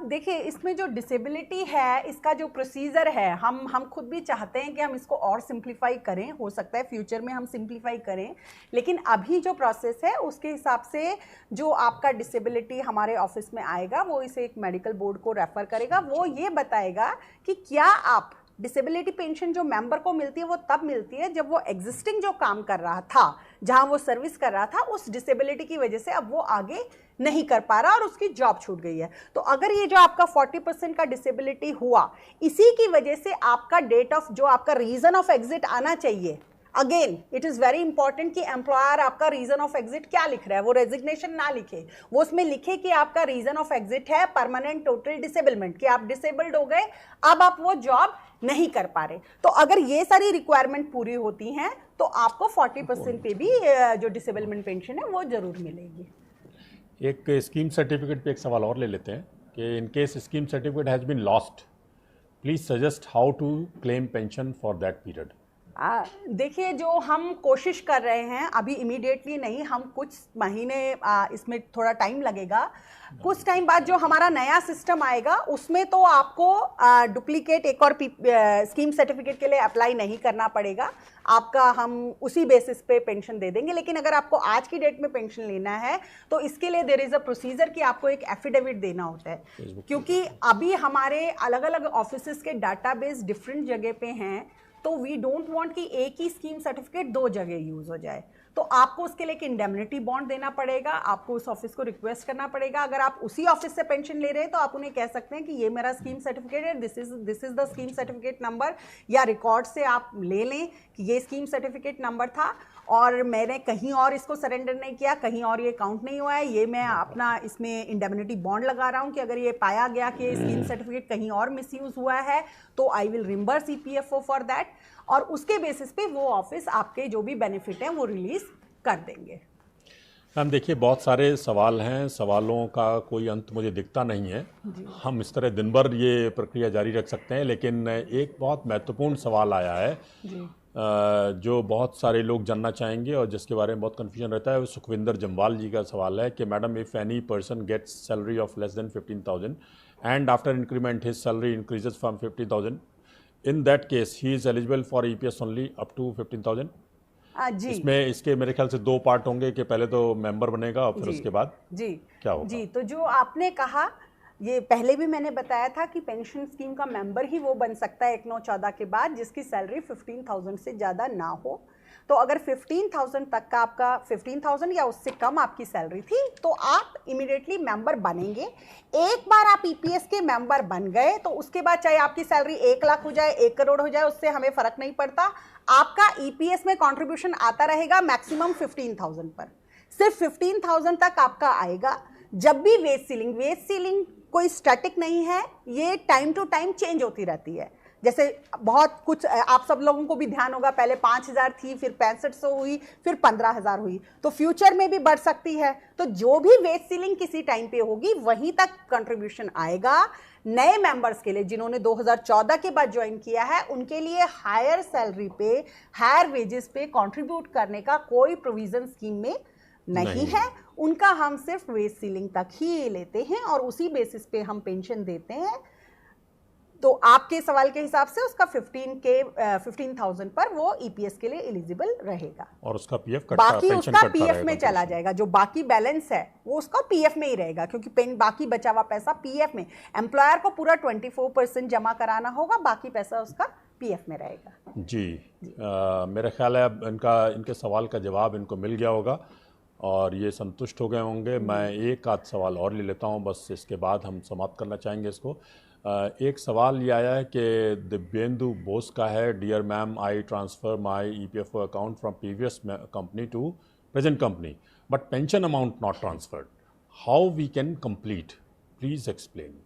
देखिए, इसमें जो डिसेबिलिटी है, इसका जो प्रोसीजर है, हम खुद भी चाहते हैं कि हम इसको और सिंप्लीफाई करें। हो सकता है फ्यूचर में हम सिंप्लीफाई करें, लेकिन अभी जो प्रोसेस है उसके हिसाब से जो आपका डिसेबिलिटी हमारे ऑफिस में आएगा, वो इसे एक मेडिकल बोर्ड को रेफर करेगा। वो ये बताएगा कि क्या आप डिसेबिलिटी पेंशन जो मेंबर को मिलती है वो तब मिलती है जब वो एग्जिस्टिंग जो काम कर रहा था, जहां वो सर्विस कर रहा था, उस डिसेबिलिटी की वजह से अब वो आगे नहीं कर पा रहा और उसकी जॉब छूट गई है। तो अगर ये जो आपका 40% का डिसेबिलिटी हुआ, इसी की वजह से आपका डेट ऑफ, जो आपका रीजन ऑफ एग्जिट आना चाहिए, again it is very important कि एम्प्लॉयर आपका रीजन ऑफ एग्जिट क्या लिख रहा है, वो रेजिग्नेशन ना लिखे, वो उसमें लिखे कि आपका रीजन ऑफ एग्जिट है परमानेंट टोटल डिसेबलमेंट, कि आप डिसेबल्ड हो गए, अब आप वो जॉब नहीं कर पा रहे। तो अगर ये सारी रिक्वायरमेंट पूरी होती हैं तो आपको 40% पे भी जो डिसेबलमेंट पेंशन है वो जरूर मिलेगी। एक स्कीम सर्टिफिकेट पे एक सवाल और ले लेते हैं कि in case scheme certificate has been lost, please suggest how to claim pension for that period. देखिए, जो हम कोशिश कर रहे हैं अभी इमीडिएटली नहीं, हम कुछ महीने इसमें थोड़ा टाइम लगेगा। कुछ टाइम बाद जो हमारा नया सिस्टम आएगा उसमें तो आपको डुप्लीकेट एक और स्कीम सर्टिफिकेट के लिए अप्लाई नहीं करना पड़ेगा। आपका हम उसी बेसिस पे पेंशन दे देंगे। लेकिन अगर आपको आज की डेट में पेंशन लेना है तो इसके लिए देयर इज़ अ प्रोसीजर कि आपको एक एफिडेविट देना होता है, क्योंकि अभी हमारे अलग अलग ऑफिसेस के डाटाबेस डिफरेंट जगह पे हैं, तो वी डोंट वांट कि एक ही स्कीम सर्टिफिकेट दो जगह यूज हो जाए। तो आपको उसके लिए एक इंडेमनिटी बॉन्ड देना पड़ेगा, आपको उस ऑफिस को रिक्वेस्ट करना पड़ेगा। अगर आप उसी ऑफिस से पेंशन ले रहे हैं तो आप उन्हें कह सकते हैं कि ये मेरा स्कीम सर्टिफिकेट है, this is the scheme certificate number, या रिकॉर्ड से आप ले लें कि ये स्कीम सर्टिफिकेट नंबर था और मैंने कहीं और इसको सरेंडर नहीं किया, कहीं और ये काउंट नहीं हुआ है, ये मैं अपना इसमें इंडेमनिटी बॉन्ड लगा रहा हूँ कि अगर ये पाया गया कि स्कीम सर्टिफिकेट कहीं और मिसयूज हुआ है तो I will reimburse EPFO for that, और उसके बेसिस पे वो ऑफिस आपके जो भी बेनिफिट हैं वो रिलीज कर देंगे। मैम देखिए, बहुत सारे सवाल हैं, सवालों का कोई अंत मुझे दिखता नहीं है। हम इस तरह दिन भर ये प्रक्रिया जारी रख सकते हैं, लेकिन एक बहुत महत्वपूर्ण सवाल आया है जी। जो बहुत सारे लोग जानना चाहेंगे और जिसके बारे में बहुत कन्फ्यूजन रहता है, वो सुखविंदर जम्वाल जी का सवाल है कि madam, if any person gets salary of less than 15,000 and after increment his salary increases from 50,000, in that case he is eligible for EPS only up to 15,000। जी, इसमें इसके मेरे ख्याल से दो पार्ट होंगे कि पहले तो मेंबर बनेगा और फिर उसके बाद जी क्या होगा। जी, तो जो आपने कहा, ये पहले भी मैंने बताया था कि पेंशन स्कीम का मेंबर ही वो बन सकता है 1/9/14 के बाद जिसकी सैलरी 15,000 से ज़्यादा ना हो। तो अगर 15,000 तक का आपका 15,000 या उससे कम आपकी सैलरी थी तो आप इमीडिएटली मेंबर बनेंगे। एक बार आप ईपीएस के मेंबर बन गए तो उसके बाद चाहे आपकी सैलरी 1 लाख हो जाए, 1 करोड़ हो जाए, उससे हमें फर्क नहीं पड़ता। आपका ईपीएस में कंट्रीब्यूशन आता रहेगा मैक्सिमम 15,000 पर, सिर्फ 15,000 तक आपका आएगा। जब भी वेज सीलिंग कोई स्टैटिक नहीं है, ये टाइम टू टाइम चेंज होती रहती है। जैसे बहुत कुछ आप सब लोगों को भी ध्यान होगा, पहले 5,000 थी, फिर 6500 हुई, फिर 15,000 हुई, तो फ्यूचर में भी बढ़ सकती है। तो जो भी वेज सीलिंग किसी टाइम पे होगी वहीं तक कंट्रीब्यूशन आएगा। नए मेंबर्स के लिए जिन्होंने 2014 के बाद ज्वाइन किया है उनके लिए हायर सैलरी पे, हायर वेजेस पे कंट्रीब्यूट करने का कोई प्रोविजन स्कीम में नहीं है। उनका हम सिर्फ वेज सीलिंग तक ही लेते हैं और उसी बेसिस पे हम पेंशन देते हैं। तो आपके सवाल के हिसाब से उसका 15,000 पर वो ईपीएस के लिए एलिजिबल रहेगा और उसका पीएफ कटता, बाकी उसका पीएफ में चला जाएगा। जो बाकी बैलेंस है वो उसका पीएफ में ही रहेगा, क्योंकि बाकी बचा हुआ पैसा पीएफ में, एम्प्लॉयर को पूरा 24% जमा कराना होगा, बाकी पैसा उसका पीएफ में रहेगा। जी, मेरा ख्याल है अब इनके सवाल का जवाब इनको मिल गया होगा और ये संतुष्ट हो गए होंगे। मैं एक आध सवाल और ले लेता हूँ, बस इसके बाद हम समाप्त करना चाहेंगे इसको। एक सवाल ये आया है कि दिव्येंदु बोस का है, dear ma'am, I transfer my EPFO account from previous company to present company but pension amount not transferred, how we can complete, please explain.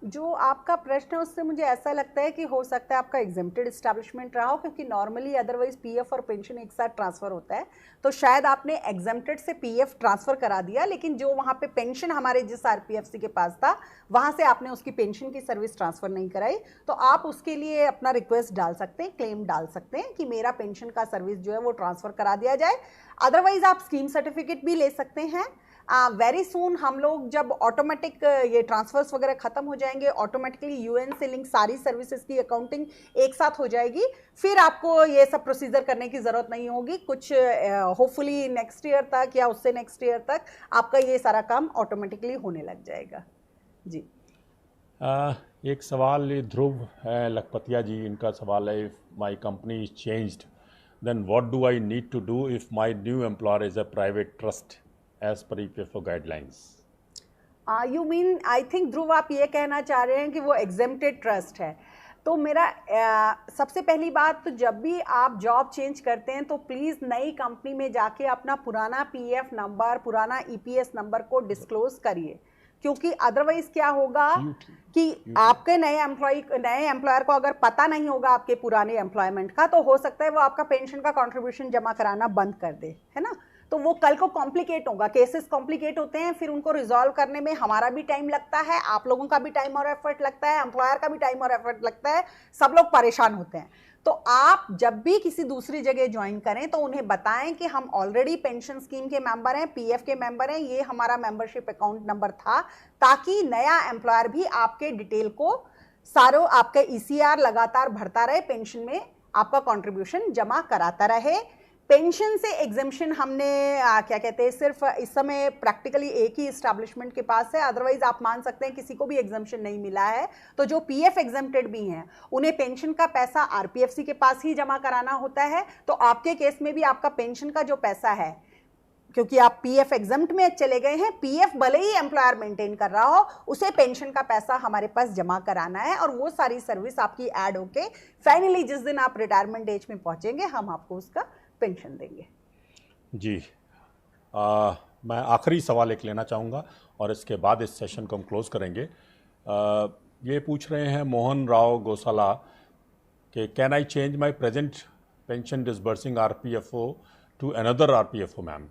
जो आपका प्रश्न है उससे मुझे ऐसा लगता है कि हो सकता है आपका एग्जेम्प्टेड एस्टैब्लिशमेंट रहा हो, क्योंकि नॉर्मली अदरवाइज पीएफ और पेंशन एक साथ ट्रांसफर होता है। तो शायद आपने एग्जेम्प्टेड से पीएफ ट्रांसफर करा दिया, लेकिन जो वहाँ पे पेंशन हमारे जिस आरपीएफसी के पास था वहाँ से आपने उसकी पेंशन की सर्विस ट्रांसफर नहीं कराई, तो आप उसके लिए अपना रिक्वेस्ट डाल सकते हैं, क्लेम डाल सकते हैं कि मेरा पेंशन का सर्विस जो है वो ट्रांसफर करा दिया जाए। अदरवाइज आप स्कीम सर्टिफिकेट भी ले सकते हैं। वेरी सून हम लोग जब ऑटोमेटिक ये ट्रांसफर्स वगैरह खत्म हो जाएंगे, ऑटोमेटिकली यूएन से लिंक सारी सर्विसेज की अकाउंटिंग एक साथ हो जाएगी, फिर आपको ये सब प्रोसीजर करने की ज़रूरत नहीं होगी। कुछ होपफुली नेक्स्ट ईयर तक या उससे नेक्स्ट ईयर तक आपका ये सारा काम ऑटोमेटिकली होने लग जाएगा। जी, एक सवाल ध्रुव है लखपतिया जी, इनका सवाल है, if my company is changed then what do I need to do if my new employer is a private trust as per EPFO guidelines? You mean, I think Dhruv आप ये कहना चाह रहे हैं कि वो एग्जेम्प्टेड ट्रस्ट है। तो मेरा सबसे पहली बात, तो जब भी आप जॉब चेंज करते हैं तो प्लीज़ नई कंपनी में जाके अपना पुराना पीएफ नंबर, पुराना ईपीएस नंबर को डिस्क्लोज करिए, क्योंकि अदरवाइज क्या होगा कि आपके नए एम्प्लॉयर को अगर पता नहीं होगा आपके पुराने एम्प्लॉयमेंट का, तो हो सकता है वो आपका पेंशन का कंट्रीब्यूशन जमा कराना बंद कर दे, है ना। तो वो कल को कॉम्प्लिकेट होगा, केसेस कॉम्प्लिकेट होते हैं, फिर उनको रिजॉल्व करने में हमारा भी टाइम लगता है, आप लोगों का भी टाइम और एफर्ट लगता है, एम्प्लॉयर का भी टाइम और एफर्ट लगता है, सब लोग परेशान होते हैं। तो आप जब भी किसी दूसरी जगह ज्वाइन करें तो उन्हें बताएं कि हम ऑलरेडी पेंशन स्कीम के मेंबर हैं, पीएफ के मेंबर हैं, ये हमारा मेंबरशिप अकाउंट नंबर था, ताकि नया एम्प्लॉयर भी आपके डिटेल को सारों आपका ईसीआर लगातार भरता रहे, पेंशन में आपका कंट्रीब्यूशन जमा कराता रहे। पेंशन से एग्जेम्पशन हमने क्या कहते हैं, सिर्फ इस समय प्रैक्टिकली एक ही इस्टेब्लिशमेंट के पास है, अदरवाइज आप मान सकते हैं किसी को भी एग्जेम्पशन नहीं मिला है। तो जो पीएफ एग्जेम्प्टेड भी हैं उन्हें पेंशन का पैसा आरपीएफसी के पास ही जमा कराना होता है। तो आपके केस में भी आपका पेंशन का जो पैसा है, क्योंकि आप पीएफ एग्जम्प्ट में चले गए हैं, पीएफ भले ही एम्प्लॉयर मेंटेन कर रहा हो, उसे पेंशन का पैसा हमारे पास जमा कराना है, और वो सारी सर्विस आपकी ऐड होके फाइनली जिस दिन आप रिटायरमेंट एज में पहुंचेंगे हम आपको उसका पेंशन देंगे। जी, मैं आखिरी सवाल एक लेना चाहूँगा और इसके बाद इस सेशन को हम क्लोज करेंगे। ये पूछ रहे हैं मोहन राव गोसाला कि can I change my present pension disbursing RPFO to another RPFO ma'am.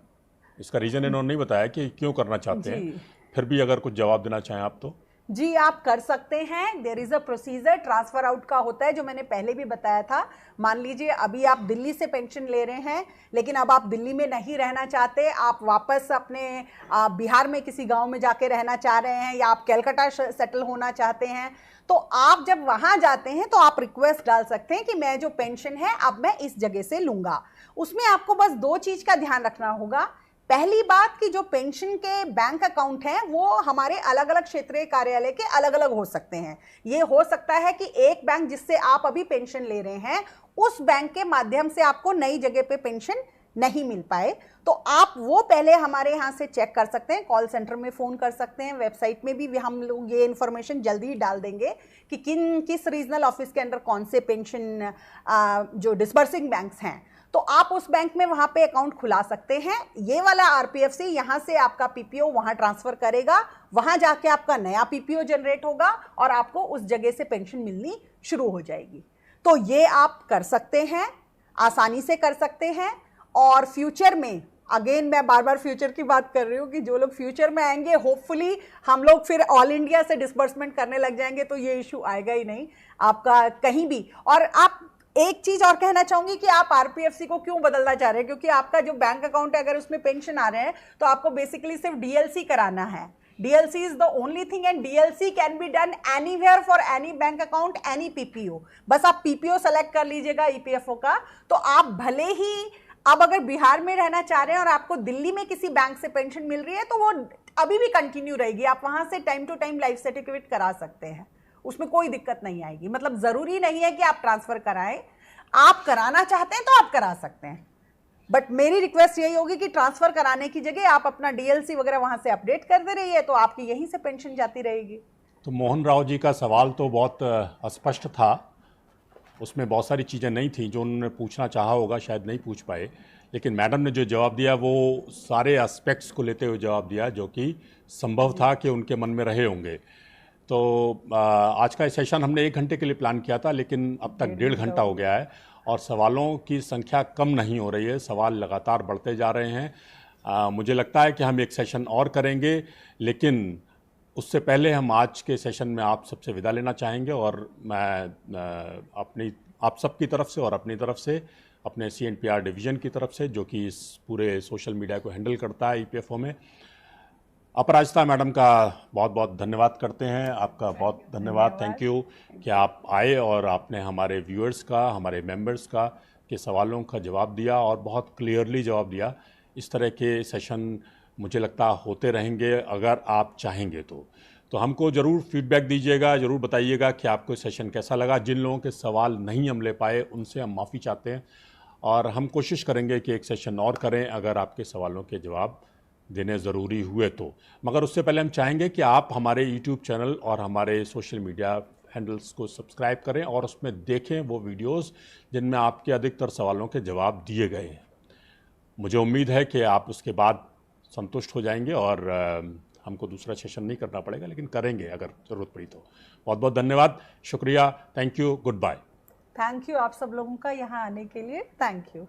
इसका रीज़न इन्होंने नहीं बताया कि क्यों करना चाहते हैं, फिर भी अगर कुछ जवाब देना चाहें आप तो। जी, आप कर सकते हैं। There is a procedure, transfer out का होता है, जो मैंने पहले भी बताया था। मान लीजिए अभी आप दिल्ली से पेंशन ले रहे हैं, लेकिन अब आप दिल्ली में नहीं रहना चाहते, आप वापस अपने बिहार में किसी गांव में जाके रहना चाह रहे हैं, या आप कलकत्ता सेटल होना चाहते हैं, तो आप जब वहां जाते हैं तो आप रिक्वेस्ट डाल सकते हैं कि मैं जो पेंशन है अब मैं इस जगह से लूंगा। उसमें आपको बस 2 चीज का ध्यान रखना होगा। पहली बात कि जो पेंशन के बैंक अकाउंट हैं वो हमारे अलग अलग क्षेत्रीय कार्यालय के अलग अलग हो सकते हैं। ये हो सकता है कि एक बैंक जिससे आप अभी पेंशन ले रहे हैं उस बैंक के माध्यम से आपको नई जगह पे पेंशन नहीं मिल पाए, तो आप वो पहले हमारे यहाँ से चेक कर सकते हैं, कॉल सेंटर में फ़ोन कर सकते हैं, वेबसाइट में भी हम लोग ये इन्फॉर्मेशन जल्दी ही डाल देंगे कि किस रीजनल ऑफिस के अंदर कौन से पेंशन जो डिस्बर्सिंग बैंक्स हैं, तो आप उस बैंक में वहां पे अकाउंट खुला सकते हैं। ये वाला आरपीएफसी यहां से आपका पीपीओ वहां ट्रांसफर करेगा, वहां जाके आपका नया पीपीओ जनरेट होगा और आपको उस जगह से पेंशन मिलनी शुरू हो जाएगी। तो ये आप कर सकते हैं, आसानी से कर सकते हैं। और फ्यूचर में, अगेन मैं बार बार फ्यूचर की बात कर रही हूँ कि जो लोग फ्यूचर में आएंगे, होपफुली हम लोग फिर ऑल इंडिया से डिस्बर्समेंट करने लग जाएंगे, तो ये इशू आएगा ही नहीं आपका कहीं भी। और आप एक चीज और कहना चाहूंगी कि आप आरपीएफसी को क्यों बदलना चाह रहे हैं, क्योंकि आपका जो बैंक अकाउंट है अगर उसमें पेंशन आ रहे हैं तो आपको बेसिकली सिर्फ डीएलसी कराना है। DLC is the only thing, and DLC can be done anywhere for any bank account, any PPO. बस आप पीपीओ सेलेक्ट कर लीजिएगा ईपीएफओ का, तो आप भले ही अब अगर बिहार में रहना चाह रहे हैं और आपको दिल्ली में किसी बैंक से पेंशन मिल रही है तो वो अभी भी कंटिन्यू रहेगी, आप वहां से time to time life certificate करा सकते हैं, उसमें कोई दिक्कत नहीं आएगी। मतलब जरूरी नहीं है कि आप ट्रांसफर कराएं, आप कराना चाहते हैं तो आप करा सकते हैं, बट मेरी रिक्वेस्ट यही होगी कि ट्रांसफर कराने की जगह आप अपना डीएलसी वगैरह वहां से अपडेट करते रहिए, तो आपकी यहीं से पेंशन जाती रहेगी। तो मोहन राव जी का सवाल तो बहुत अस्पष्ट था, उसमें बहुत सारी चीज़ें नहीं थी जो उन्होंने पूछना चाहा होगा, शायद नहीं पूछ पाए, लेकिन मैडम ने जो जवाब दिया वो सारे एस्पेक्ट्स को लेते हुए जवाब दिया जो कि संभव था कि उनके मन में रहे होंगे। तो आज का सेशन हमने 1 घंटे के लिए प्लान किया था, लेकिन अब तक 1.5 घंटा हो गया है और सवालों की संख्या कम नहीं हो रही है, सवाल लगातार बढ़ते जा रहे हैं। मुझे लगता है कि हम एक सेशन और करेंगे, लेकिन उससे पहले हम आज के सेशन में आप सबसे विदा लेना चाहेंगे, और मैं आप सबकी तरफ से और अपनी तरफ से, अपने CNPR डिवीज़न की तरफ से जो कि इस पूरे सोशल मीडिया को हैंडल करता है ईपीएफओ में, अपराजिता मैडम का बहुत बहुत धन्यवाद करते हैं। आपका बहुत धन्यवाद, थैंक यू कि आप आए और आपने हमारे व्यूअर्स का, हमारे मेंबर्स का के सवालों का जवाब दिया और बहुत क्लियरली जवाब दिया। इस तरह के सेशन मुझे लगता होते रहेंगे अगर आप चाहेंगे तो हमको ज़रूर फीडबैक दीजिएगा, ज़रूर बताइएगा कि आपको सेशन कैसा लगा। जिन लोगों के सवाल नहीं हम ले पाए उनसे हम माफ़ी चाहते हैं और हम कोशिश करेंगे कि एक सेशन और करें अगर आपके सवालों के जवाब देने ज़रूरी हुए तो। मगर उससे पहले हम चाहेंगे कि आप हमारे यूट्यूब चैनल और हमारे सोशल मीडिया हैंडल्स को सब्सक्राइब करें और उसमें देखें वो वीडियोस जिनमें आपके अधिकतर सवालों के जवाब दिए गए हैं। मुझे उम्मीद है कि आप उसके बाद संतुष्ट हो जाएंगे और हमको दूसरा सेशन नहीं करना पड़ेगा, लेकिन करेंगे अगर ज़रूरत पड़ी तो। बहुत बहुत धन्यवाद, शुक्रिया, thank you, goodbye. Thank you आप सब लोगों का यहाँ आने के लिए, थैंक यू।